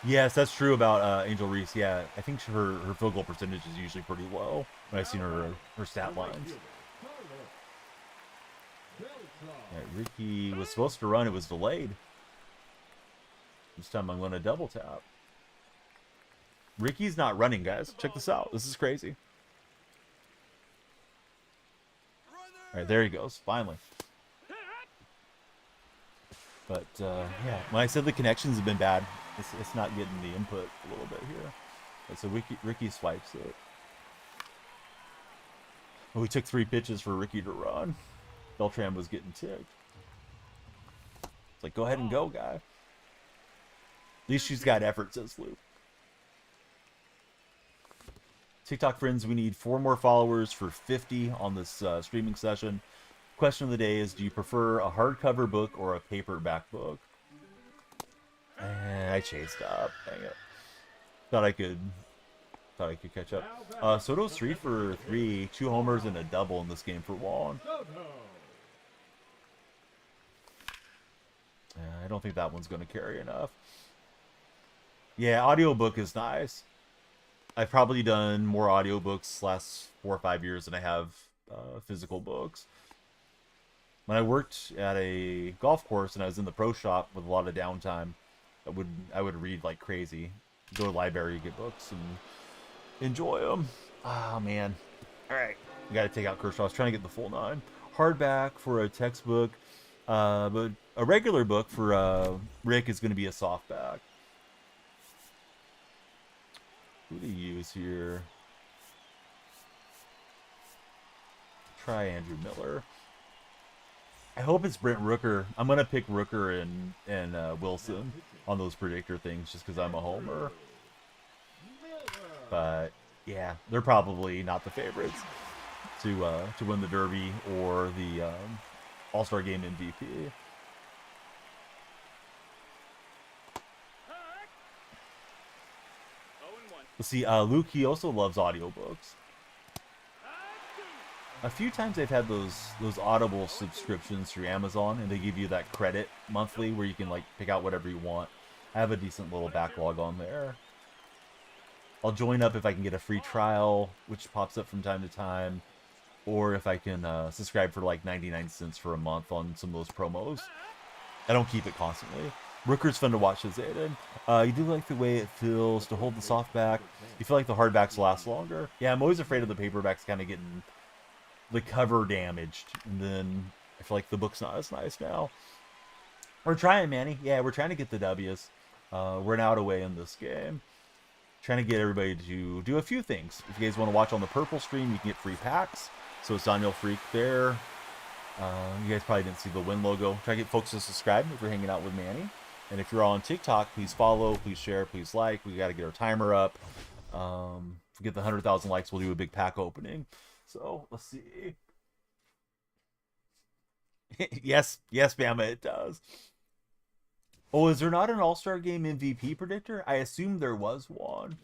Yes, that's true about Angel Reese. Yeah, I think her field goal percentage is usually pretty low when I've seen her stat lines. Yeah, Ricky was supposed to run. It was delayed. This time I'm going to double tap. Ricky's not running, guys. Check this out. This is crazy. All right, there he goes. Finally. But, yeah, when I said the connections have been bad, it's not getting the input a little bit here. Right, so Ricky swipes it. Well, we took 3 pitches for Ricky to run. Beltran was getting ticked. It's like, go ahead and go, guy. At least she's got effort, says Luke. TikTok friends, we need 4 more followers for 50 on this streaming session. Question of the day is, do you prefer a hardcover book or a paperback book? And I chased up. Dang it. Thought I could catch up. Soto's 3 for 3, 2 homers and a double in this game for Juan. I don't think that one's going to carry enough. Yeah, audiobook is nice. I've probably done more audiobooks last 4 or 5 years than I have physical books. When I worked at a golf course and I was in the pro shop with a lot of downtime, I would read like crazy. Go to the library, get books, and enjoy them. Oh, man. All right. We got to take out Kershaw. I was trying to get the full 9. Hardback for a textbook. But a regular book for Rick is going to be a softback. Who to use here? Try Andrew Miller. I hope it's Brent Rooker. I'm going to pick Rooker and Wilson on those predictor things just because I'm a homer. But, yeah, they're probably not the favorites to win the Derby or the All-Star Game MVP. Let's see, Luke, he also loves audiobooks. A few times I've had those Audible subscriptions through Amazon, and they give you that credit monthly where you can like pick out whatever you want. I have a decent little backlog on there. I'll join up if I can get a free trial, which pops up from time to time, or if I can subscribe for like 99 cents for a month on some of those promos. I don't keep it constantly. Rooker's fun to watch, says Aiden. You do like the way it feels to hold the softback. You feel like the hardbacks last longer. Yeah, I'm always afraid of the paperbacks kind of getting the cover damaged, and then I feel like the book's not as nice now. We're trying, Manny. Yeah, we're trying to get the W's. We're an out away in this game. Trying to get everybody to do a few things. If you guys want to watch on the purple stream, you can get free packs. So it's Daniel Freak there. You guys probably didn't see the win logo. Try to get folks to subscribe if you're hanging out with Manny. And if you're on TikTok, please follow, please share, please like. We got to get our timer up. If we get the 100,000 likes, we'll do a big pack opening. So let's see. yes, Bama, it does. Oh, is there not an All-Star Game MVP predictor? I assumed there was one.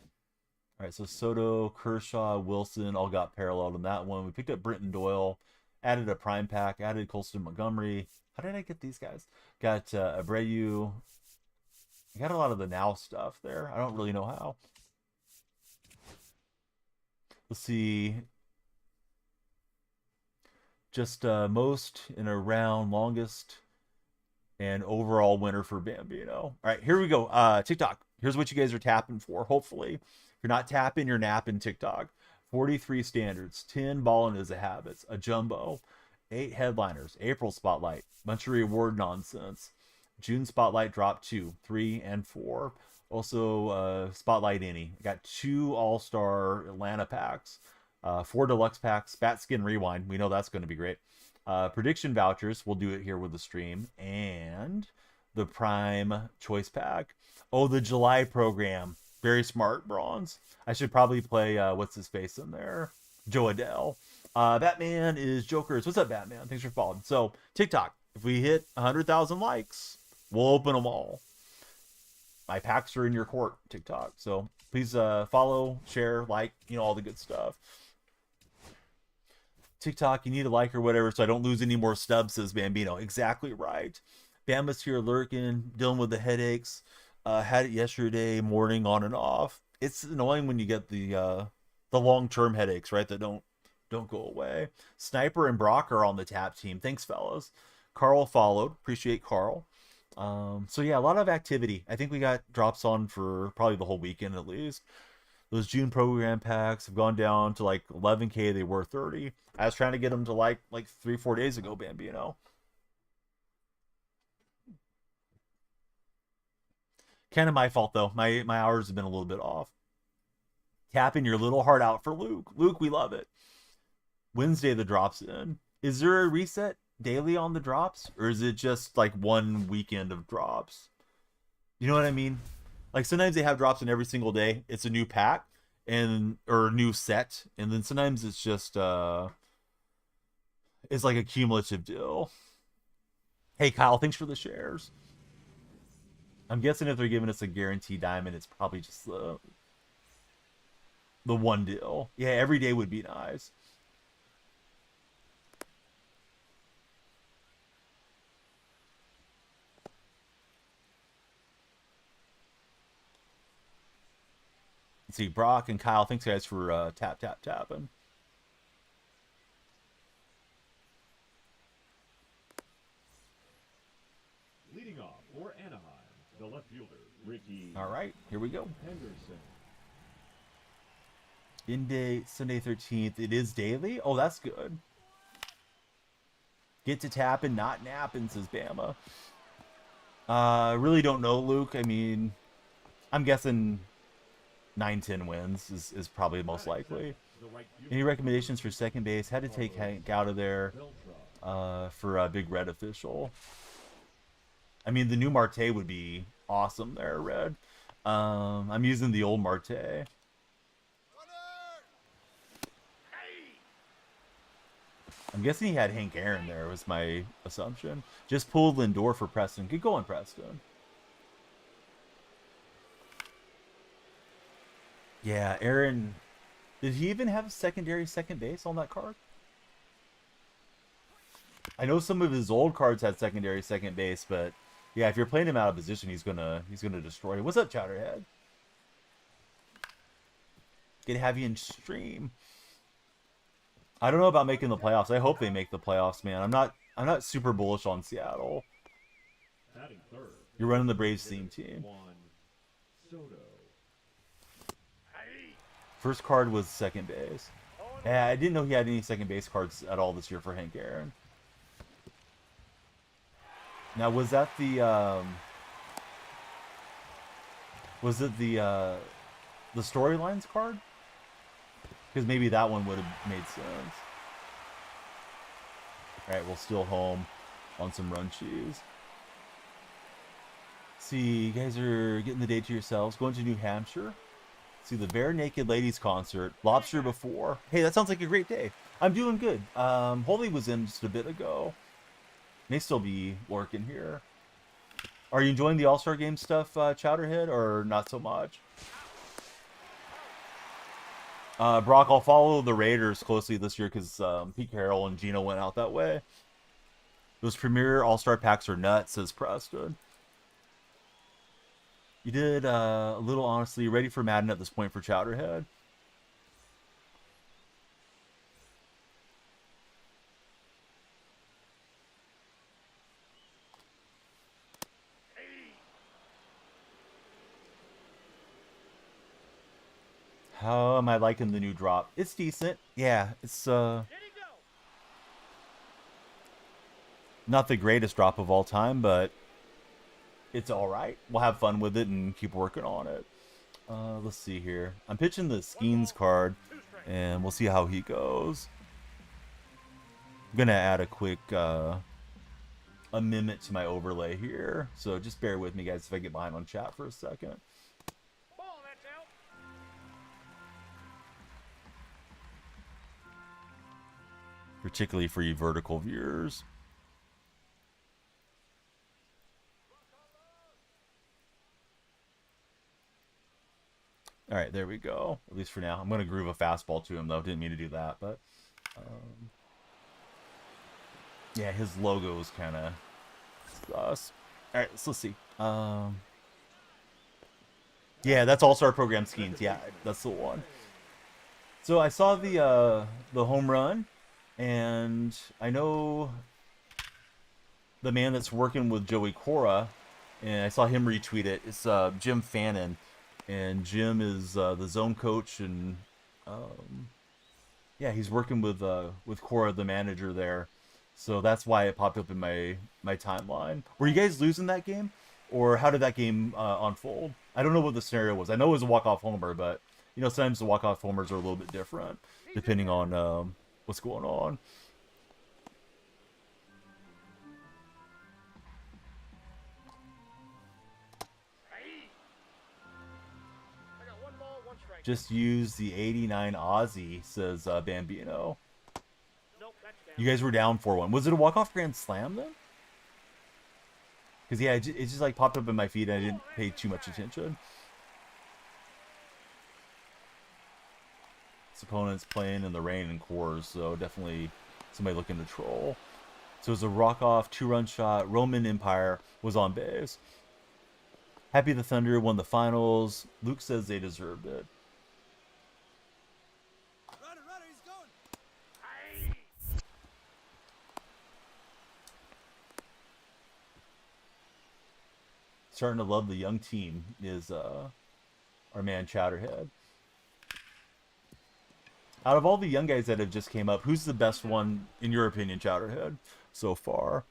All right, so Soto, Kershaw, Wilson all got paralleled in that one. We picked up Britton Doyle, added a prime pack, added Colston Montgomery. How did I get these guys? Got Abreu, I got a lot of the now stuff there. I don't really know how. Let's see. Just most in a round, longest, and overall winner for Bambino. All right, here we go. TikTok. Here's what you guys are tapping for. Hopefully, if you're not tapping, you're napping. TikTok. 43 standards, 10 ballin' is a habits, a jumbo, 8 headliners, April spotlight, bunch of reward nonsense. June spotlight drop 2, 3, and 4. Also, spotlight any. I got 2 all-star Atlanta packs, 4 deluxe packs, Bat Skin Rewind. We know that's going to be great. Prediction vouchers. We'll do it here with the stream. And the Prime Choice Pack. Oh, the July program. Very smart, Bronze. I should probably play, what's his face in there? Joe Adele. Batman is Jokers. What's up, Batman? Thanks for following. So, TikTok. If we hit 100,000 likes, we'll open them all. My packs are in your court, TikTok. So, please follow, share, like, all the good stuff. TikTok, you need a like or whatever so I don't lose any more stubs, says Bambino. Exactly right. Bama's here lurking, dealing with the headaches. Had it yesterday morning on and off. It's annoying when you get the long-term headaches, right? That don't go away. Sniper and Brock are on the tap team. Thanks, fellas. Carl followed. Appreciate Carl. So yeah, a lot of activity. I think we got drops on for probably the whole weekend at least. Those June program packs have gone down to like 11K. They were 30. I was trying to get them to like 3-4 days ago, Bambino. Kind of my fault though. My hours have been a little bit off. Tapping your little heart out for Luke. Luke, we love it. Wednesday the drops in. Is there a reset daily on the drops, or is it just like one weekend of drops? You know what I mean? Like sometimes they have drops in every single day. It's a new pack or new set, and then sometimes it's just it's like a cumulative deal. Hey Kyle, thanks for the shares. I'm guessing if they're giving us a guaranteed diamond, it's probably just the one deal. Yeah, every day would be nice. Let's see, Brock and Kyle, thanks guys for tapping. Leading off for Anaheim, the left fielder, Ricky. All right, here we go. Henderson. In day, Sunday 13th. It is daily? Oh, that's good. Get to tapping, not napping, says Bama. Really don't know, Luke. I mean, I'm guessing 9-10 wins is probably most likely. Any recommendations for second base? Had to take Hank out of there for a big red official. I mean, the new Marte would be awesome there, red. I'm using the old Marte. I'm guessing he had Hank Aaron there, was my assumption. Just pulled Lindor for Preston. Good going, Preston. Yeah, Aaron. Did he even have secondary second base on that card? I know some of his old cards had secondary second base, but yeah, if you're playing him out of position, he's gonna destroy you. What's up, Chowderhead? Good to have you in stream. I don't know about making the playoffs. I hope they make the playoffs, man. I'm not super bullish on Seattle. You're running the Braves theme team. First card was second base. Yeah, I didn't know he had any second base cards at all this year for Hank Aaron. Now, was that the storylines card? Because maybe that one would have made sense. All right, we'll steal home on some run cheese. See, you guys are getting the day to yourselves. Going to New Hampshire. See the Bare Naked Ladies concert. Lobster before. Hey, that sounds like a great day. I'm doing good. Holy was in just a bit ago. May still be working here. Are you enjoying the All-Star Game stuff, Chowderhead, or not so much? Brock, I'll follow the Raiders closely this year because Pete Carroll and Gino went out that way. Those premier All-Star packs are nuts, says Preston. You did a little honestly. Ready for Madden at this point for Chowderhead? How am I liking the new drop? It's decent. Yeah, it's Ready, go. not the greatest drop of all time, but it's all right. We'll have fun with it and keep working on it. Let's see here. I'm pitching the Skeens card, and we'll see how he goes. I'm gonna add a quick amendment to my overlay here, so just bear with me, guys, if I get behind on chat for a second. Ball, that's out. Particularly for you vertical viewers. All right, there we go. At least for now. I'm going to groove a fastball to him, though. Didn't mean to do that, but... yeah, his logo is kind of sus. All right, let's see. Yeah, that's All-Star Program Schemes. Yeah, that's the one. So I saw the home run, and I know the man that's working with Joey Cora, and I saw him retweet it. It's Jim Fannin, and Jim is the zone coach, and yeah, he's working with Cora, the manager there. So that's why it popped up in my timeline. Were you guys losing that game, or how did that game unfold? I don't know what the scenario was. I know it was a walk-off homer, but you know sometimes the walk-off homers are a little bit different depending on what's going on. I got one ball, one strike. Just use the 89 Aussie, says Bambino. Nope, that's down. You guys were down 4-1. Was it a walk-off grand slam then? Because yeah, it just like popped up in my feed and I didn't pay too much attention. This opponent's playing in the rain and cores, so definitely somebody looking to troll. So it was a rock-off 2-run shot. Roman Empire was on base. Happy the Thunder won the finals. Luke says they deserved it. Runner, he's going. Starting to love the young team is our man Chowderhead. Out of all the young guys that have just came up, who's the best one, in your opinion, Chowderhead, so far?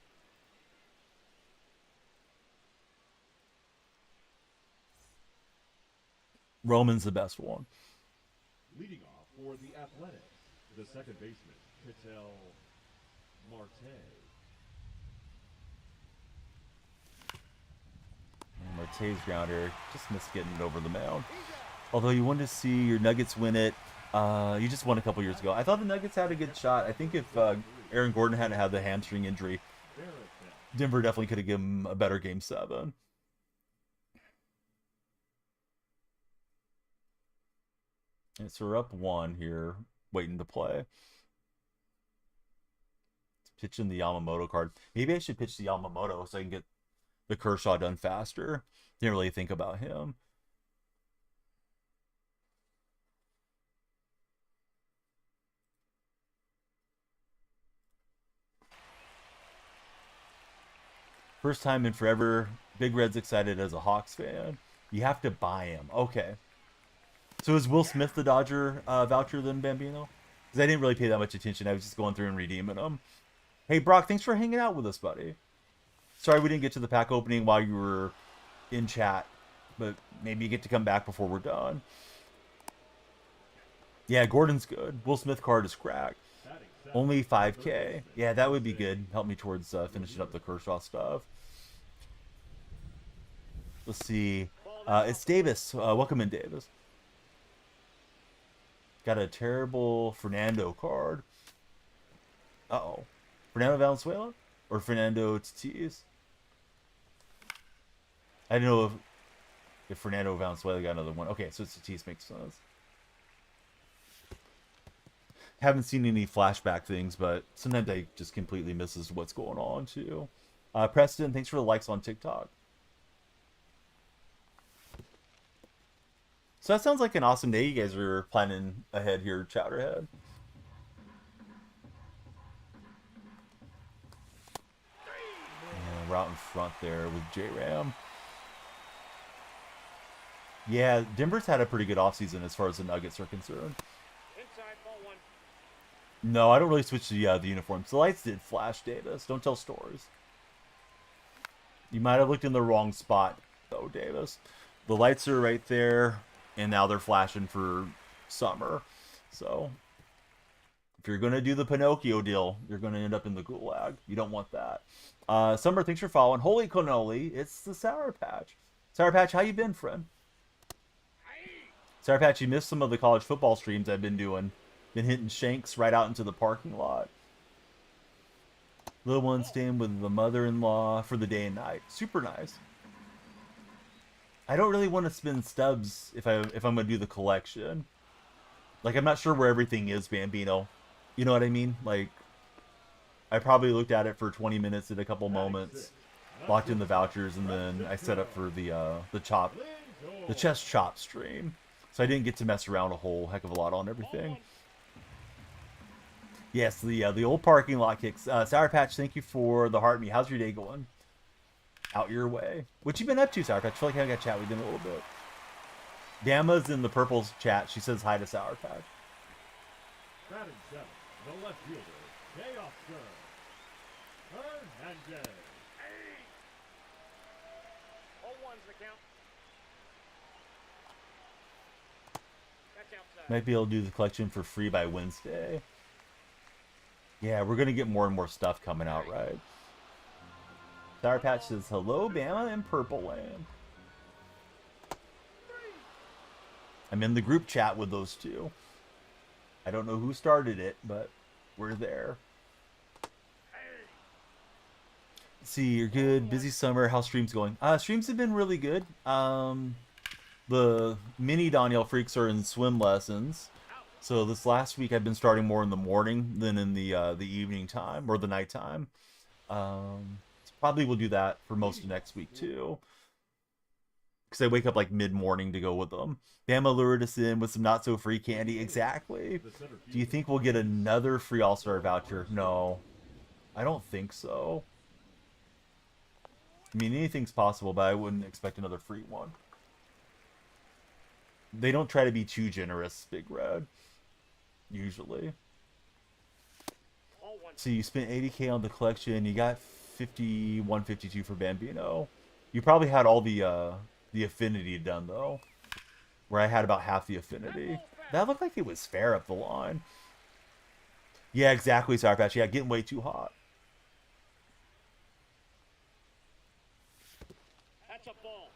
Roman's the best one. Leading off for the Athletics, the second baseman, Ketel Marte. And Marte's grounder just missed getting it over the mound. Although you wanted to see your Nuggets win it, you just won a couple years ago. I thought the Nuggets had a good shot. I think if Aaron Gordon hadn't had the hamstring injury, Denver definitely could have given him a better Game 7. And so we're up 1 here, waiting to play. Pitching the Yamamoto card. Maybe I should pitch the Yamamoto so I can get the Kershaw done faster. Didn't really think about him. First time in forever. Big Red's excited as a Hawks fan. You have to buy him. Okay. So is Will Smith the Dodger voucher then, Bambino? Because I didn't really pay that much attention. I was just going through and redeeming them. Hey, Brock, thanks for hanging out with us, buddy. Sorry we didn't get to the pack opening while you were in chat. But maybe you get to come back before we're done. Yeah, Gordon's good. Will Smith card is cracked. Only 5K. Yeah, that would be good. Help me towards finishing up the Kershaw stuff. Let's see. It's Davis. Welcome in, Davis. Got a terrible Fernando card. Uh-oh. Fernando Valenzuela? Or Fernando Tatis? I don't know if Fernando Valenzuela got another one. Okay, so Tatis makes sense. Haven't seen any flashback things, but sometimes I just completely misses what's going on, too. Preston, thanks for the likes on TikTok. So that sounds like an awesome day you guys are planning ahead here, Chowderhead. Yeah, we're out in front there with J-Ram. Yeah, Denver's had a pretty good offseason as far as the Nuggets are concerned. Inside ball one. No, I don't really switch the uniforms. The lights did flash, Davis. Don't tell stories. You might have looked in the wrong spot, though, Davis. The lights are right there, and now they're flashing for summer. So, if you're going to do the Pinocchio deal, you're going to end up in the gulag. You don't want that. Summer, thanks for following. Holy cannoli, it's the Sour Patch. Sour Patch, how you been, friend? Sour Patch, you missed some of the college football streams I've been doing. Been hitting shanks right out into the parking lot. Little one staying with the mother-in-law for the day and night. Super nice. I don't really want to spend stubs if I'm gonna do the collection. Like, I'm not sure where everything is, Bambino. You know what I mean? Like, I probably looked at it for 20 minutes at a couple moments, locked in the vouchers, and then I set up for the chest chop stream. So I didn't get to mess around a whole heck of a lot on everything. Yes, the old parking lot kicks. Sour Patch, thank you for the heart me. How's your day going? Out your way. What you been up to, Sour Patch? I feel like I got to chat with you in a little bit. Dama's in the purple's chat. She says hi to Sour Patch. Batting seven, the left fielder, Jay Oscar. Hernandez. Hey! Ball one's the count. That's outside. Might be able to do the collection for free by Wednesday. Yeah, we're going to get more and more stuff coming out, right? Sour Patch says, hello, Bama and Purple Land. I'm in the group chat with those two. I don't know who started it, but we're there. See, you're good. Busy summer. How's streams going? Streams have been really good. The mini Danielle freaks are in swim lessons. So this last week I've been starting more in the morning than in the evening time or the nighttime. Probably will do that for most of next week too. Because I wake up like mid-morning to go with them. Bama lured us in with some not-so-free candy. Exactly. Do you think we'll get another free All-Star voucher? No. I don't think so. I mean, anything's possible, but I wouldn't expect another free one. They don't try to be too generous, Big Red. Usually. So you spent 80K on the collection. You got 51.52 for Bambino. You probably had all the affinity done, though. Where I had about half the affinity. That looked like it was fair up the line. Yeah, exactly, Sour Patch. Yeah, getting way too hot. That's a ball.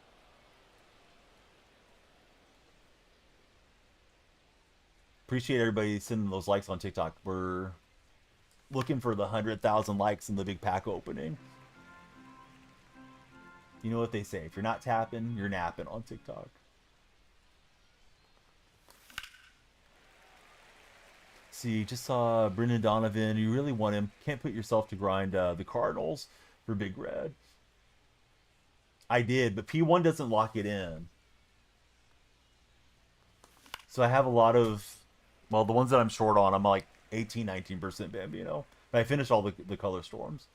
Appreciate everybody sending those likes on TikTok. We're looking for the 100,000 likes in the big pack opening. You know what they say. If you're not tapping, you're napping on TikTok. See, just saw Brendan Donovan. You really want him. Can't put yourself to grind the Cardinals for Big Red. I did, but P1 doesn't lock it in. So I have a lot of, well, the ones that I'm short on, I'm like 18, 19% Bambino. But I finished all the color storms.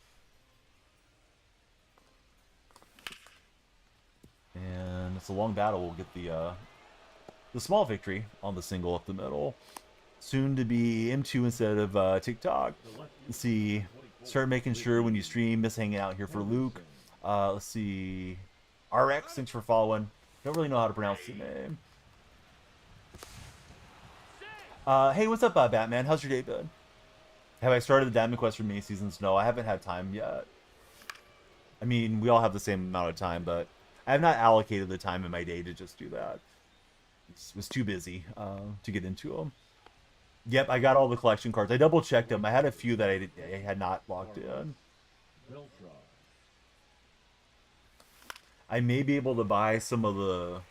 And it's a long battle. We'll get the small victory on the single up the middle. Soon to be M2 instead of TikTok. Let's see. Start making sure when you stream. Miss hanging out here for Luke. Let's see. RX, thanks for following. Don't really know how to pronounce the name. Hey, what's up, Batman? How's your day been? Have I started the Diamond Quest for mini seasons? No, I haven't had time yet. I mean, we all have the same amount of time, but I have not allocated the time in my day to just do that. It was too busy to get into them. Yep, I got all the collection cards. I double-checked them. I had a few that I had not locked in. I may be able to buy some of the,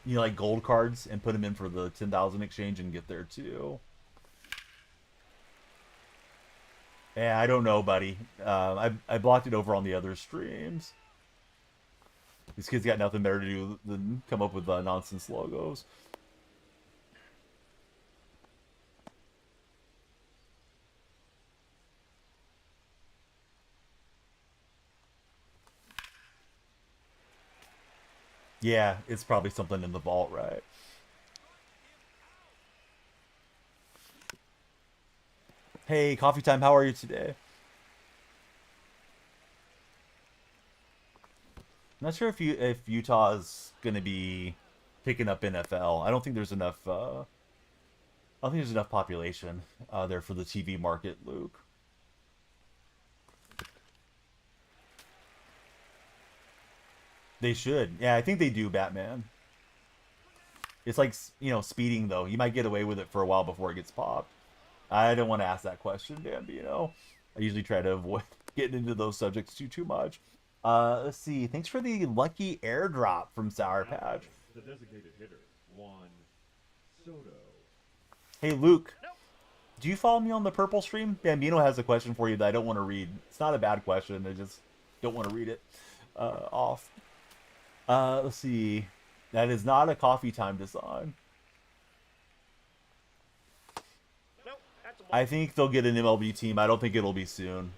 you know, like gold cards and put them in for the 10,000 exchange and get there too. Yeah, I don't know, buddy. I blocked it over on the other streams. These kids got nothing better to do than come up with nonsense logos. Yeah, it's probably something in the vault, right? Hey, coffee time. How are you today? I'm not sure if Utah's gonna be picking up NFL. I don't think there's enough. I don't think there's enough population there for the TV market, Luke. They should. Yeah, I think they do. Batman. It's like speeding though. You might get away with it for a while before it gets popped. I don't want to ask that question, Dan. But, I usually try to avoid getting into those subjects too much. Let's see. Thanks for the lucky airdrop from Sour Patch. The designated hitter, Juan Soto. Hey, Luke. Nope. Do you follow me on the purple stream? Bambino has a question for you that I don't want to read. It's not a bad question. I just don't want to read it off. Let's see. That is not a coffee time design. Nope. That's a I think they'll get an MLB team. I don't think it'll be soon.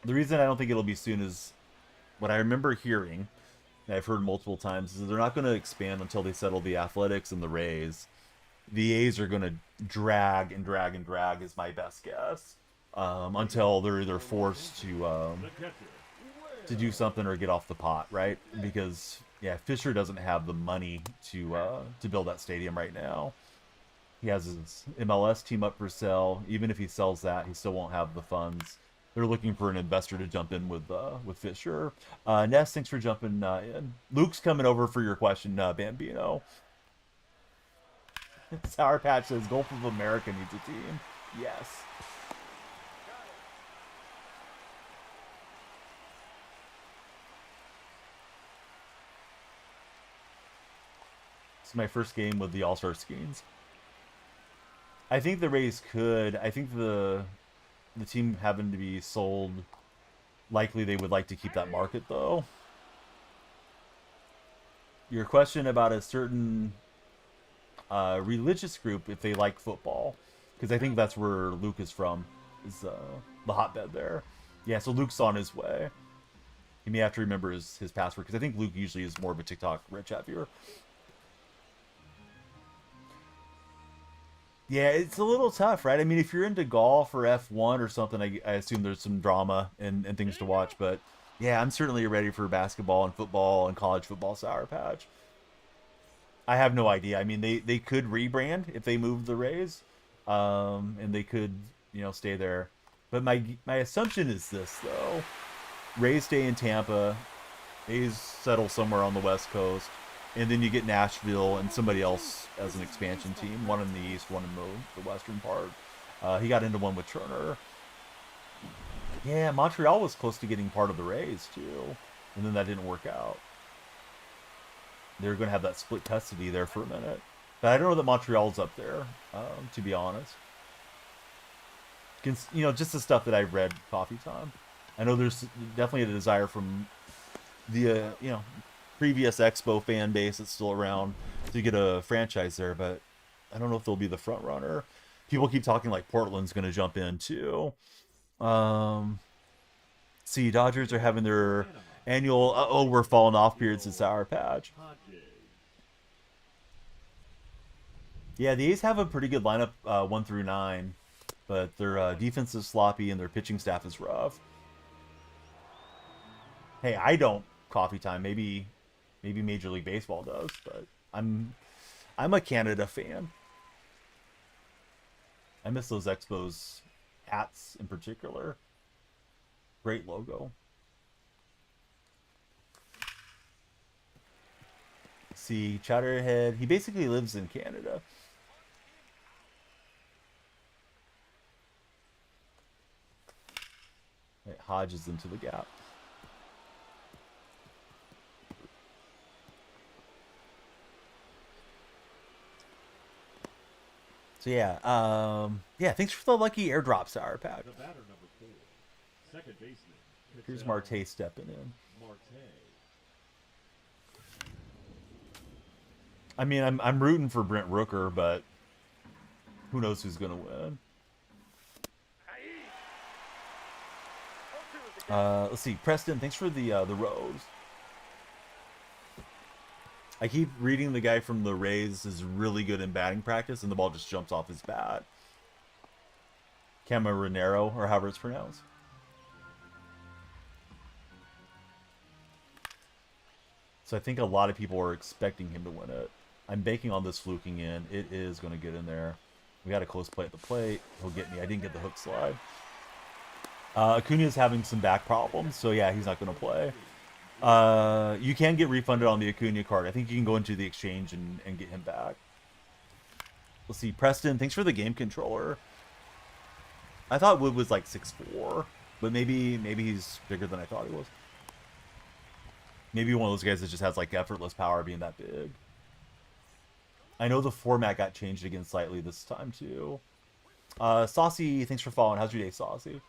The reason I don't think it'll be soon is what I remember hearing, and I've heard multiple times, is that they're not going to expand until they settle the Athletics and the Rays. The A's are going to drag and drag and drag, is my best guess, until they're either forced to do something or get off the pot, right? Because yeah, Fisher doesn't have the money to build that stadium right now. He has his MLS team up for sale. Even if he sells that, he still won't have the funds. They're looking for an investor to jump in with Fisher. Ness, thanks for jumping in. Luke's coming over for your question, Bambino. Sour Patch says Gulf of America needs a team. Yes. It's my first game with the All-Star Skeins. I think the Rays could. I think the team having to be sold, likely they would like to keep that market though. Your question about a certain religious group, if they like football, because I think that's where Luke is from, is the hotbed there. Yeah, so Luke's on his way. He may have to remember his password, because I think Luke usually is more of a TikTok rich chat viewer. Yeah, it's a little tough, right? I mean, if you're into golf or F1 or something, I assume there's some drama and things to watch. But yeah, I'm certainly ready for basketball and football and college football, Sour Patch. I have no idea. I mean, they could rebrand if they moved the Rays, and they could stay there. But my assumption is this though: Rays stay in Tampa, A's settle somewhere on the West Coast, and then you get Nashville and somebody else as an expansion team, one in the East, one in the Western part. He got into one with Turner. Yeah, Montreal was close to getting part of the Rays too, and then that didn't work out. They were going to have that split custody there for a minute, but I don't know that Montreal's up there, to be honest. Just the stuff that I've read, coffee time. I know there's definitely a desire from the previous Expo fan base that's still around to get a franchise there, but I don't know if they'll be the front runner. People keep talking like Portland's going to jump in too. See, Dodgers are having their annual we're falling off periods at Sour Patch. Yeah, the A's have a pretty good lineup 1 through 9, but their defense is sloppy and their pitching staff is rough. Hey, I don't coffee time. Maybe Major League Baseball does, but I'm a Canada fan. I miss those Expos hats in particular. Great logo. See, Chatterhead, he basically lives in Canada. Right, Hodge is into the gap. So yeah, thanks for the lucky airdrop, Sour Patch. The batter number 4, second baseman, Here's Kittel, Marte stepping in. Marte. I mean, I'm rooting for Brent Rooker, but who knows who's gonna win? Let's see, Preston. Thanks for the rose. I keep reading the guy from the Rays is really good in batting practice, and the ball just jumps off his bat. Cameronero, or however it's pronounced. So I think a lot of people are expecting him to win it. I'm banking on this fluking in. It is going to get in there. We got a close play at the plate. He'll get me. I didn't get the hook slide. Acuna's having some back problems, so yeah, he's not going to play. You can get refunded on the Acuna card. I think you can go into the exchange and get him back. Let's see. Preston, thanks for the game controller. I thought Wood was like 6'4", but maybe he's bigger than I thought he was. Maybe one of those guys that just has like effortless power being that big. I know the format got changed again slightly this time too. Saucy, thanks for following. How's your day, Saucy?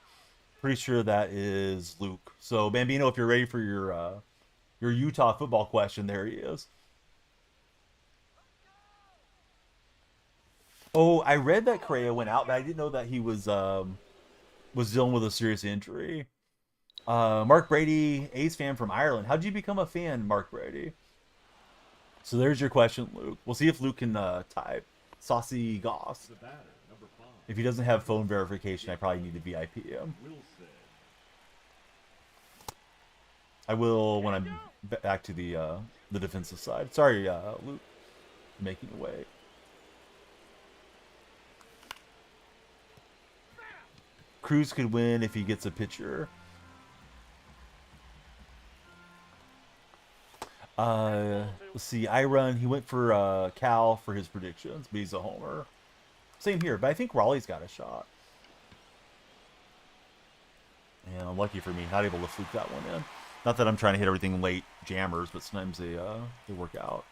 Pretty sure that is Luke. So Bambino, if you're ready for your Utah football question, there he is. Oh, I read that Correa went out, but I didn't know that he was dealing with a serious injury. Mark Brady, A's fan from Ireland. How'd you become a fan, Mark Brady? So there's your question, Luke. We'll see if Luke can type. Saucy Goss. If he doesn't have phone verification, I probably need to VIP him. I will when I'm back to the defensive side. Sorry, Luke, for making you wait. Cruz could win if he gets a pitcher. Let's see. Iron, he went for Cal for his predictions, but he's a homer. Same here, but I think Raleigh's got a shot. And unlucky for me, not able to fluke that one in. Not that I'm trying to hit everything late jammers, but sometimes they work out.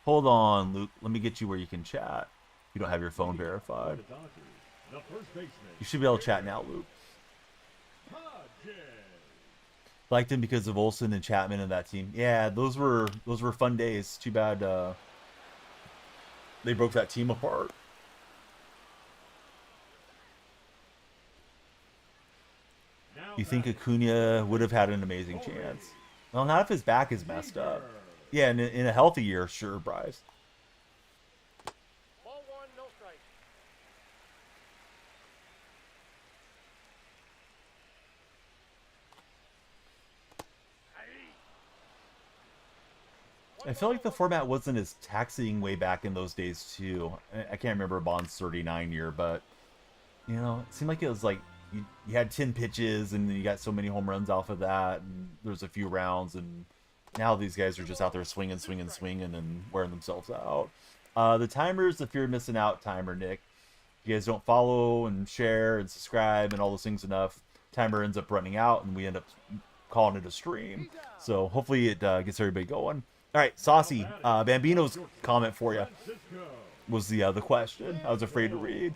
Hold on, Luke. Let me get you where you can chat. You don't have your phone verified. You should be able to chat now, Luke. Liked him because of Olsen and Chapman and that team. Yeah, those were fun days. Too bad they broke that team apart. You think Acuna would have had an amazing chance? Well, not if his back is messed up. Yeah, in a healthy year, sure, Bryce. I feel like the format wasn't as taxing way back in those days too. I can't remember Bond's 39 year, but you know, it seemed like it was like you had 10 pitches and then you got so many home runs off of that, and there's a few rounds, and now these guys are just out there swinging and wearing themselves out. The timer's the fear of missing out timer, Nick. If you guys don't follow and share and subscribe and all those things enough, timer ends up running out and we end up calling it a stream. So hopefully it gets everybody going. All right, Saucy, Bambino's comment for you was the question I was afraid to read.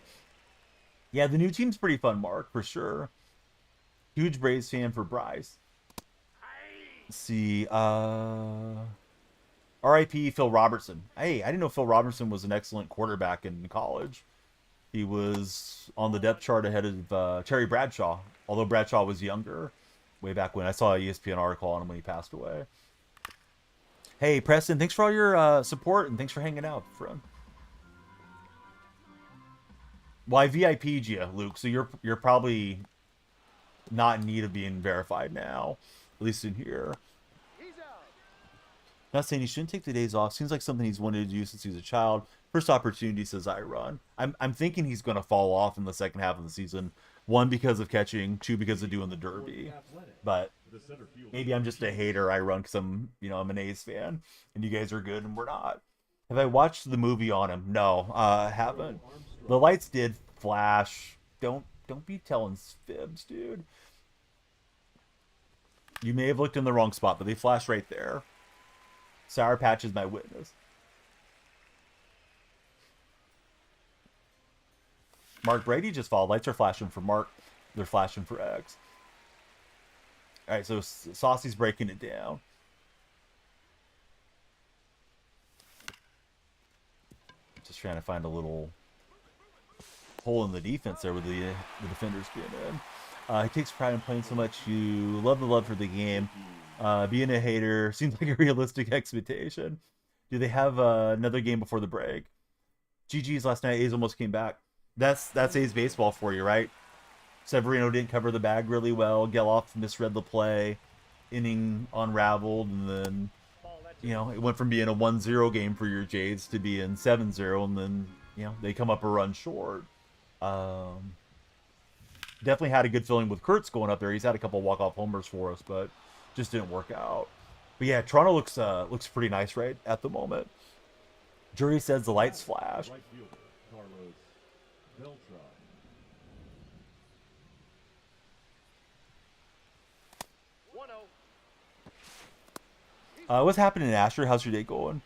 Yeah, the new team's pretty fun, Mark, for sure. Huge Braves fan for Bryce. Let's see. R.I.P. Phil Robertson. Hey, I didn't know Phil Robertson was an excellent quarterback in college. He was on the depth chart ahead of Terry Bradshaw, although Bradshaw was younger way back when. I saw an ESPN article on him when he passed away. Hey, Preston, thanks for all your support, and thanks for hanging out, friend. Well, I VIP'd you, Luke, so you're probably not in need of being verified now, at least in here. Not saying he shouldn't take the days off. Seems like something he's wanted to do since he was a child. First opportunity, says I run. I'm thinking he's going to fall off in the second half of the season. One, because of catching. Two, because of doing the derby. But maybe I'm just a hater. I run because I'm an A's fan, and you guys are good and we're not. Have I watched the movie on him? No, I haven't. The lights did flash. Don't be telling fibs, dude. You may have looked in the wrong spot, but they flashed right there. Sour Patch is my witness. Mark Brady just followed. Lights are flashing for Mark. They're flashing for X. All right, so Saucy's breaking it down. Just trying to find a little hole in the defense there with the defenders being in. He takes pride in playing so much. You love the love for the game. Being a hater seems like a realistic expectation. Do they have another game before the break? GG's last night. A's almost came back. That's A's baseball for you, right? Severino didn't cover the bag really well. Geloff misread the play. Inning unraveled, and then it went from being a 1-0 game for your Jays to being 7-0, and then they come up a run short. Definitely had a good feeling with Kurtz going up there. He's had a couple walk-off homers for us, but just didn't work out. But yeah, Toronto looks pretty nice right at the moment. Jury says the lights flash. Right fielder, Carlos Beltran. What's happening, Asher? How's your day going?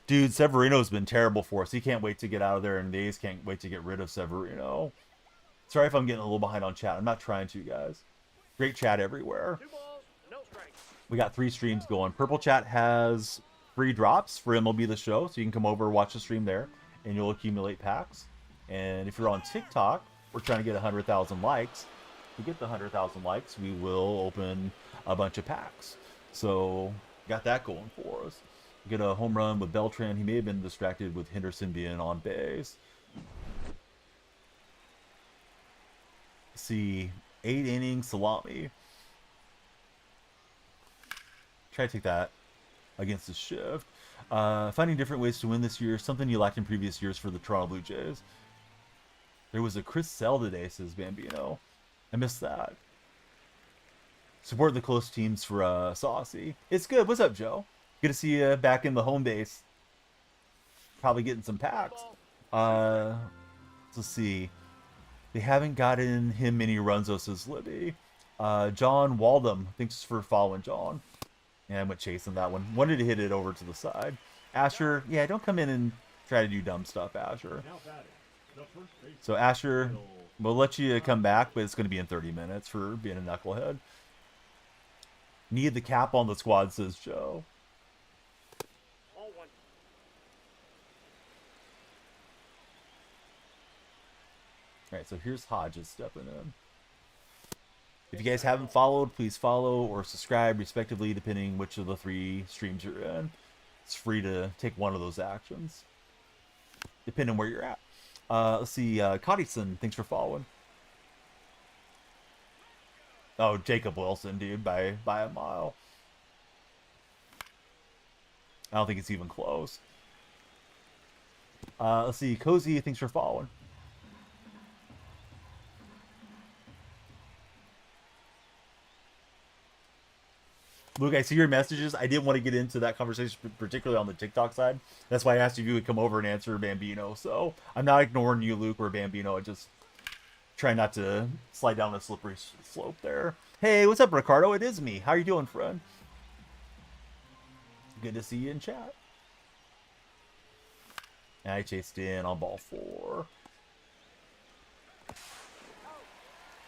Dude, Severino's been terrible for us. He can't wait to get out of there, and the A's can't wait to get rid of Severino. Sorry if I'm getting a little behind on chat. I'm not trying to, guys. Great chat everywhere. 2 balls, no strikes. We got 3 streams going. Purple Chat has free drops for MLB The Show, so you can come over and watch the stream there, and you'll accumulate packs. And if you're on TikTok, we're trying to get 100,000 likes. If we get the 100,000 likes, we will open a bunch of packs. So, got that going for us. Get a home run with Beltran. He may have been distracted with Henderson being on base. See, 8 innings salami. Try to take that against the shift. Finding different ways to win this year. Something you lacked in previous years for the Toronto Blue Jays. There was a Chris Sell today, says Bambino. I missed that. Support the close teams for Saucy. It's good. What's up, Joe? Good to see you back in the home base. Probably getting some packs. Let's see. They haven't gotten him many runs, though, says Libby. John Waldham. Thanks for following, John. Yeah, I went chasing that one. Wanted to hit it over to the side. Asher, yeah, don't come in and try to do dumb stuff, Asher. Now batting, the first baseman, So, Asher, we'll let you come back, but it's going to be in 30 minutes for being a knucklehead. Need the cap on the squad, says Joe. All 1. Alright, so here's Hodges stepping in. If you guys haven't followed, please follow or subscribe, respectively, depending which of the 3 streams you're in. It's free to take one of those actions, depending where you're at. Let's see, Coddison, thanks for following. Oh, Jacob Wilson, dude, by a mile. I don't think it's even close. Let's see, Cozy, thanks for following. Luke, I see your messages. I didn't want to get into that conversation, particularly on the TikTok side. That's why I asked if you would come over and answer Bambino. So I'm not ignoring you, Luke, or Bambino. I just try not to slide down a slippery slope there. Hey, what's up, Ricardo? It is me. How are you doing, friend? Good to see you in chat. And I chased in on ball 4.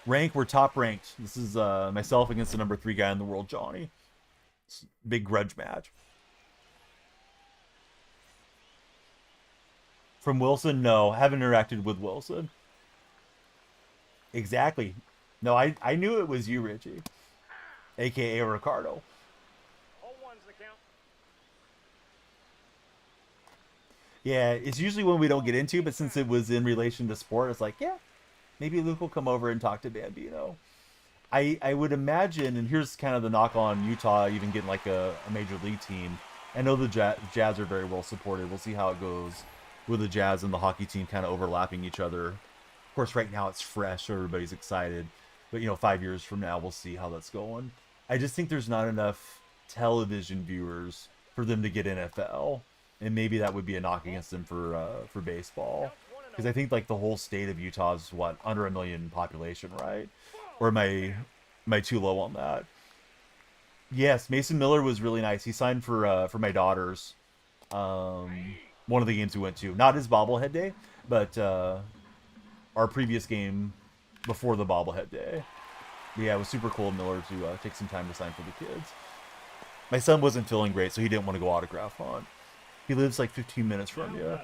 Rank, we're top ranked. This is myself against the number 3 guy in the world, Johnny. Big grudge match. From Wilson? No, haven't interacted with Wilson. Exactly. No, I knew it was you, Richie. AKA Ricardo. All 1's the count. Yeah, it's usually when we don't get into, but since it was in relation to sport, it's like, yeah, maybe Luke will come over and talk to Bambino. I would imagine, and here's kind of the knock on Utah even getting like a major league team. I know the Jazz are very well supported. We'll see how it goes with the Jazz and the hockey team kind of overlapping each other. Of course, right now it's fresh, so everybody's excited. But, 5 years from now, we'll see how that's going. I just think there's not enough television viewers for them to get NFL. And maybe that would be a knock against them for baseball. Because I think like the whole state of Utah is under 1 million population, right? Or am I too low on that? Yes, Mason Miller was really nice. He signed for my daughters. One of the games we went to, not his bobblehead day, but our previous game before the bobblehead day. But yeah, it was super cool of Miller to take some time to sign for the kids. My son wasn't feeling great, so he didn't want to go autograph hunt. He lives like 15 minutes from you.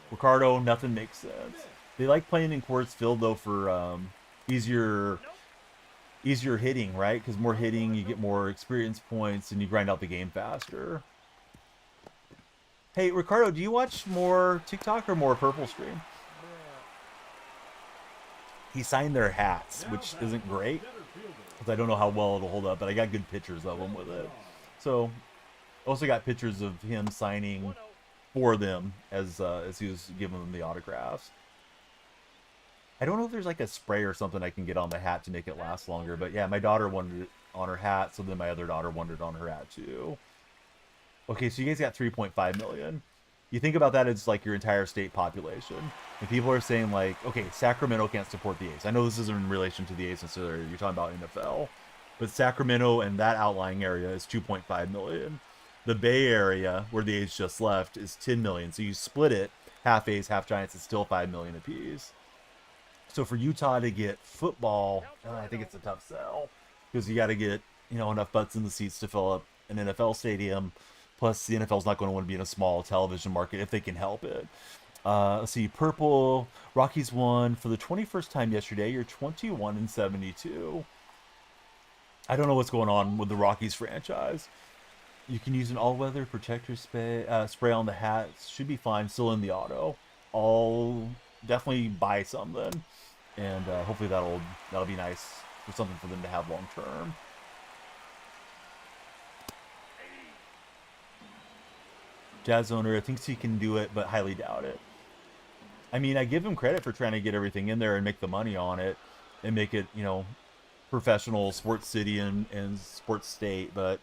Ricardo, nothing makes sense. They like playing in Coors Field though for easier hitting, right? Because more hitting, you get more experience points, and you grind out the game faster. Hey, Ricardo, do you watch more TikTok or more Purple Stream? He signed their hats, which isn't great, because I don't know how well it'll hold up, but I got good pictures of them with it. So, also got pictures of him signing for them as he was giving them the autographs. I don't know if there's like a spray or something I can get on the hat to make it last longer, but yeah, my daughter wanted it on her hat, so then my other daughter wanted it on her hat too. Okay, so you guys got 3.5 million. You think about that as like your entire state population. And people are saying like, okay, Sacramento can't support the A's. I know this isn't in relation to the A's necessarily. You're talking about NFL. But Sacramento and that outlying area is 2.5 million. The Bay Area, where the A's just left, is 10 million. So you split it, half A's, half Giants, it's still 5 million apiece. So for Utah to get football, I think it's a tough sell. Because you got to get, enough butts in the seats to fill up an NFL stadium. Plus, the NFL's not going to want to be in a small television market if they can help it. Let's see, Purple, Rockies won for the 21st time yesterday. You're 21-72. I don't know what's going on with the Rockies franchise. You can use an all-weather protector spray on the hats. Should be fine. Still in the auto. I'll definitely buy some then, and hopefully that'll be nice for something for them to have long term. Jazz owner thinks he can do it, but highly doubt it. I mean, I give him credit for trying to get everything in there and make the money on it and make it, professional sports city and sports state, but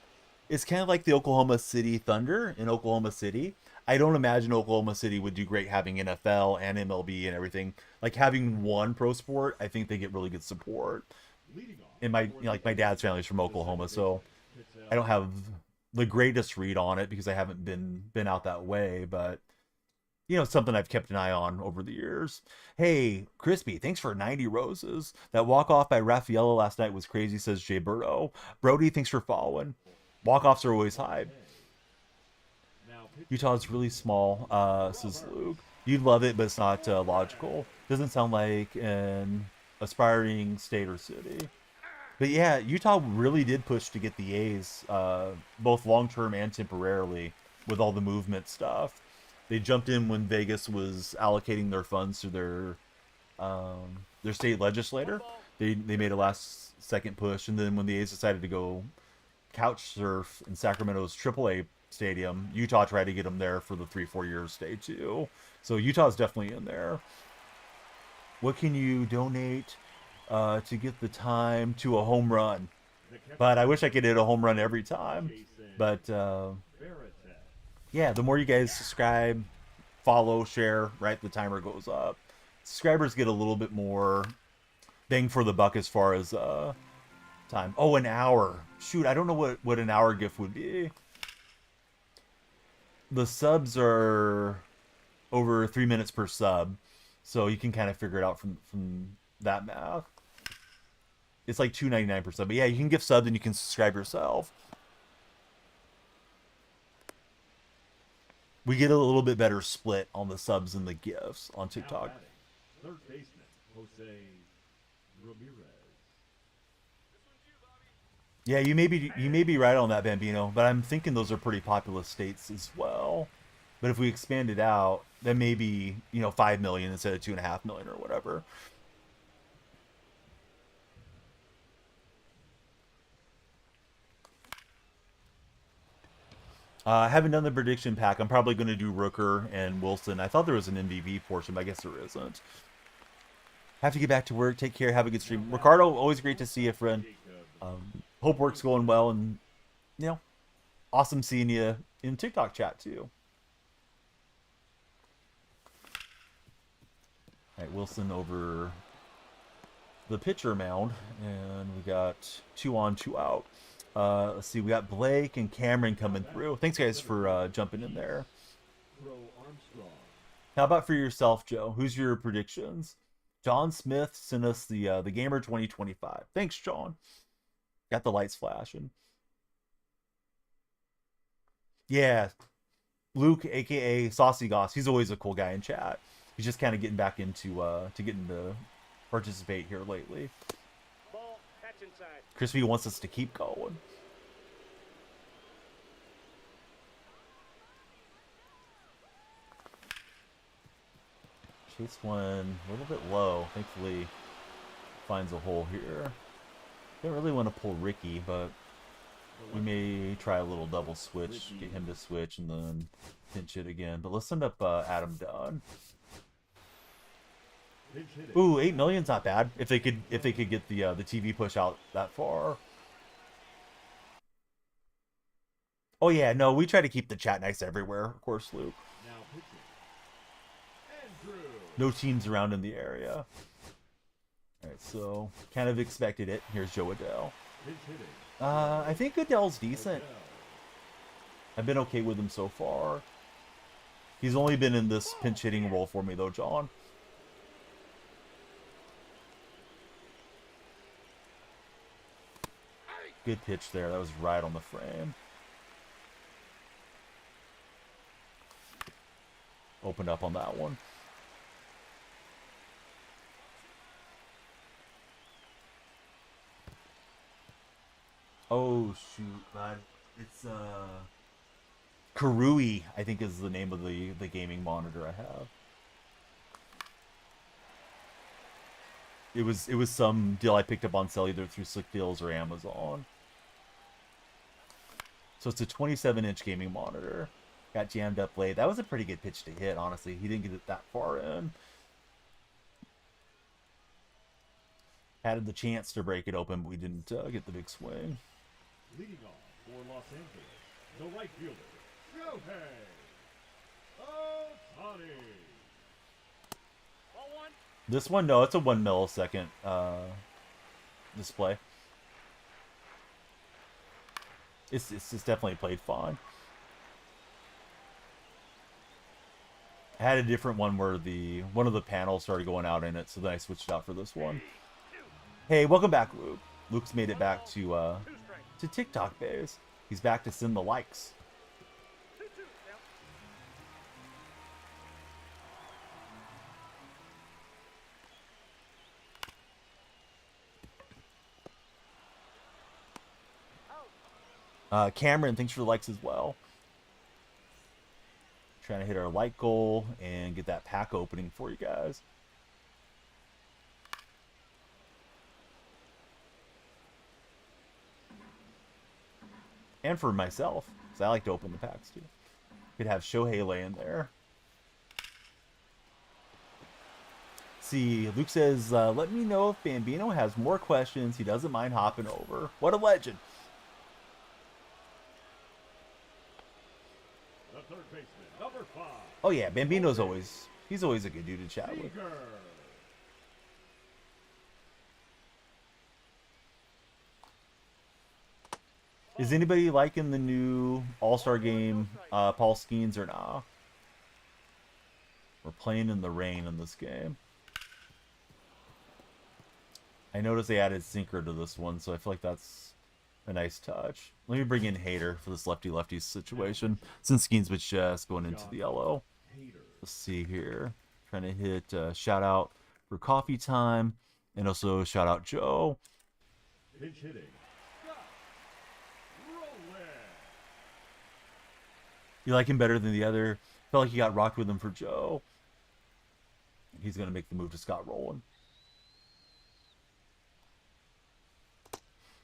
it's kind of like the Oklahoma City Thunder in Oklahoma City. I don't imagine Oklahoma City would do great having NFL and MLB and everything. Like having one pro sport, I think they get really good support. And my my dad's family's from Oklahoma, so I don't have the greatest read on it because I haven't been out that way, but it's something I've kept an eye on over the years. Hey, Crispy, thanks for 90 roses. That walk-off by Raffaello last night was crazy, says Jay Burrow. Brody, thanks for following. Walk-offs are always high. Utah's really small, says Luke. You'd love it, but it's not logical. Doesn't sound like an aspiring state or city. But yeah, Utah really did push to get the A's, both long-term and temporarily, with all the movement stuff. They jumped in when Vegas was allocating their funds to their state legislator. They made a last-second push, and then when the A's decided to go couch surf in Sacramento's AAA stadium, Utah tried to get them there for the 3-4 years stay too. So Utah's definitely in there. What can you donate to get the time to a home run? But I wish I could hit a home run every time. But yeah, the more you guys subscribe, follow, share, right, the timer goes up. Subscribers get a little bit more bang for the buck as far as time. Oh, an hour. Shoot, I don't know what an hour gift would be. The subs are over 3 minutes per sub, so you can kind of figure it out from that math. It's like $2.99 per sub. But yeah, you can gift subs and you can subscribe yourself. We get a little bit better split on the subs and the gifts on TikTok. Third baseman, Jose Ramirez. Yeah, you may be right on that, Bambino, but I'm thinking those are pretty populous states as well. But if we expand it out, then maybe 5 million instead of 2.5 million or whatever. I haven't done the prediction pack. I'm probably going to do Rooker and Wilson. I thought there was an MVP portion, but I guess there isn't. Have to get back to work. Take care. Have a good stream. Ricardo, always great to see you, friend. Hope work's going well, and awesome seeing you in TikTok chat too. All right, Wilson over the pitcher mound, and we got 2 on, 2 out. Let's see, we got Blake and Cameron coming through. Thanks, guys, for jumping in there. How about for yourself, Joe? Who's your predictions? John Smith sent us the Gamer 2025. Thanks, John. Got the lights flashing. Yeah, Luke, aka Saucy Goss. He's always a cool guy in chat. He's just kind of getting back into getting to participate here lately. Ball, catch inside. Crispy wants us to keep going. Chase one a little bit low. Thankfully, finds a hole here. Don't really want to pull Ricky, but we may try a little double switch, get him to switch, and then pinch it again. But let's send up Adam Dunn. Ooh, 8 million's not bad. If they could get the TV push out that far. Oh yeah, no, we try to keep the chat nice everywhere, of course, Luke. No teams around in the area. Alright, so kind of expected it. Here's Joe Adele. I think Adele's decent. I've been okay with him so far. He's only been in this pinch hitting role for me though, John. Good pitch there. That was right on the frame. Opened up on that one. Oh shoot, man. It's Karui, I think is the name of the gaming monitor I have. It was some deal I picked up on sale either through Slick Deals or Amazon. So it's a 27-inch gaming monitor. Got jammed up late. That was a pretty good pitch to hit, honestly. He didn't get it that far in. Had the chance to break it open, but we didn't get the big swing. Leading off for Los Angeles, the right fielder, Shohei Ohtani. Ball one. This one, no, it's a 1 millisecond display. It's definitely played fine. I had a different one where one of the panels started going out in it, so then I switched it out for this one. Hey, welcome back, Luke. Luke's made it back to TikTok days. He's back to send the likes. 2-2. Cameron, thanks for the likes as well. Trying to hit our like goal and get that pack opening for you guys. And for myself, because I like to open the packs too. Could have Shohei lay in there. See, Luke says, let me know if Bambino has more questions. He doesn't mind hopping over. What a legend. The third baseman, number 5. Oh yeah, Bambino's he's always a good dude to chat with. Seager. Is anybody liking the new All-Star game, Paul Skeens, or nah? We're playing in the rain in this game. I noticed they added sinker to this one, so I feel like that's a nice touch. Let me bring in Hater for this lefty-lefty situation, since Skeens was just going into the yellow. Let's see here. Trying to hit shout out for coffee time, and also shout out Joe. Pinch hitting. You like him better than the other? Felt like he got rocked with him for Joe. He's gonna make the move to Scott Rowland.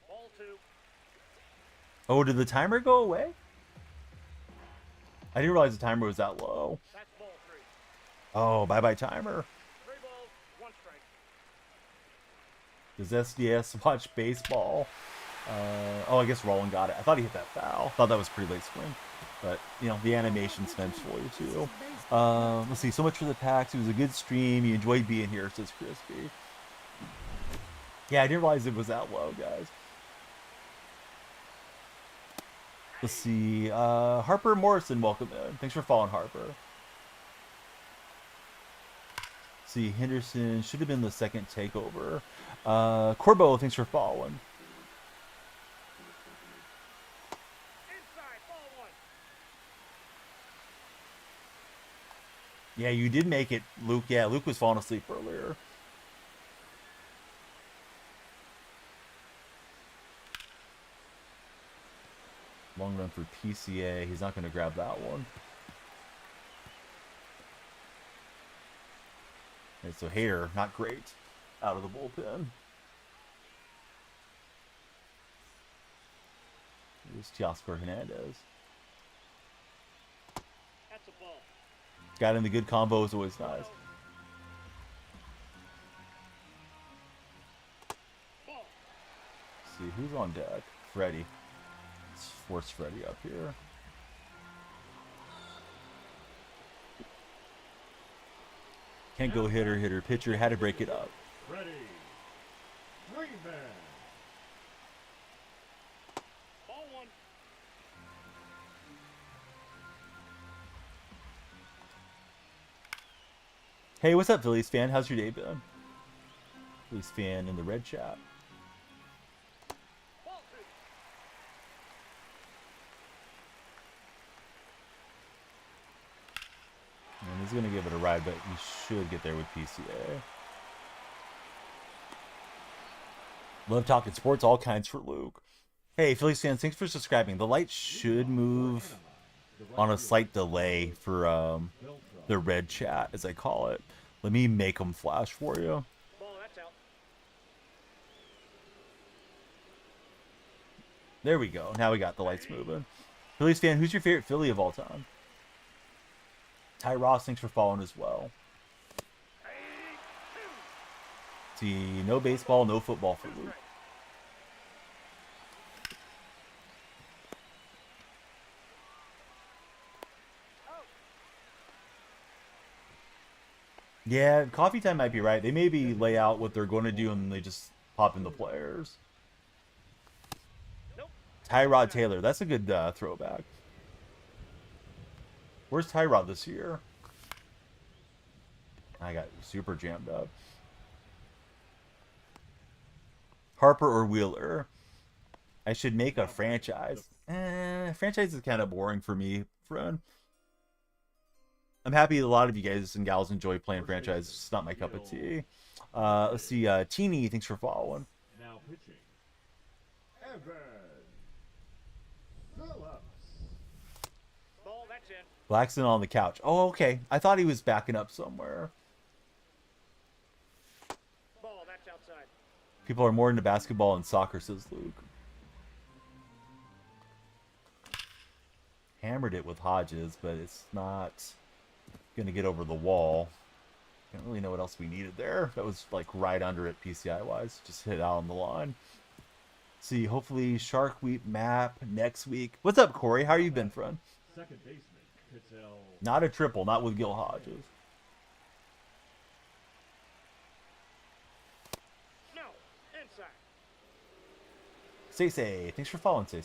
Ball 2. Oh, did the timer go away? I didn't realize the timer was that low. That's ball 3. Oh, bye-bye timer. 3 balls, 1 strike. Does SDS watch baseball? Oh, I guess Roland got it. I thought he hit that foul. Thought that was pretty late swing. But, you know, the animation's meant for you, too. Let's see. So much for the packs. It was a good stream. You enjoyed being here, says Crispy. Yeah, I didn't realize it was that low, guys. Let's see. Harper Morrison, welcome in. Thanks for following, Harper. See, Henderson should have been the second takeover. Corbo, thanks for following. Inside, ball one. Yeah, you did make it, Luke. Yeah, Luke was falling asleep earlier. Long run for PCA. He's not going to grab that one. Okay, so Hader, not great. Out of the bullpen. Here's Teoscar Hernandez. That's a ball. Got in the good combo is always nice. Ball. See, who's on deck? Freddie. Let's force Freddie up here. Can't go hitter, hitter, pitcher. Had to break it up. Ready. Green man. Ball one. Hey, what's up, Phillies fan? How's your day been? Phillies fan in the red chat. Ball two. And he's going to give it a ride, but he should get there with PCA. Love talking sports, all kinds for Luke. Hey, Phillies fans, thanks for subscribing. The light should move on a slight delay for the red chat, as I call it. Let me make them flash for you. Ball, that's out. There we go. Now we got the lights moving. Phillies fan, who's your favorite Philly of all time? Ty Ross, thanks for following as well. See, no baseball, no football for Luke. Yeah, Coffee Time might be right. They maybe lay out what they're going to do and they just pop in the players. Nope. Tyrod Taylor, that's a good throwback. Where's Tyrod this year? I got super jammed up. Harper or Wheeler? I should make a franchise. Franchise is kind of boring for me, friend. I'm happy a lot of you guys and gals enjoy playing franchise. It's not my cup of tea. Let's see. Teeny, thanks for following. Now pitching. Evan Phillips. Ball, that's in. Blackson on the couch. Oh, okay. I thought he was backing up somewhere. Ball, that's outside. People are more into basketball and soccer, says Luke. Hammered it with Hodges, but it's not going to get over the wall. I don't really know what else we needed there. That was like right under it PCI-wise. Just hit out on the line. See, hopefully Shark Week map next week. What's up, Corey? How you been, friend? Second baseman. Cattell. Not a triple, not with Gil Hodges. No. Inside. Say, thanks for following, Say.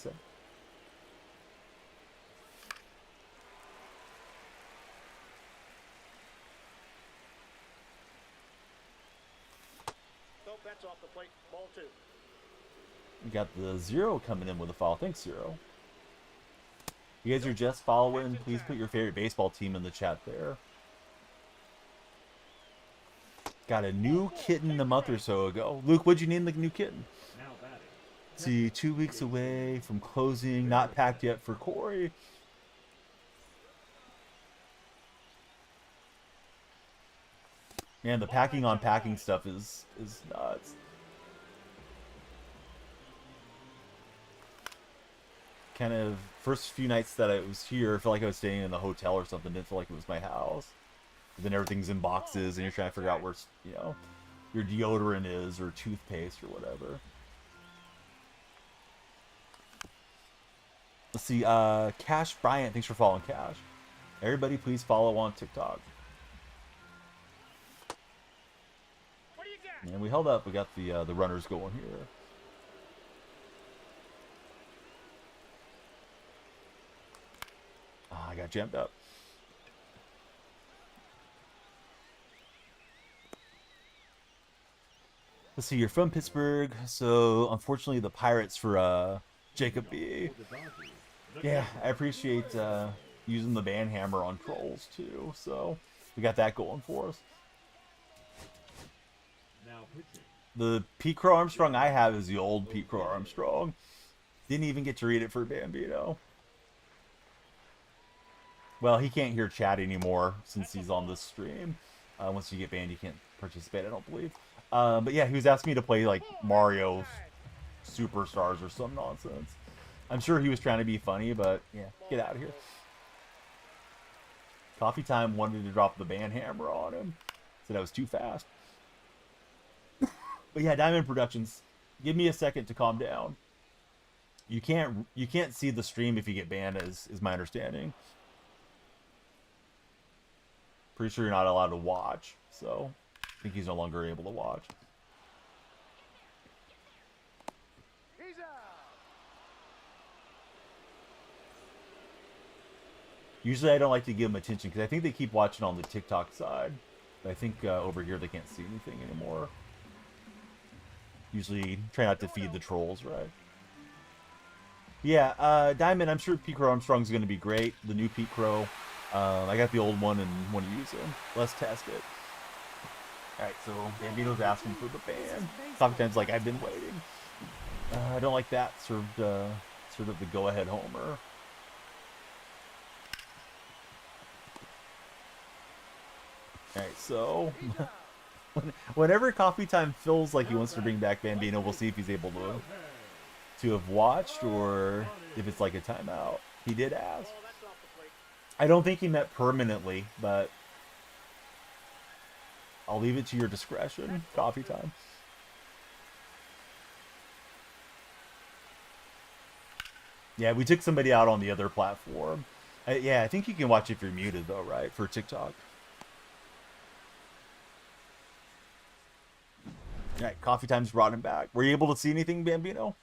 Nope, that's off the plate. Ball two. We got the Zero coming in with a follow. Thanks, Zero. You guys are just following. Please put your favorite baseball team in the chat there. Got a new kitten a month or so ago. Luke, what'd you name the new kitten? Now batting. See, 2 weeks away from closing. Not packed yet for Corey. Man, the packing on packing stuff is nuts. Kind of first few nights that I was here, I felt like I was staying in a hotel or something. Didn't feel like it was my house. And then everything's in boxes, and you're trying to figure out where, you know, your deodorant is or toothpaste or whatever. Let's see. Cash Bryant, thanks for following, Cash. Everybody, please follow on TikTok. What do you got? And we held up. We got the runners going here. I got jammed up. Let's see, you're from Pittsburgh, so unfortunately the Pirates for Jacob B. Yeah, I appreciate using the band hammer on trolls too, so we got that going for us. Now pitching. The Pete Crow Armstrong I have is the old Pete Crow Armstrong. Didn't even get to read it for Bambino. Well, he can't hear chat anymore since he's on this stream. Once you get banned, you can't participate, I don't believe. But yeah, he was asking me to play like Mario Superstars or some nonsense. I'm sure he was trying to be funny, but yeah, get out of here. Coffee Time wanted to drop the ban hammer on him. Said I was too fast. But yeah, Diamond Productions, give me a second to calm down. You can't see the stream if you get banned, is my understanding. Pretty sure you're not allowed to watch, so I think he's no longer able to watch. He's out. Usually I don't like to give them attention because I think they keep watching on the TikTok side. But I think over here they can't see anything anymore. Usually try not to feed the trolls, right? Yeah, Diamond, I'm sure Pete Crow Armstrong's going to be great. The new Pete Crow. I got the old one and want to use him. Let's test it. Alright, so Bambino's asking for the ban. Sometimes like I've been waiting. I don't like that. Sort of the go-ahead homer. Alright, so whenever Coffee Time feels like he wants to bring back Bambino, we'll see if he's able to have watched or if it's like a timeout. He did ask. Oh, that's off the plate. I don't think he meant permanently, but I'll leave it to your discretion. Coffee Time. Yeah, we took somebody out on the other platform. Yeah, I think you can watch if you're muted though, right? For TikTok. Alright, Coffee Time's brought him back. Were you able to see anything, Bambino?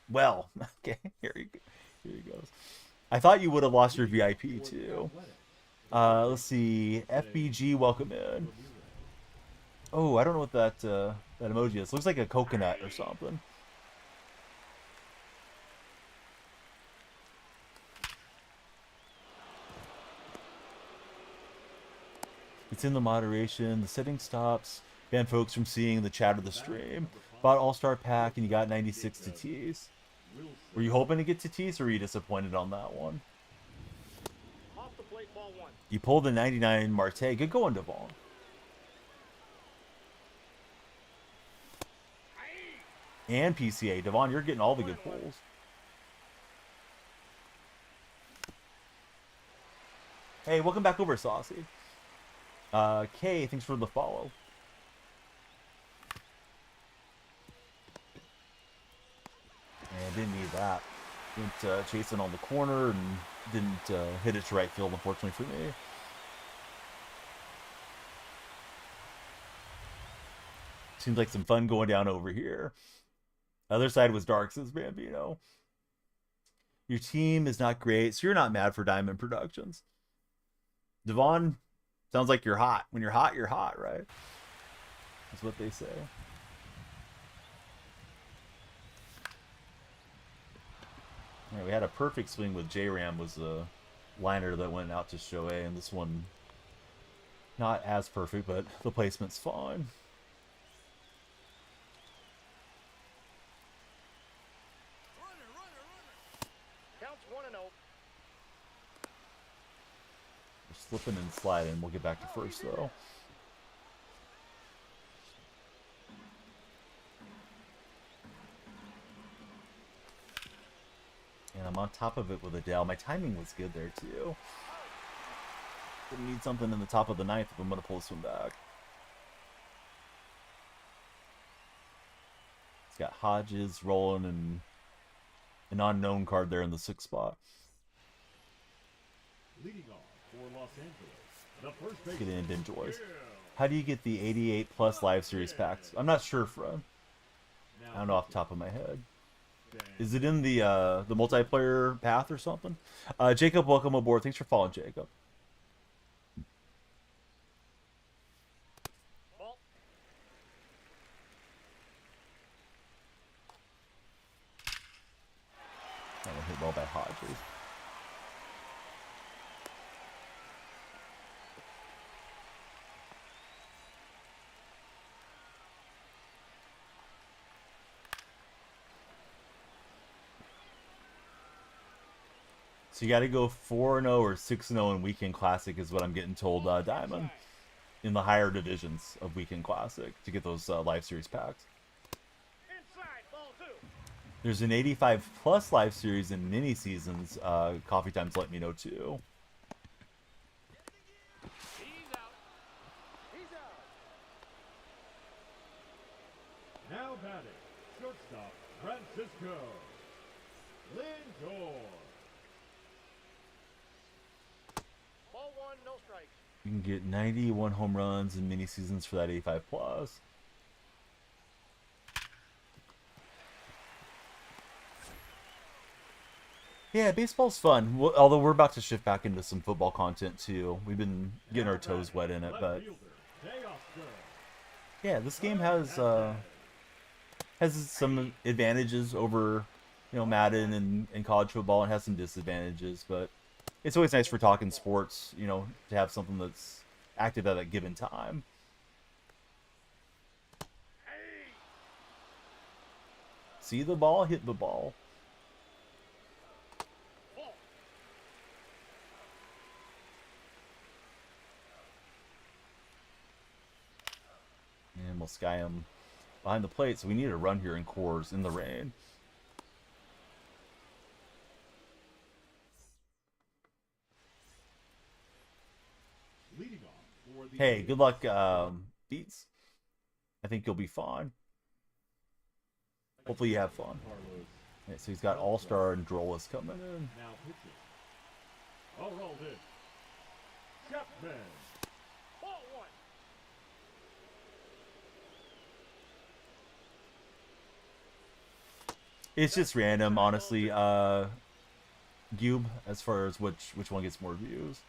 Well, okay, here he goes. I thought you would have lost your VIP too. Let's see. FBG, welcome in. Oh, I don't know what that emoji is. Looks like a coconut or something. It's in the moderation. The setting stops. Ban folks from seeing the chat of the stream. Bought All-Star Pack and you got 96 to tease. Were you hoping to get to tease or were you disappointed on that one? Off the plate, ball one. You pulled the 99 Marte. Good going, Devon. And PCA. Devon, you're getting all the good pulls. Hey, welcome back over, Saucy. Kay, thanks for the follow. And didn't need that. Went chasing on the corner and didn't hit it to right field, unfortunately for me. Seems like some fun going down over here. Other side was dark, says Bambino. Your team is not great, so you're not mad for Diamond Productions. Devon, sounds like you're hot. When you're hot, right? That's what they say. Yeah, we had a perfect swing with J-Ram was a liner that went out to Shohei, and this one not as perfect, but the placement's fine. Counts 1-0. We're slipping and sliding. We'll get back to first, though. And I'm on top of it with Adele. My timing was good there, too. Gonna need something in the top of the ninth if I'm gonna pull this one back. It's got Hodges rolling and an unknown card there in the 6th spot. Leading off for Los Angeles, the first Get baseman, in, Enjoys. Gil. How do you get the 88 plus live series packs? I'm not sure, Fred. I don't know off the top of my head. Is it in the multiplayer path or something? Jacob, welcome aboard. Thanks for following, Jacob. Ball. ball by Hodges. So you got to go 4-0 or 6-0 in Weekend Classic is what I'm getting told, Diamond, in the higher divisions of Weekend Classic to get those Live Series packs. Inside, ball 2. There's an 85 plus Live Series in mini seasons. Coffee Time's let me know too. He's out. He's out. Now batting, shortstop Francisco Lindor. Ball 1, no strikes. You can get 91 home runs in mini seasons for that 85 plus. Yeah, baseball's fun. Although we're about to shift back into some football content too. We've been getting our toes wet in it, but yeah, this game has some advantages over, you know, Madden and college football, and has some disadvantages. But it's always nice for talking sports, you know, to have something that's active at a given time. See the ball, hit the ball. And we'll sky him behind the plate, so we need a run here in Coors in the rain. Leading off for the Hey, good luck, Beats. I think you'll be fine. Hopefully you have fun. Carlos Yeah, so he's got All-Star and Drolis coming in. now pitching. All rolled in. Chapman. Ball 1. It's just random, honestly. Gube, as far as which one gets more views.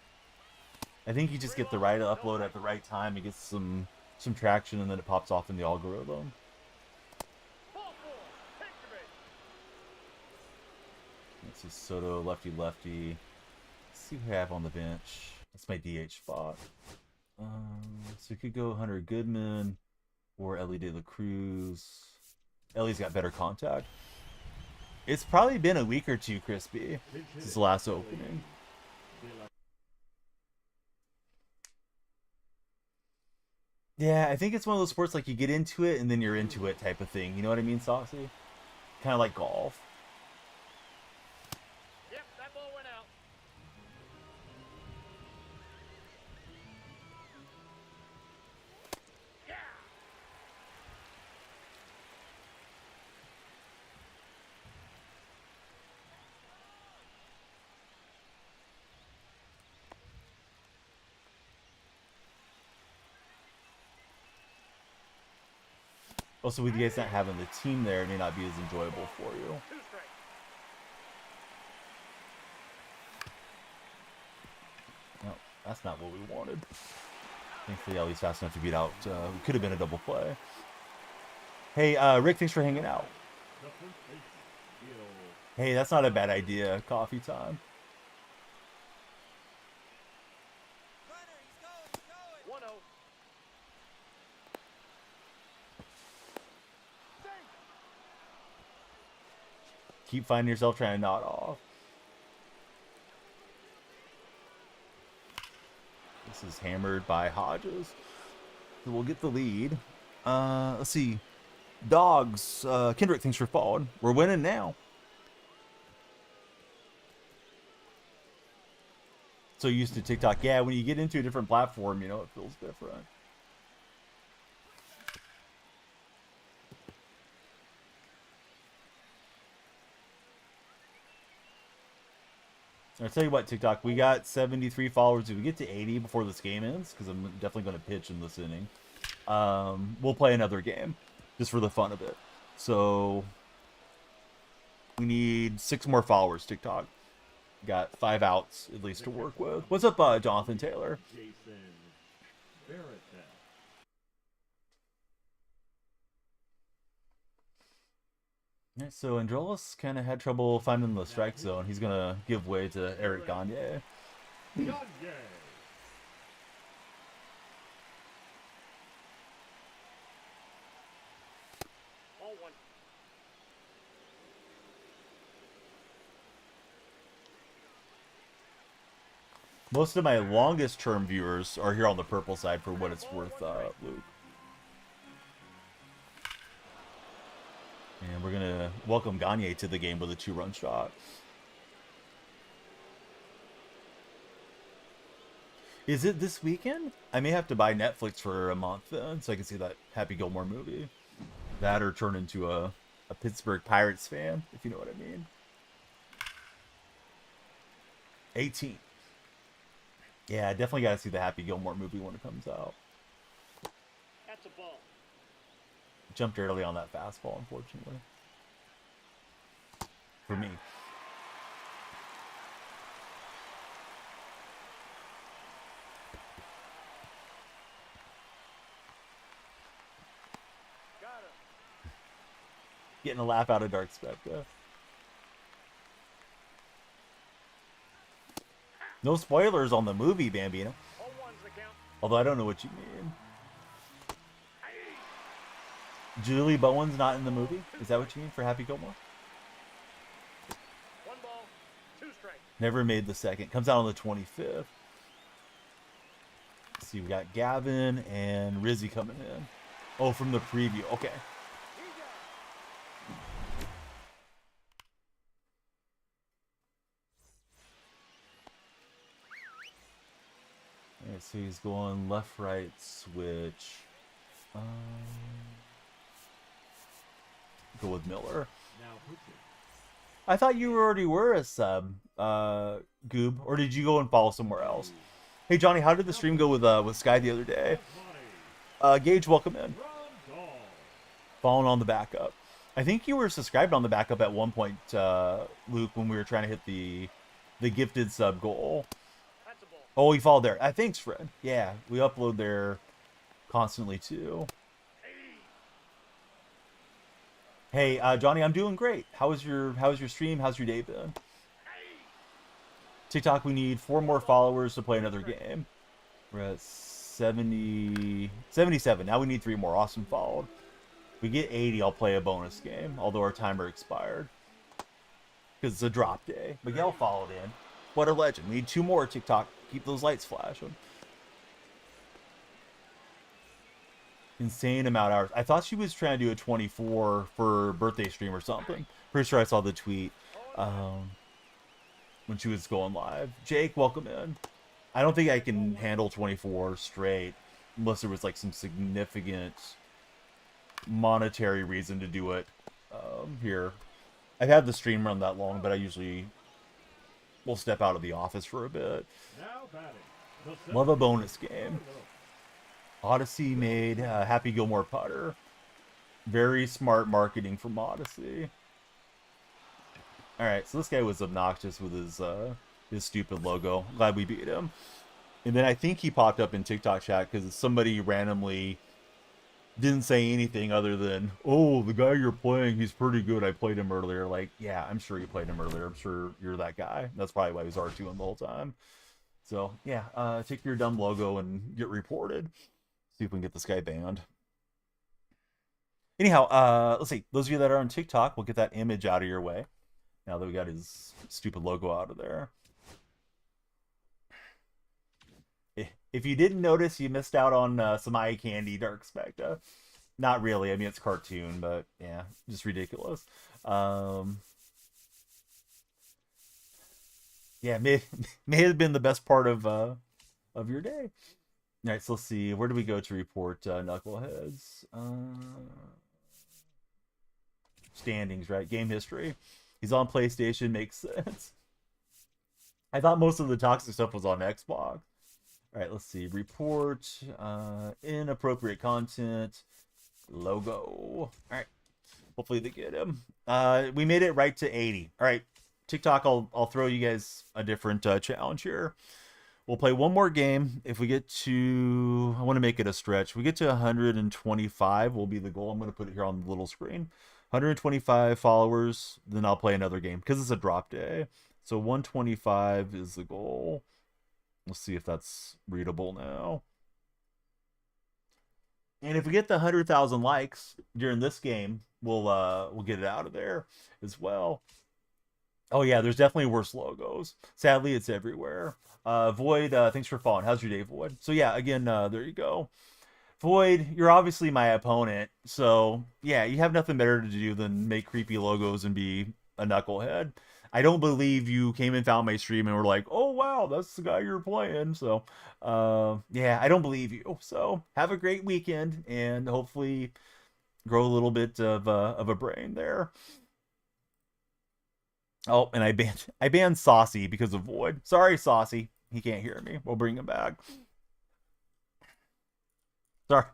I think you just get the right upload at the right time. It gets some traction, and then it pops off in the algorithm. Ball 4. Take the base. This is Soto, lefty. Let's see who I have on the bench. That's my DH spot. So we could go Hunter Goodman or Ellie De La Cruz. Ellie's got better contact. It's probably been a week or two, Crispy, since the last opening. Yeah, I think it's one of those sports like you get into it and then you're into it type of thing. You know what I mean, Saucy? Kind of like golf. Yep, that ball went out. Yeah. Also, with you guys not having the team there, it may not be as enjoyable for you. 2 strikes. No, that's not what we wanted. Thankfully, Ellie's fast enough to beat out. Could have been a double play. Hey, Rick, thanks for hanging out. The first base. Gil. Hey, that's not a bad idea. Coffee time. 1-0. Keep finding yourself trying to nod off. This is hammered by Hodges. So we'll get the lead. Let's see. Dogs. Kendrick, thanks for following. We're winning now. So used to TikTok. Yeah, when you get into a different platform, you know, it feels different. I'll tell you what, TikTok, we got 73 followers. If we get to 80 before this game ends, because I'm definitely going to pitch in this inning, we'll play another game just for the fun of it. So we need 6 more followers, TikTok. Got 5 outs at least to work with. What's up, Jonathan Taylor? Jason Barrett. Yeah, so Androlis kind of had trouble finding the strike zone. He's gonna give way to Eric Gagne. Gagne. All one. Most of my longest term viewers are here on the purple side for what it's worth, Luke. And we're gonna welcome Gagne to the game with a 2-run shot. Is it this weekend? I may have to buy Netflix for a month then, so I can see that Happy Gilmore movie. That or turn into a Pittsburgh Pirates fan, if you know what I mean. 18. Yeah, I definitely got to see the Happy Gilmore movie when it comes out. That's a ball. Jumped early on that fastball, unfortunately. For me. Got him. Getting a laugh out of Dark Spectre. No spoilers on the movie, Bambino. All one's the count. Although I don't know what you mean. Julie Bowen's not in the movie? Is that what you mean for Happy Gilmore? 1 ball, 2 strikes. Never made the second. Comes out on the 25th. Let's see, we got Gavin and Rizzy coming in. Oh, from the preview. Okay. Alright, so he's going left, right, switch. Go with Miller. Now pitching. I thought you already were a sub, Goob, or did you go and follow somewhere else? Hey Johnny, how did the stream go with Sky the other day? Gage, welcome in. Following on the backup. I think you were subscribed on the backup at one point, Luke, when we were trying to hit the gifted sub goal. That's a ball. Oh, you followed there. Thanks, Fred. Yeah, we upload there constantly too. Hey, Johnny, I'm doing great. How's your stream? How's your day been? TikTok, we need 4 more followers to play another game. We're at 77. Now we need 3 more. Awesome followed. If we get 80, I'll play a bonus game, although our timer expired. Because it's a drop day. Miguel followed in. What a legend. We need 2 more, TikTok. Keep those lights flashing. Insane amount of hours. I thought she was trying to do a 24 for birthday stream or something. Pretty sure I saw the tweet when she was going live. Jake, welcome in. I don't think I can handle 24 straight unless there was like some significant monetary reason to do it here. I've had the stream run that long, but I usually will step out of the office for a bit. Now batting. Love a bonus game. Odyssey made Happy Gilmore putter. Very smart marketing from Odyssey. Alright, so this guy was obnoxious with his stupid logo. Glad we beat him. And then I think he popped up in TikTok chat because somebody randomly didn't say anything other than, oh, the guy you're playing, he's pretty good. I played him earlier. Like, yeah, I'm sure you played him earlier. I'm sure you're that guy. That's probably why he was R2ing the whole time. So, yeah, take your dumb logo and get reported. See if we can get this guy banned. Anyhow, let's see. Those of you that are on TikTok, we'll get that image out of your way. Now that we got his stupid logo out of there. If you didn't notice, you missed out on some eye candy, Dark Spectre. Not really. I mean, it's cartoon, but yeah, just ridiculous. Yeah, may have been the best part of your day. All right, so let's see. Where do we go to report Knuckleheads? Standings, right? Game history. He's on PlayStation. Makes sense. I thought most of the toxic stuff was on Xbox. All right, let's see. Report. Inappropriate content. Logo. All right. Hopefully they get him. We made it right to 80. All right. TikTok, I'll throw you guys a different challenge here. We'll play one more game. If we get to, I want to make it a stretch. If we get to 125 will be the goal. I'm going to put it here on the little screen. 125 followers, then I'll play another game because it's a drop day. So 125 is the goal. Let's see if that's readable now. And if we get the 100,000 likes during this game, we'll get it out of there as well. Oh yeah, there's definitely worse logos. Sadly, it's everywhere. Void, thanks for following. How's your day, Void? So yeah, again, there you go. Void, you're obviously my opponent, so yeah, you have nothing better to do than make creepy logos and be a knucklehead. I don't believe you came and found my stream and were like, oh wow, that's the guy you're playing. So yeah, I don't believe you. So have a great weekend and hopefully grow a little bit of a brain there. Oh, and I banned Saucy because of Void. Sorry, Saucy. He can't hear me. We'll bring him back. Sorry.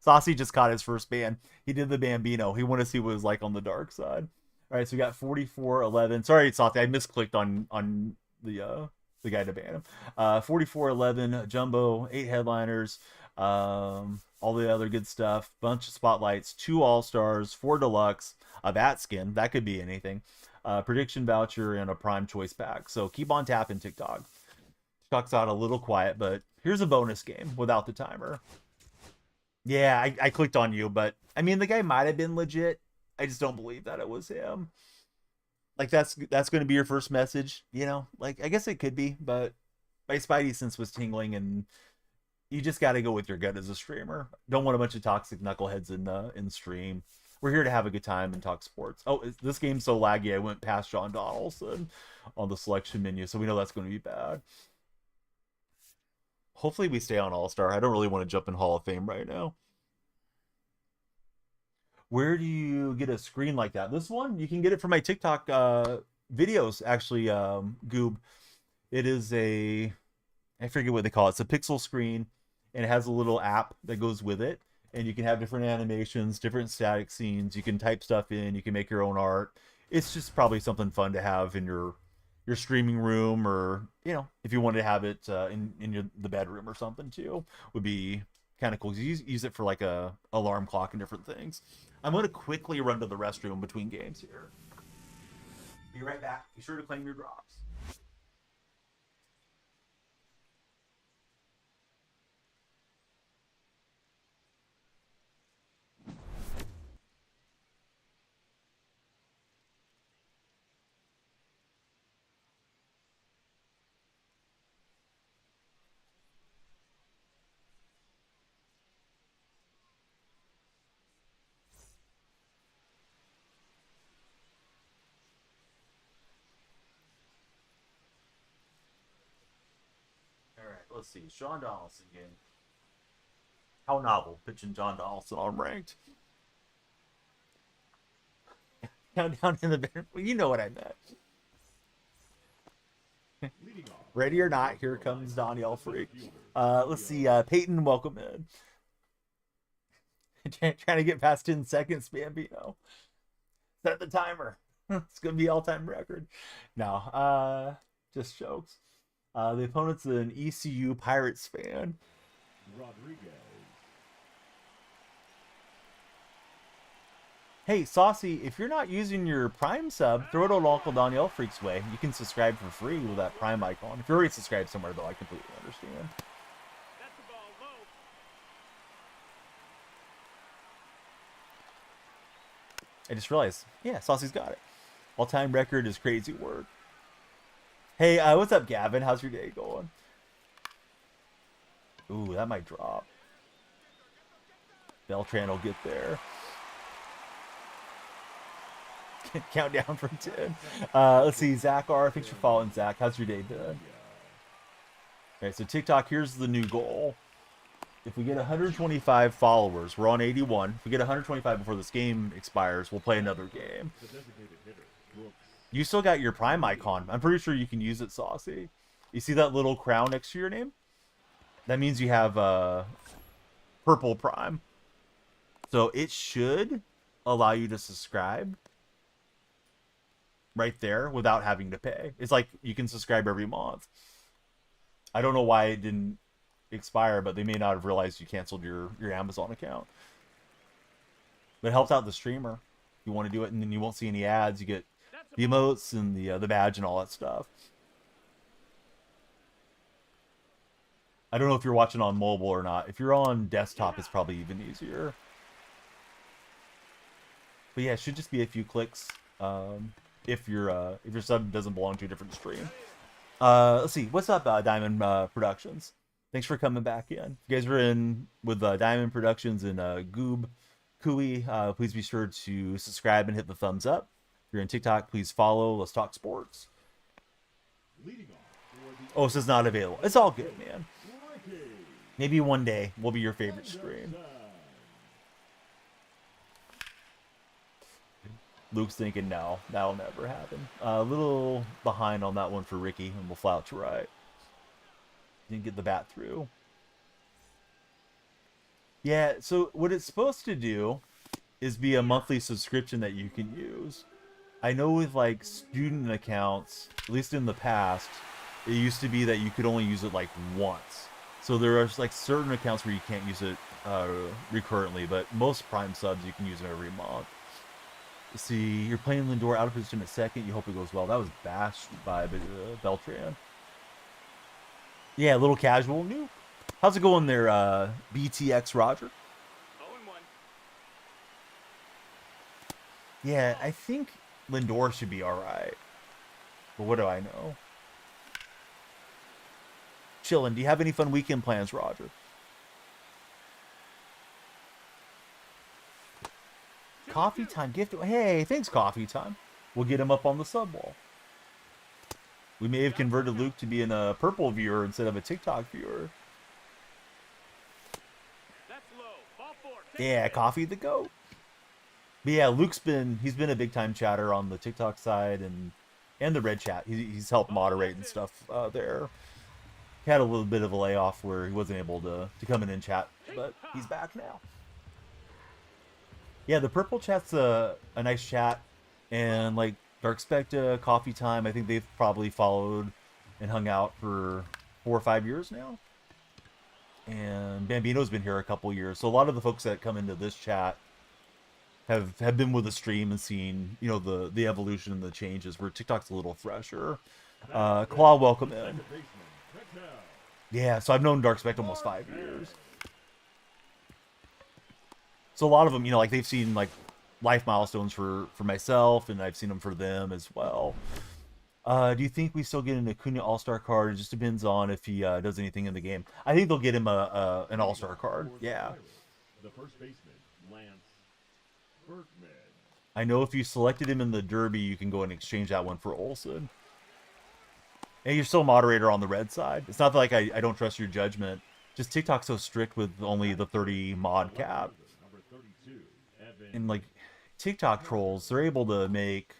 Saucy just caught his first ban. He did the Bambino. He wanted to see what it was like on the dark side. All right, so we got 44-11. Sorry, Saucy. I misclicked on the guy to ban him. 44-11, Jumbo, 8 headliners, all the other good stuff, bunch of spotlights, 2 all-stars, 4 deluxe, a bat skin. That could be anything. Prediction voucher, and a prime choice pack. So keep on tapping, TikTok. Chuck's out a little quiet, but here's a bonus game without the timer. Yeah, I clicked on you, but I mean, the guy might have been legit. I just don't believe that it was him. Like, that's going to be your first message, you know? Like, I guess it could be, but my spidey sense was tingling, and you just got to go with your gut as a streamer. Don't want a bunch of toxic knuckleheads in stream. We're here to have a good time and talk sports. Oh, this game's so laggy, I went past John Donaldson on the selection menu, so we know that's going to be bad. Hopefully we stay on All-Star. I don't really want to jump in Hall of Fame right now. Where do you get a screen like that? This one, you can get it from my TikTok videos, actually, Goob. It is I forget what they call it. It's a pixel screen, and it has a little app that goes with it. And you can have different animations, different static scenes. You can type stuff in. You can make your own art. It's just probably something fun to have in your streaming room, or you know, if you wanted to have it in the bedroom or something too, would be kind of cool. You use it for like a alarm clock and different things. I'm going to quickly run to the restroom between games here. Be right back. Be sure to claim your drops. Let's see. Sean Donaldson game. How novel, pitching John Donaldson on ranked. Down in the bedroom. Well, you know what I meant. Ready or not, here comes Danielle Freak. Let's see. Peyton, welcome in. Trying to get past 10 seconds, Bambino. Set the timer. It's going to be all-time record. No, just jokes. The opponent's an ECU Pirates fan. Rodriguez. Hey, Saucy, if you're not using your Prime sub, throw it on Uncle Danielle Freak's way. You can subscribe for free with that Prime icon. If you're already subscribed somewhere, though, I completely understand. That's the ball low. I just realized, yeah, Saucy's got it. All-time record is crazy word. Hey, what's up, Gavin? How's your day going? Ooh, that might drop. Beltran will get there. Count down from 10. Let's see, Zach R. Thanks for following, Zach. How's your day been? Okay, so TikTok, here's the new goal. If we get 125 followers, we're on 81. If we get 125 before this game expires, we'll play another game. You still got your Prime icon. I'm pretty sure you can use it, Saucy. You see that little crown next to your name? That means you have purple Prime. So it should allow you to subscribe right there without having to pay. It's like you can subscribe every month. I don't know why it didn't expire, but they may not have realized you canceled your Amazon account. But it helps out the streamer. You want to do it, and then you won't see any ads. You get the emotes and the badge and all that stuff. I don't know if you're watching on mobile or not. If you're on desktop, it's probably even easier. But yeah, it should just be a few clicks. If your sub doesn't belong to a different stream. Let's see. What's up, Diamond Productions? Thanks for coming back in. If you guys are in with Diamond Productions and Goob Cooey, please be sure to subscribe and hit the thumbs up. If you're in TikTok, please follow. Let's talk sports. Oh, this is not available. It's all good, man. Maybe one day will be your favorite stream. Luke's thinking, no, that'll never happen. A little behind on that one for Ricky, and we'll fly out to right. Didn't get the bat through. Yeah, so what it's supposed to do is be a monthly subscription that you can use. I know with like student accounts, at least in the past, it used to be that you could only use it like once. So there are like certain accounts where you can't use it recurrently, but most Prime subs you can use them every month. See, you're playing Lindor out of position at second. You hope it goes well. That was bashed by Beltran. Yeah, a little casual. New. How's it going there, BTX Roger? 0-1. Yeah, I think Lindor should be all right. But what do I know? Chillin'. Do you have any fun weekend plans, Roger? Coffee time gift. Hey, thanks, Coffee time. We'll get him up on the sub wall. We may have converted Luke to being a purple viewer instead of a TikTok viewer. That's low. Ball 4. Yeah, Coffee the goat. But yeah, he's been a big time chatter on the TikTok side and the Red Chat. He's helped moderate and stuff there. He had a little bit of a layoff where he wasn't able to come in and chat, but he's back now. Yeah, the purple chat's a nice chat, and like Dark Specta, Coffee Time, I think they've probably followed and hung out for 4 or 5 years now. And Bambino's been here a couple years, so a lot of the folks that come into this chat have been with the stream and seen, you know, the evolution and the changes, where TikTok's a little fresher. Claw, welcome in. Yeah, so I've known Dark Specta almost 5 years. So a lot of them, you know, like they've seen like life milestones for myself, and I've seen them for them as well. Do you think we still get an Acuna All-Star card? It just depends on if he does anything in the game. I think they'll get him an All-Star card. Yeah. The first baseman, Lance Berkman. I know if you selected him in the Derby, you can go and exchange that one for Olsen. And you're still moderator on the red side. It's not like I don't trust your judgment. Just TikTok's so strict with only the 30 mod cap. And like TikTok trolls, they're able to make.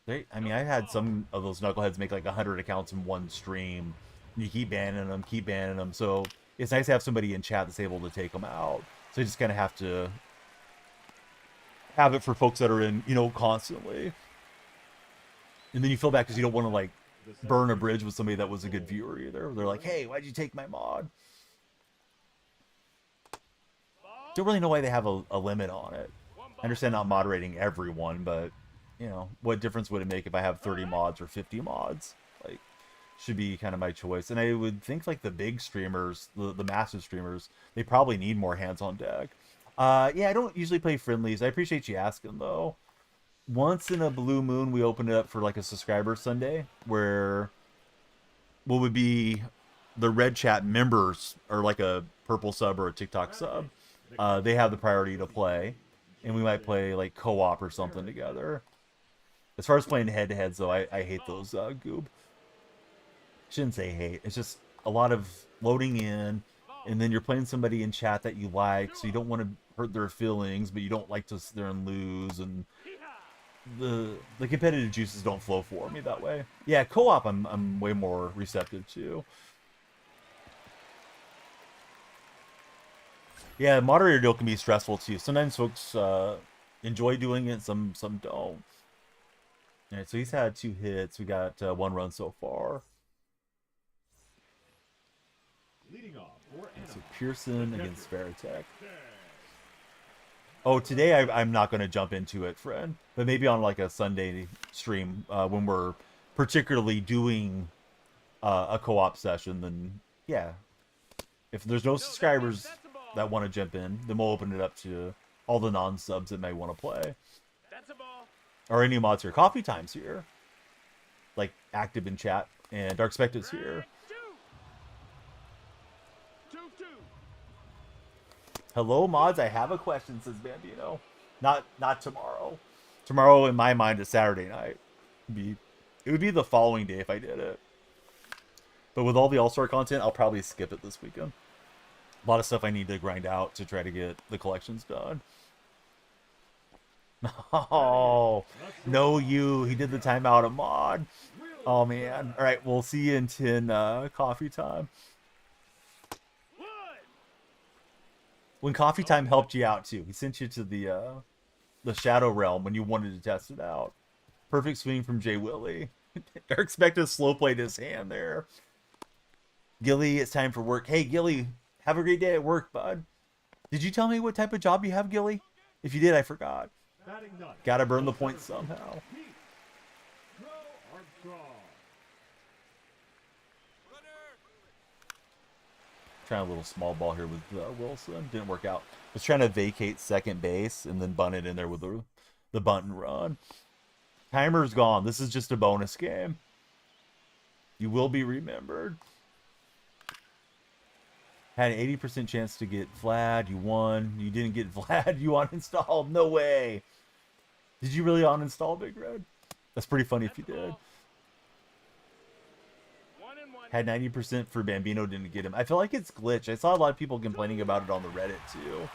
I mean, I had some of those knuckleheads make like 100 accounts in one stream. You keep banning them, So it's nice to have somebody in chat that's able to take them out. So you just kind of have to have it for folks that are in, you know, constantly. And then you feel bad because you don't want to like burn a bridge with somebody that was a good viewer either. They're like, hey, why'd you take my mod? Don't really know why they have a limit on it. I understand not moderating everyone, but you know, what difference would it make if I have 30 mods or 50 mods? Like, should be kind of my choice. And I would think like the big streamers, the massive streamers, they probably need more hands on deck. Yeah, I don't usually play friendlies. I appreciate you asking though. Once in a blue moon, we opened it up for like a subscriber Sunday, where what would be the Red Chat members are like a purple sub or a TikTok sub. They have the priority to play, and we might play like co-op or something together. As far as playing head-to-heads, though, I hate those goob. Shouldn't say hate. It's just a lot of loading in, and then you're playing somebody in chat that you like, so you don't want to hurt their feelings, but you don't like to sit there and lose, and the competitive juices don't flow for me that way. Yeah, co-op I'm way more receptive to. Yeah, moderator deal can be stressful too. Sometimes folks enjoy doing it, some don't. All right, so he's had 2 hits. We got 1 run so far. Leading off for So Anaheim, Pearson against Veritek. Oh, today I'm not going to jump into it, friend. But maybe on like a Sunday stream when we're particularly doing a co-op session, then yeah. If there's no subscribers that want to jump in, then we'll open it up to all the non-subs that may want to play. That's a ball. Or any mods here. Coffee Time's here. Like, active in chat. And Dark Specta's here. Strike 2. 2-2. Hello, mods. I have a question, says Bambino. Not tomorrow. Tomorrow, in my mind, is Saturday night. It would be the following day if I did it. But with all the All-Star content, I'll probably skip it this weekend. A lot of stuff I need to grind out to try to get the collections done. Oh, no you. He did the timeout of mod. Oh, man. All right, we'll see you in 10 coffee time. When Coffee Time helped you out, too. He sent you to the Shadow Realm when you wanted to test it out. Perfect swing from Jay Willie. Dark Spectre slow played his hand there. Gilly, it's time for work. Hey, Gilly, have a great day at work, bud. Did you tell me what type of job you have, Gilly? If you did, I forgot. Gotta burn the points somehow. Trying a little small ball here with Wilson. Didn't work out. Was trying to vacate second base and then bunt it in there with the bunt and run. Timer's gone. This is just a bonus game. You will be remembered. Had an 80% chance to get Vlad. You won. You didn't get Vlad. You uninstalled. No way. Did you really uninstall Big Red? That's pretty funny if you did. Had 90% for Bambino, didn't get him. I feel like it's glitch. I saw a lot of people complaining about it on the Reddit too.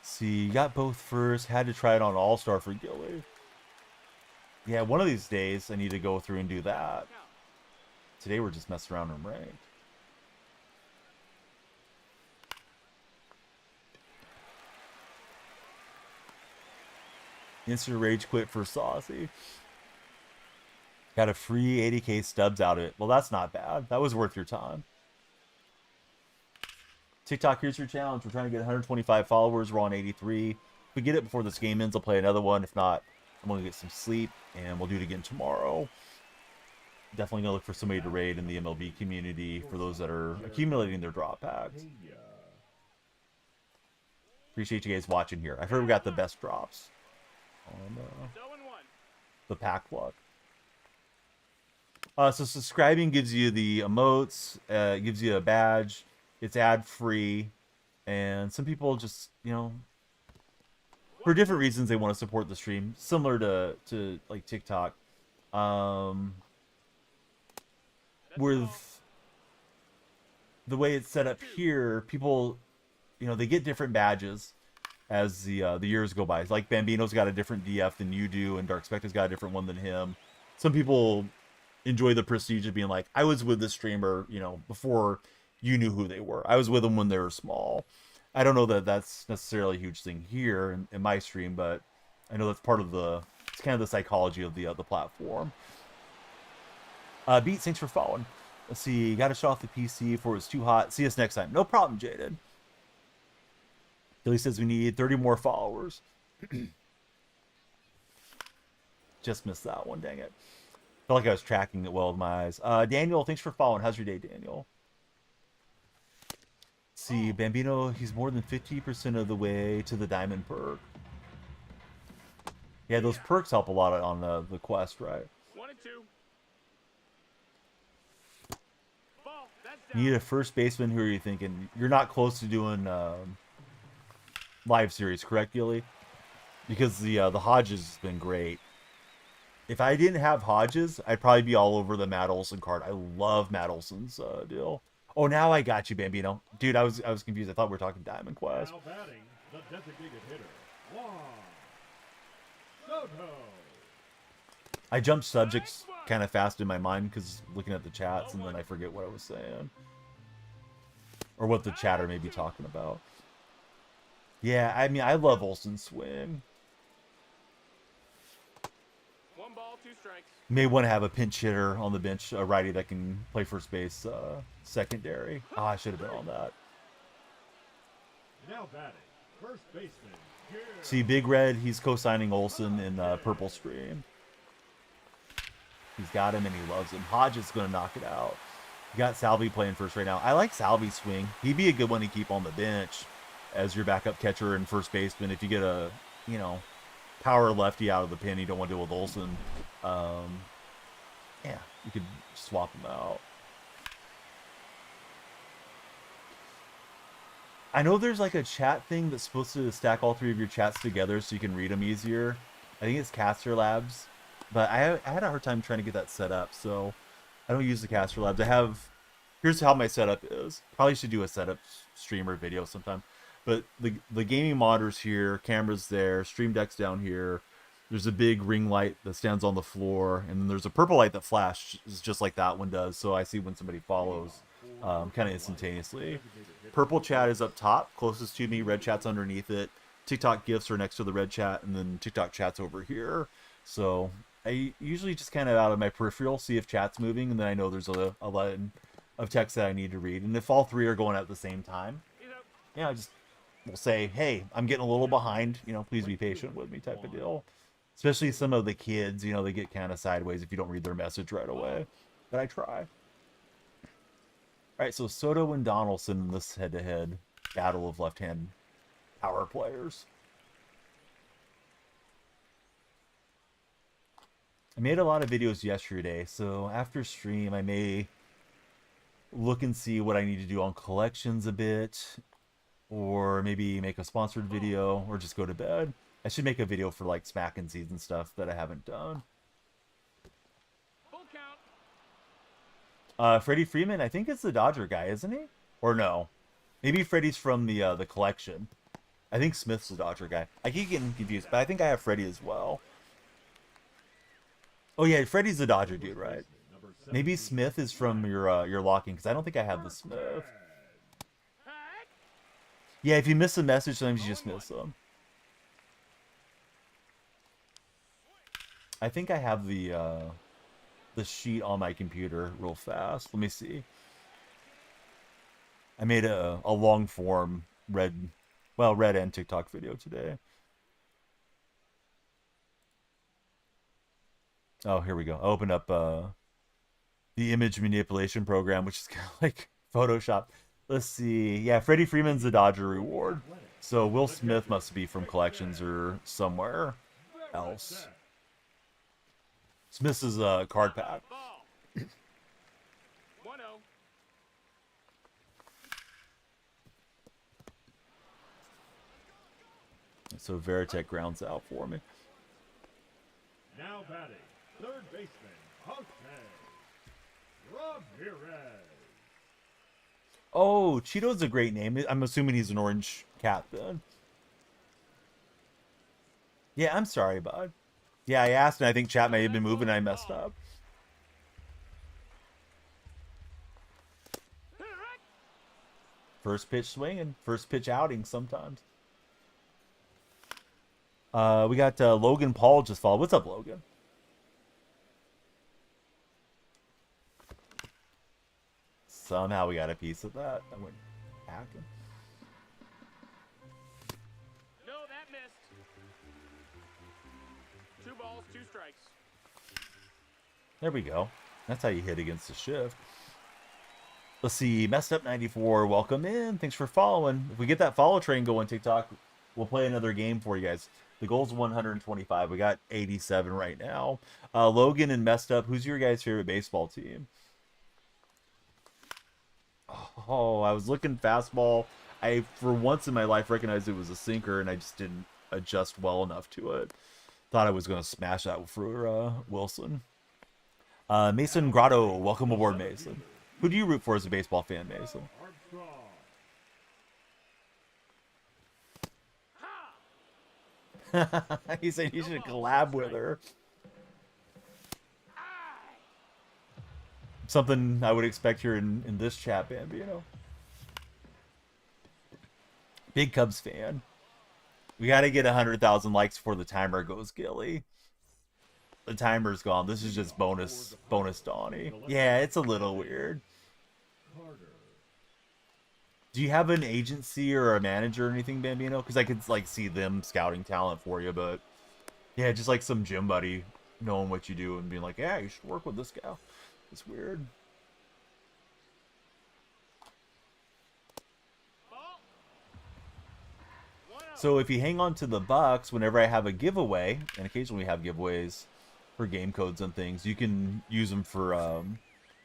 See, got both first. Had to try it on All-Star for Gilly. Yeah, one of these days I need to go through and do that. Today we're just messing around in ranked. Instant rage quit for Saucy. Got a free 80k stubs out of it. Well, that's not bad. That was worth your time. TikTok, here's your challenge. We're trying to get 125 followers. We're on 83. If we get it before this game ends, I'll play another one. If not, I'm going to get some sleep, and we'll do it again tomorrow. Definitely going to look for somebody to raid in the MLB community for those that are accumulating their drop packs. Appreciate you guys watching here. I've heard we got the best drops on the pack luck. So subscribing gives you the emotes, gives you a badge. It's ad-free, and some people just, you know, for different reasons they want to support the stream, similar to like TikTok. With the way it's set up here, people, you know, they get different badges as the years go by. Like Bambino's got a different DF than you do, and Dark Spectre's got a different one than him. Some people enjoy the prestige of being like, I was with this streamer, you know, before you knew who they were. I was with them when they were small. I don't know that that's necessarily a huge thing here in my stream, but I know that's part of it's kind of the psychology of the platform. Beats, thanks for following. Let's see, got to shut off the PC before it's too hot. See us next time. No problem, Jaded. Billy says we need 30 more followers. Just missed that one, dang it. Felt like I was tracking it well with my eyes. Daniel, thanks for following. How's your day, Daniel? Let's see, Bambino, he's more than 50% of the way to the diamond perk. Yeah, those perks help a lot on the quest, right? 1 and 2. Ball, that's You need a first baseman. Who are you thinking? You're not close to doing live series, correct, Gilly? Because the Hodges has been great. If I didn't have Hodges, I'd probably be all over the Matt Olson card. I love Matt Olson's deal. Oh, now I got you, Bambino. Dude, I was confused. I thought we were talking Diamond Quest. Now batting, the designated hitter, Juan Soto. I jumped subjects kind of fast in my mind because looking at the chats, and then I forget what I was saying. Or what the chatter may be talking about. Yeah, I mean, I love Olson's swing. 1 ball, 2 strikes. May want to have a pinch hitter on the bench, a righty that can play first base secondary. Ah, I should have been on that. Now batting, first baseman. See, Big Red, he's co-signing Olsen in Purple Stream. He's got him and he loves him. Hodge is going to knock it out. You got Salvi playing first right now. I like Salvi's swing. He'd be a good one to keep on the bench as your backup catcher and first baseman. If you get a, you know, power lefty out of the pin, you don't want to deal with Olsen. Yeah, you could swap them out. I know there's like a chat thing that's supposed to stack all 3 of your chats together so you can read them easier. I think it's Caster Labs, but I had a hard time trying to get that set up, so I don't use the Caster Labs. Here's how my setup is. Probably should do a setup stream or video sometime. But the gaming monitors here, cameras there, stream deck's down here. There's a big ring light that stands on the floor, and then there's a purple light that flashes just like that one does, so I see when somebody follows kind of instantaneously. Purple chat is up top, closest to me. Red chat's underneath it. TikTok gifs are next to the red chat, and then TikTok chat's over here. So I usually just kind of out of my peripheral see if chat's moving, and then I know there's a line of text that I need to read. And if all 3 are going out at the same time, yeah, I just will say, hey, I'm getting a little behind. You know, please be patient with me, type of deal. Especially some of the kids, you know, they get kind of sideways if you don't read their message right away. But I try. All right, so Soto and Donaldson in this head-to-head battle of left-hand power players. I made a lot of videos yesterday, so after stream I may look and see what I need to do on collections a bit, or maybe make a sponsored video, or just go to bed. I should make a video for like smack and seeds and stuff that I haven't done. Full count. Freddie Freeman, I think it's the Dodger guy, isn't he? Or no? Maybe Freddie's from the collection. I think Smith's the Dodger guy. I keep getting confused, but I think I have Freddie as well. Oh yeah, Freddie's the Dodger dude, right? Maybe Smith is from your locking, because I don't think I have the Smith. Yeah, if you miss a message, sometimes you just miss them. I think I have the sheet on my computer real fast. Let me see. I made a long form red and TikTok video today. Oh, here we go. I opened up the image manipulation program, which is kind of like Photoshop. Let's see. Yeah, Freddie Freeman's the Dodger reward. So Will Smith must be from collections or somewhere else. Smith's is a card pack. 1-0. So Veritek grounds out for me. Now batting, third baseman, Jose Ramirez. Oh, Cheeto's a great name. I'm assuming he's an orange cat then. Yeah, I'm sorry, bud. Yeah, I asked, and I think chat may have been moving, and I messed up. First pitch swinging, first pitch outing sometimes. We got Logan Paul just followed. What's up, Logan? Somehow we got a piece of that. I went hacking. No, that missed. 2 balls, 2 strikes. There we go. That's how you hit against the shift. Let's see. Messed up 94. Welcome in. Thanks for following. If we get that follow train going, TikTok, we'll play another game for you guys. The goal's 125. We got 87 right now. Logan and Messed Up. Who's your guys' favorite baseball team? Oh, I was looking fastball. I, for once in my life, recognized it was a sinker, and I just didn't adjust well enough to it. Thought I was going to smash that for Wilson. Mason Grotto, welcome aboard, Mason. Who do you root for as a baseball fan, Mason? He said you should collab with her. Something I would expect here in this chat, Bambino. Big Cubs fan. We got to get 100,000 likes before the timer goes, Gilly. the timer's gone. This is just bonus Donnie. Yeah, it's a little weird. Carter. Do you have an agency or a manager or anything, Bambino? Because I could like see them scouting talent for you, but yeah, just like some gym buddy knowing what you do and being like, yeah, you should work with this guy. It's weird. Ball. 1-0. So if you hang on to the Bucks, whenever I have a giveaway, and occasionally we have giveaways for game codes and things, you can use them for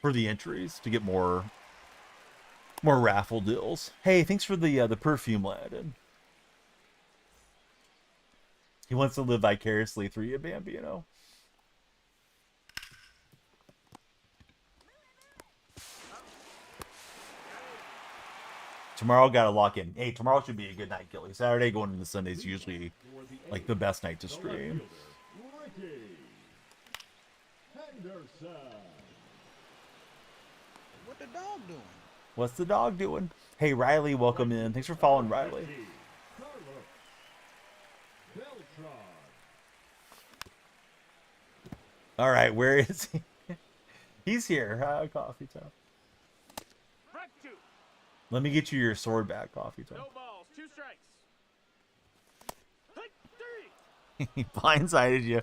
the entries to get more raffle deals. Hey, thanks for the perfume, Landon. He wants to live vicariously through you, Bambino. Tomorrow got to lock in. Hey, tomorrow should be a good night, Gilly. Saturday going into Sunday is usually like the best night to stream. Ricky Henderson. What the dog doing? What's the dog doing? Hey, Riley, welcome in. Thanks for following, Riley. Carlos Beltran. All right, where is he? He's here. Coffee time. Front 2. Let me get you your sword back, Coffee time. No balls. 2 strikes. Hit 3. He blindsided you.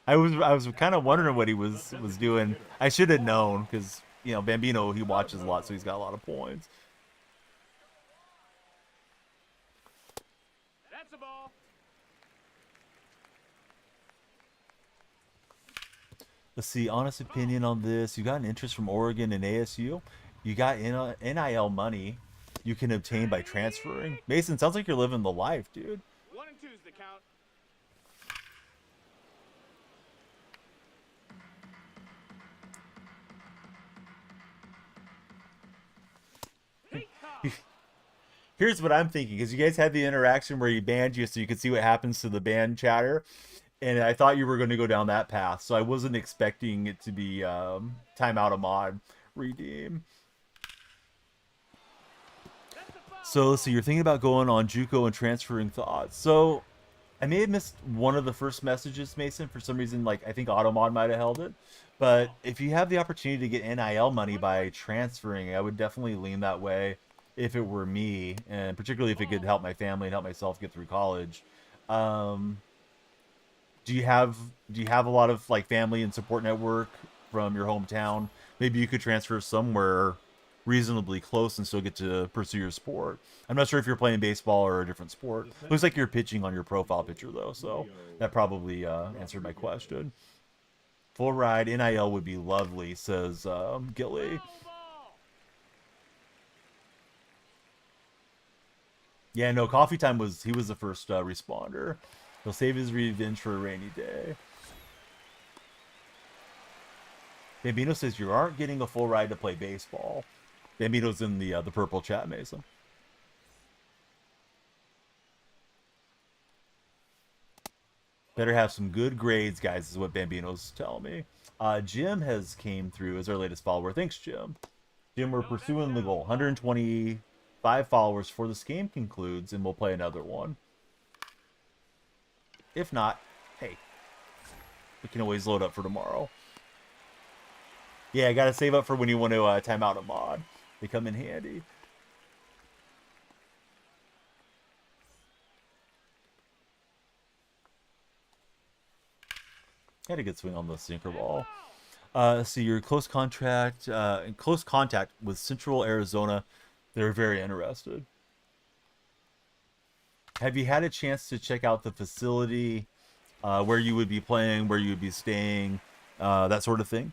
I was kind of wondering what he was doing. I should have known because you know Bambino, he watches a lot, so he's got a lot of points. That's a ball. Let's see, honest opinion on this. You got an interest from Oregon and ASU. You got NIL money you can obtain by transferring. Mason, sounds like you're living the life, dude. 1 and 2 is the count. Take off. Here's what I'm thinking, because you guys had the interaction where he banned you so you could see what happens to the ban chatter. And I thought you were going to go down that path. So I wasn't expecting it to be timeout a mod redeem. That's a foul. So let's see, you're thinking about going on JUCO and transferring thoughts. So I may have missed one of the first messages, Mason. For some reason, like I think Automod might have held it. But if you have the opportunity to get NIL money by transferring, I would definitely lean that way if it were me, and particularly if it could help my family and help myself get through college. Do you have a lot of like family and support network from your hometown? Maybe you could transfer somewhere reasonably close and still get to pursue your sport. I'm not sure if you're playing baseball or a different sport. Looks like you're pitching on your profile picture though, so that probably answered my question. Full ride NIL would be lovely, says Gilly. Foul ball. Yeah, no, Coffee Time was the first responder. He'll save his revenge for a rainy day. Bambino says you aren't getting a full ride to play baseball. Bambino's in the purple chat, Mason. Better have some good grades, guys, is what Bambino's telling me. Jim has came through as our latest follower. Thanks, Jim. Jim, we're pursuing the goal. 125 followers before this game concludes, and we'll play another one. If not, hey, we can always load up for tomorrow. Yeah, I gotta save up for when you want to time out a mod. They come in handy. Had a good swing on the sinker ball. So your close contact with Central Arizona. They're very interested. Have you had a chance to check out the facility, where you would be playing, where you would be staying, that sort of thing?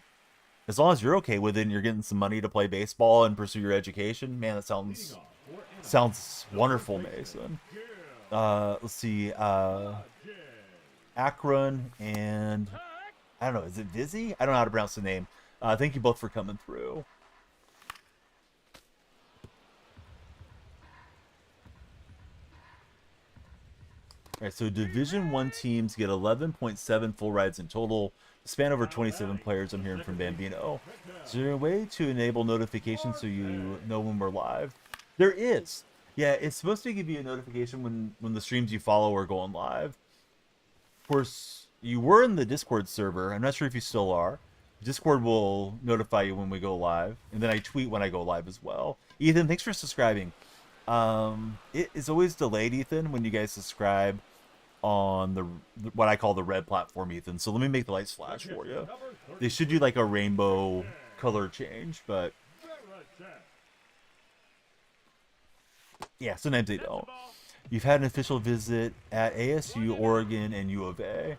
As long as you're okay with it and you're getting some money to play baseball and pursue your education, man, that sounds wonderful, Mason. Let's see, Akron and I don't know, is it Vizzy? I don't know how to pronounce the name. Thank you both for coming through. All right, so Division 1 teams get 11.7 full rides in total, span over 27 players. I'm hearing from Bambino. Is there a way to enable notifications so you know when we're live? There is. Yeah, it's supposed to give you a notification when the streams you follow are going live. Of course, You were in the Discord server. I'm not sure if you still are. Discord will notify you when we go live, and then I tweet when I go live as well. Ethan, thanks for subscribing. It is always delayed, Ethan, when you guys subscribe on the what I call the red platform, Ethan. So let me make the lights flash for you. They should do like a rainbow color change, but yeah, sometimes they don't. You've had an official visit at ASU, Oregon, and U of A.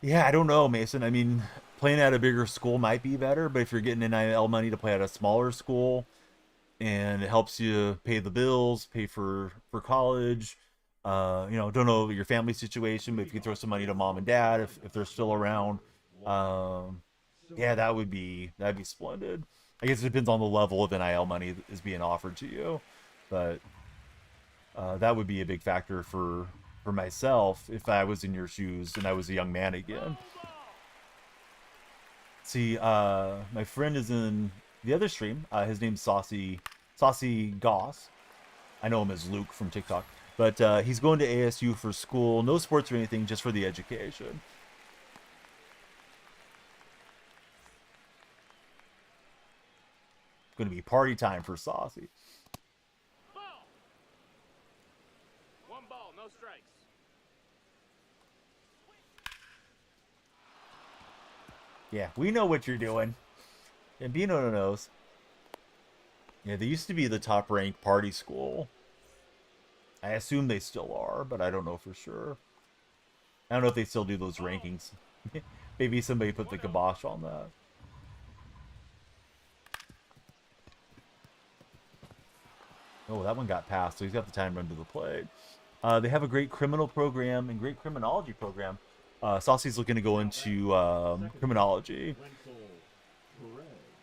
Yeah, I don't know, Mason. I mean, playing at a bigger school might be better, but if you're getting NIL money to play at a smaller school and it helps you pay the bills, pay for college, don't know your family situation, but if you can throw some money to mom and dad if they're still around, yeah, that'd be splendid. I guess it depends on the level of NIL money that is being offered to you, but that would be a big factor for myself if I was in your shoes and I was a young man again. See, my friend is in the other stream. His name's Saucy Goss. I know him as Luke from TikTok, but he's going to ASU for school. No sports or anything, just for the education. Going to be party time for Saucy. Ball. One ball, no strikes. Yeah, we know what you're doing. And Bino knows. Yeah, they used to be the top ranked party school. I assume they still are, but I don't know for sure. I don't know if they still do those rankings. Maybe somebody put the kibosh on that. Oh, that one got passed, so he's got the time run to the plate. They have a great criminal program and great criminology program. Saucy's looking to go into criminology.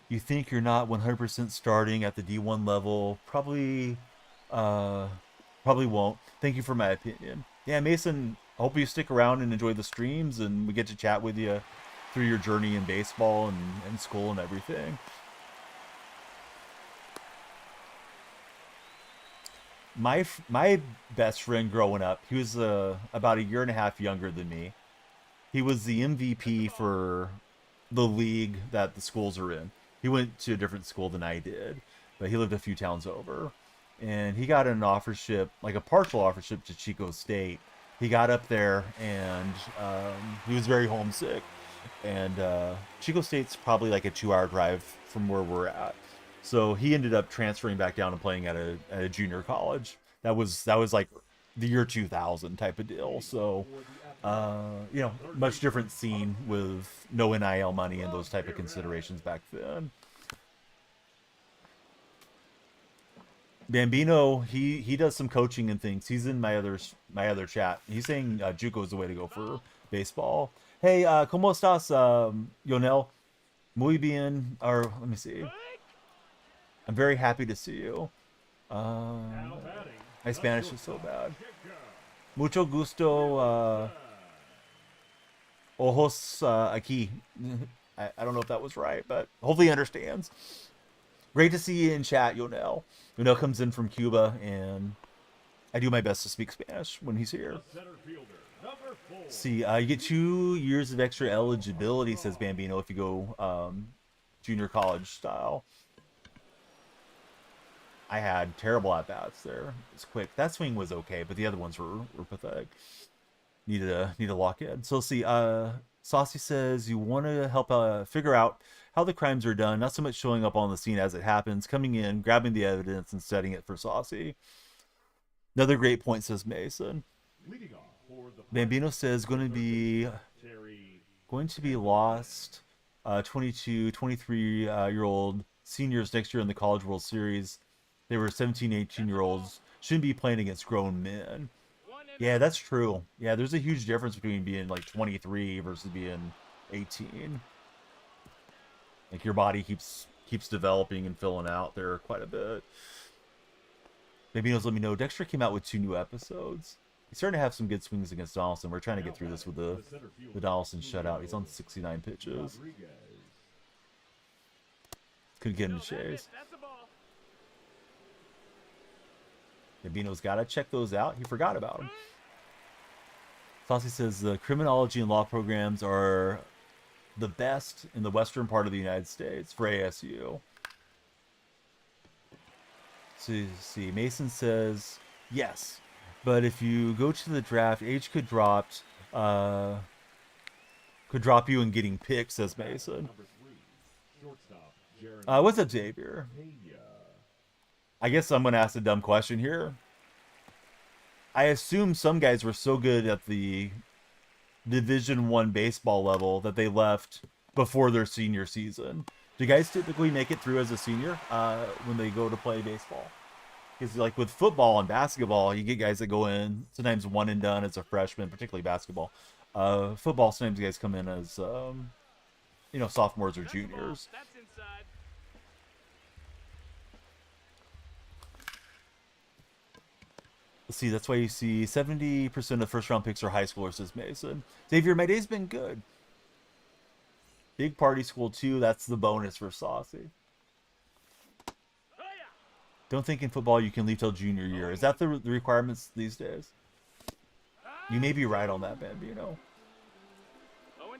You think you're not 100% starting at the D1 level? Probably won't. Thank you for my opinion. Yeah, Mason, I hope you stick around and enjoy the streams, and we get to chat with you through your journey in baseball and school and everything. My best friend growing up, he was about a year and a half younger than me. He was the MVP for the league that the schools are in. He went to a different school than I did, but he lived a few towns over. And he got an offership, like a partial offership to Chico State. He got up there and he was very homesick. And Chico State's probably like a 2-hour drive from where we're at. So he ended up transferring back down and playing at a junior college. That was like the year 2000 type of deal. So much different scene with no NIL money and those type of considerations back then. Bambino, he does some coaching and things. He's in my other chat. He's saying JUCO is the way to go for baseball. Hey, ¿cómo estás, Yonel? Muy bien. Or let me see. I'm very happy to see you. My Spanish is so bad. Mucho gusto. Ojos aquí. I don't know if that was right, but hopefully he understands. Great to see you in chat, Yonel. Yonel comes in from Cuba, and I do my best to speak Spanish when he's here. See, you get 2 years of extra eligibility, says Bambino, if you go junior college style. I had terrible at-bats there. It's quick. That swing was okay, but the other ones were pathetic. Need to lock in. So see, Saucy says you want to help figure out how the crimes are done, not so much showing up on the scene as it happens, coming in, grabbing the evidence, and studying it for Saucy. Another great point, says Mason. Bambino says going to be lost 22, 23-year-old seniors next year in the College World Series. They were 17, 18-year-olds. Shouldn't be playing against grown men. Yeah, that's true. Yeah, there's a huge difference between being like 23 versus being 18. Like your body keeps developing and filling out there quite a bit. Maybe let me know. Dexter came out with 2 new episodes. He's starting to have some good swings against Donaldson. We're trying to get through this with the Donaldson shutout. He's on 69 pitches. Couldn't get him to chase. Bambino's got to check those out. He forgot about them. Saucy says the criminology and law programs are the best in the western part of the United States for ASU. So see, Mason says yes, but if you go to the draft, age uh, could drop you in getting picks, says Mason. What's up, Xavier? I guess I'm gonna ask a dumb question here. I assume some guys were so good at the Division I baseball level that they left before their senior season. Do guys typically make it through as a senior when they go to play baseball? Because like with football and basketball, you get guys that go in sometimes one and done as a freshman, particularly basketball. Football, sometimes guys come in as sophomores or juniors. That's inside. Let's see, that's why you see 70% of first round picks are high schoolers, says Mason. Xavier, my day's been good. Big party school too, that's the bonus for Saucy. Don't think in football you can leave till junior year. Is that the requirements these days? You may be right on that, Bambino. 0-2.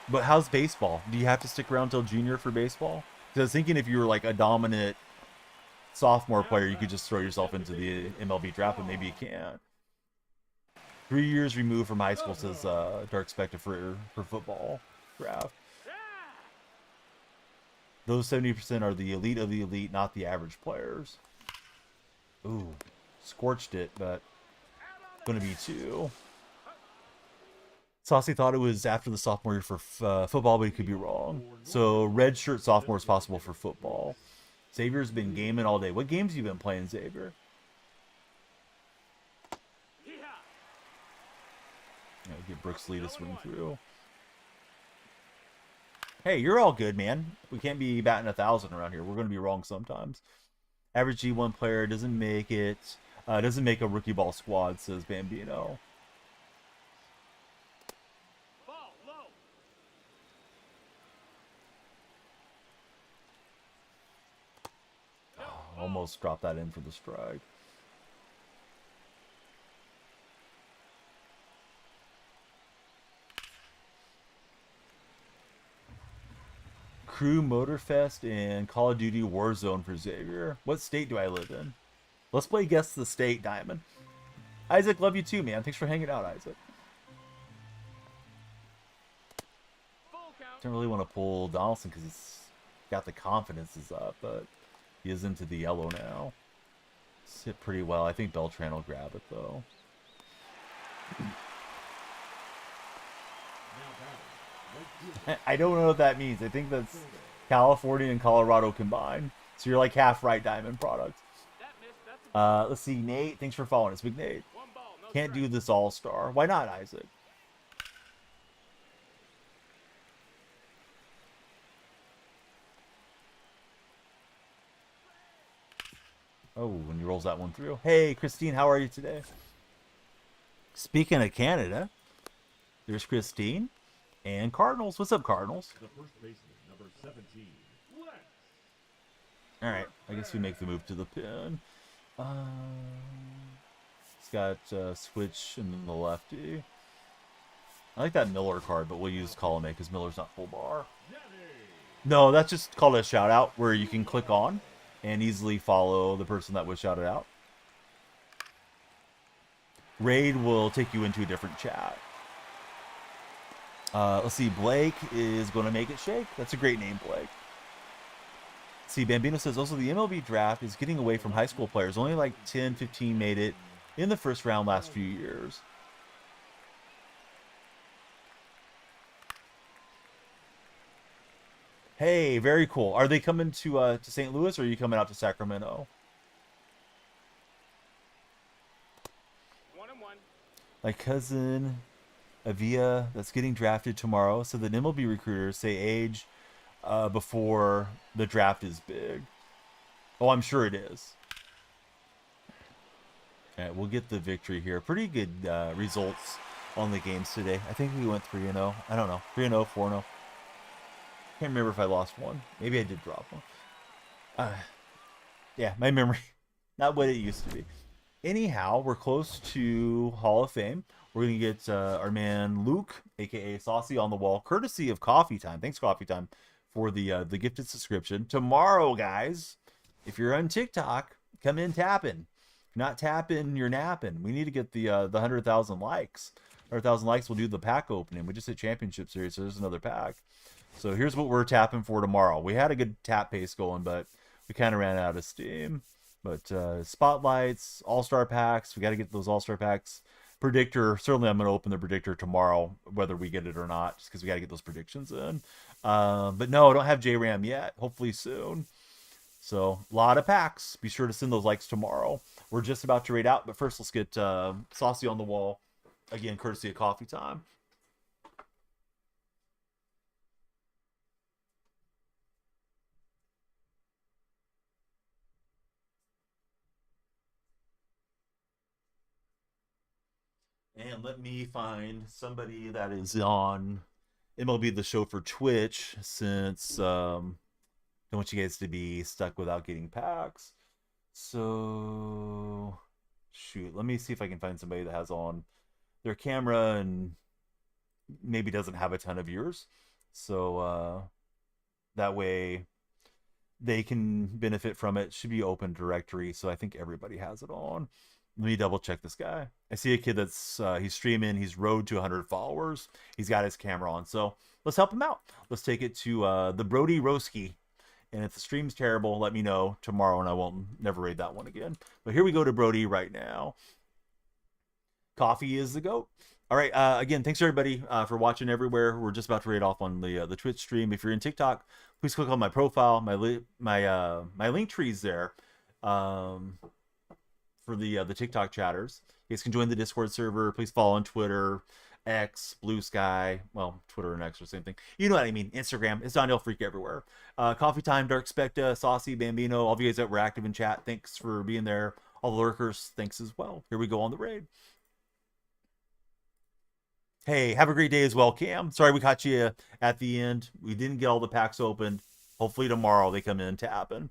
But how's baseball? Do you have to stick around till junior for baseball? Because I was thinking if you were like a dominant sophomore player, you could just throw yourself into the MLB draft, but maybe you can't. 3 years removed from high school, says Dark Spectre for football draft. Those 70% are the elite of the elite, not the average players. Ooh, scorched it, but gonna be 2. Saucy thought it was after the sophomore year for football, but he could be wrong. So red shirt sophomore is possible for football. Xavier's been gaming all day. What games have you been playing, Xavier? Get Brooks Lee to swing through. Hey, you're all good, man. We can't be batting 1,000 around here. We're going to be wrong sometimes. Average G1 player doesn't make it. Doesn't make a rookie ball squad, says Bambino. Ball low. Almost dropped that in for the strike. Crew Motorfest and Call of Duty Warzone for Xavier. What state do I live in? Let's play Guess the State, Diamond. Isaac, love you too, man. Thanks for hanging out, Isaac. Don't really want to pull Donaldson because he's got the confidence is up, but he is into the yellow now. It's hit pretty well. I think Beltran will grab it, though. I don't know what that means. I think that's California and Colorado combined. So you're like half right, Diamond product. Let's see, Nate. Thanks for following us, Big Nate. Can't do this all-star. Why not, Isaac? Oh, when he rolls that one through. Hey, Christine, how are you today? Speaking of Canada, there's Christine. And Cardinals. What's up, Cardinals? The first baseman, number 17. All right. I guess we make the move to the pin. It's got switch and then the lefty. I like that Miller card, but we'll use column A because Miller's not full bar. No, that's just called a shout out where you can click on and easily follow the person that was shouted out. Raid will take you into a different chat. Let's see, Blake is going to make it shake. That's a great name, Blake. See, Bambino says also the MLB draft is getting away from high school players. Only like 10, 15 made it in the first round last few years. Hey, very cool. Are they coming to St. Louis or are you coming out to Sacramento? 1-1. My cousin Avia that's getting drafted tomorrow. So the MLB recruiters say age before the draft is big. Oh, I'm sure it is. All right, we'll get the victory here. Pretty good results on the games today. I think we went 3-0. I don't know. 3-0, 4-0. Can't remember if I lost one. Maybe I did drop one. Yeah, my memory Not what it used to be. Anyhow, we're close to Hall of Fame. We're gonna get our man Luke, aka Saucy, on the wall, courtesy of Coffee Time. Thanks, Coffee Time, for the gifted subscription. Tomorrow, guys, if you're on TikTok, come in tapping. If you're not tapping, you're napping. We need to get the 100,000 likes. 100,000 likes, we'll do the pack opening. We just hit Championship Series, so there's another pack. So here's what we're tapping for tomorrow. We had a good tap pace going, but we kind of ran out of steam. But spotlights, all-star packs, we got to get those all-star packs. Predictor, certainly I'm going to open the predictor tomorrow, whether we get it or not, just because we got to get those predictions in. But no, I don't have JRAM yet. Hopefully soon. So a lot of packs. Be sure to send those likes tomorrow. We're just about to raid out, but first let's get Saucy on the wall. Again, courtesy of Coffee Time. And let me find somebody that is on MLB The Show for Twitch, since don't want you guys to be stuck without getting packs. So, shoot, let me see if I can find somebody that has on their camera and maybe doesn't have a ton of viewers. So that way they can benefit from it. Should be open directory, so I think everybody has it on. Let me double check this guy. I see a kid that's he's streaming. He's road to 100 followers. He's got his camera on, so let's help him out. Let's take it to the Brody Roski. And if the stream's terrible, let me know tomorrow, and I won't never raid that one again. But here we go to Brody right now. Coffee is the GOAT. All right. Again, thanks everybody for watching everywhere. We're just about to raid off on the Twitch stream. If you're in TikTok, please click on my profile. My link tree's there. For the TikTok chatters. You guys can join the Discord server. Please follow on Twitter, X, Blue Sky. Well, Twitter and X are the same thing. You know what I mean. Instagram. It's Dondale Freak everywhere. Coffee Time, Dark Specta, Saucy, Bambino, all of you guys that were active in chat, thanks for being there. All the lurkers, thanks as well. Here we go on the raid. Hey, have a great day as well, Cam. Sorry we caught you at the end. We didn't get all the packs opened. Hopefully tomorrow they come in tapping.